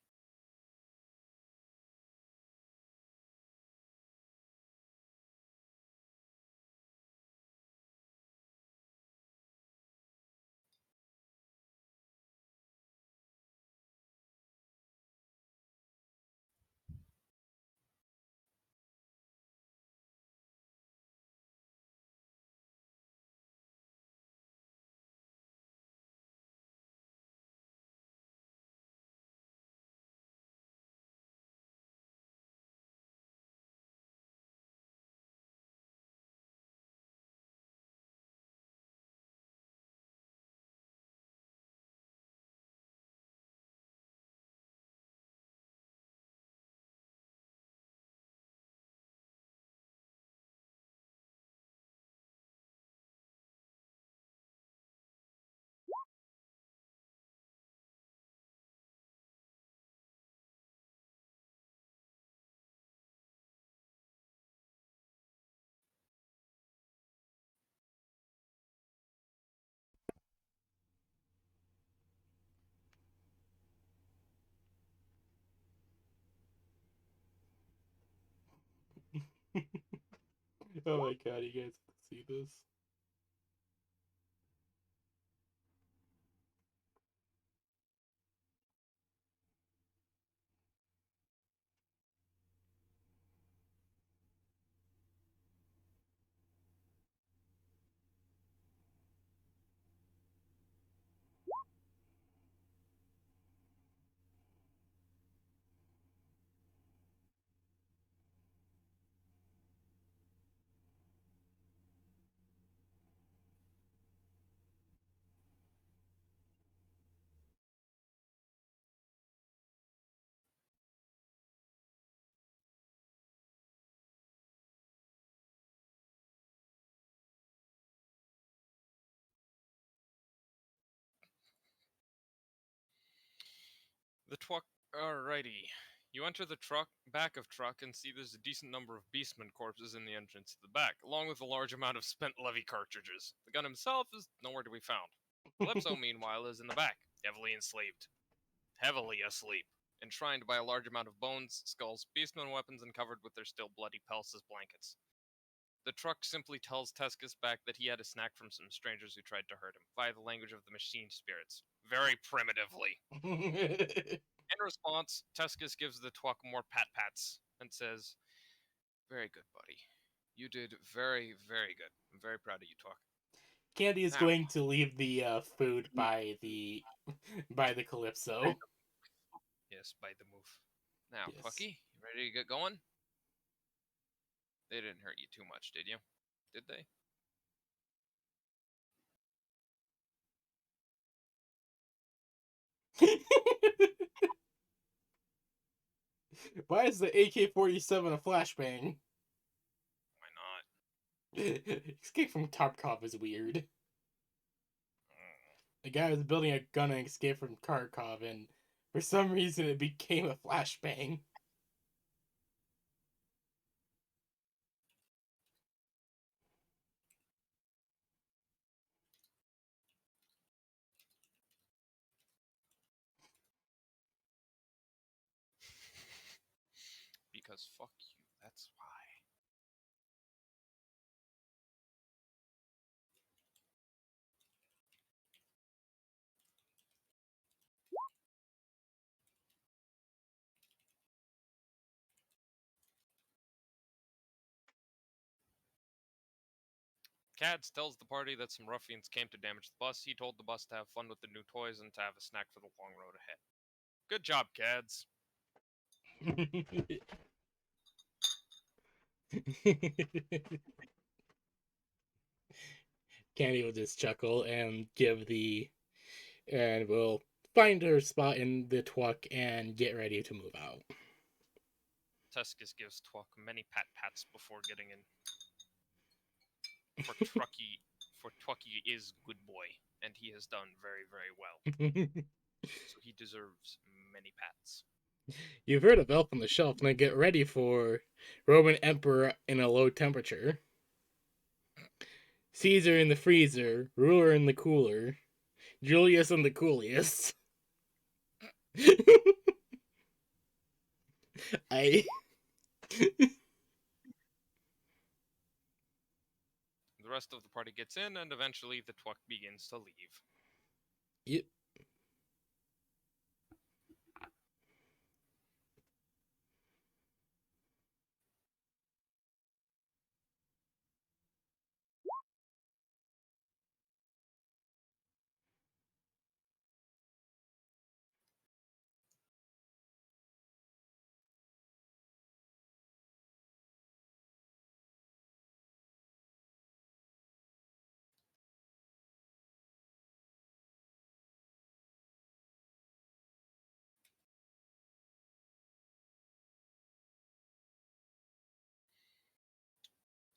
Oh my god, you guys have to see this.
The Twuck. Alrighty. You enter the back of truck, and see there's a decent number of beastmen corpses in the entrance to the back, along with a large amount of spent levy cartridges. The gun himself is nowhere to be found. Calypso, meanwhile, is in the back, heavily asleep, enshrined by a large amount of bones, skulls, beastmen weapons, and covered with their still bloody pelts as blankets. The truck simply tells Tescus back that he had a snack from some strangers who tried to hurt him, via the language of the machine spirits. Very primitively. In response, Tescus gives the Twuck more pat-pats, and says, Very good, buddy. You did very, very good. I'm very proud of you, Twuck.
Candy is
Now.
going to leave the food by the Calypso.
Yes, by the move. Now,
Yes.
Twucky, you ready to get going? They didn't hurt you too much, did you? Did they?
Why is the AK-47 a flashbang?
Why not?
Escape from Tarkov is weird.
Mm.
A guy was building a gun and escaped from Kharkov, and for some reason it became a flashbang.
Because fuck you, that's why. Cads tells the party that some ruffians came to damage the bus. He told the bus to have fun with the new toys and to have a snack for the long road ahead. Good job, Cads.
Candy will just chuckle and will find her spot in the Twuck and get ready to move out.
Tuscus gives Twuck many pats before getting in. For Twucky is good boy, and he has done very, very well. So he deserves many pats.
You've heard of Elf on the Shelf, now get ready for Roman Emperor in a low temperature. Caesar in the freezer, ruler in the cooler, Julius in the coolest. I.
The rest of the party gets in, and eventually the Twuck begins to leave.
Yep.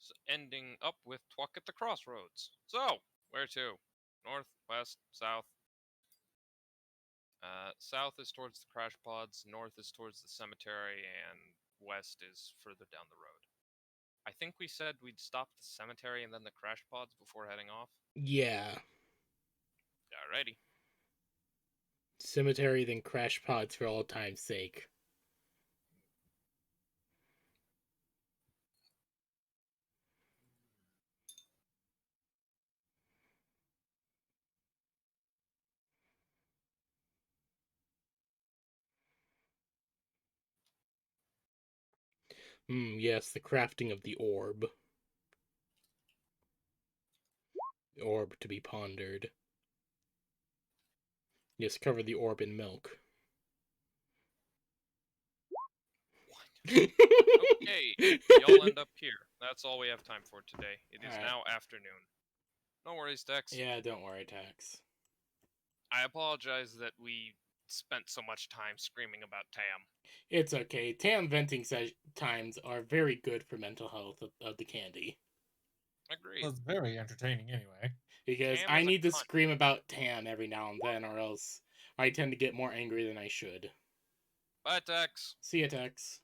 So ending up with Twuck at the crossroads. So, where to? North, west, south? South is towards the crash pods, north is towards the cemetery, and west is further down the road. I think we said we'd stop the cemetery and then the crash pods before heading off.
Yeah.
Alrighty.
Cemetery, then crash pods for all time's sake. Yes, the crafting of the orb. Orb to be pondered. Yes, cover the orb in milk.
Okay, y'all end up here. That's all we have time for today. It is
Alright.
now afternoon. No worries, Dex.
Yeah, don't worry, Tax.
I apologize that we spent so much time screaming about Tam.
It's okay. Tam venting times are very good for mental health of the candy.
Agreed.
Well, it's very entertaining anyway.
Because
Tam
I
is a
need to
cunt.
scream about Tam every now and then, or else I tend to get more angry than I should.
Bye, Dex.
See ya, Tex.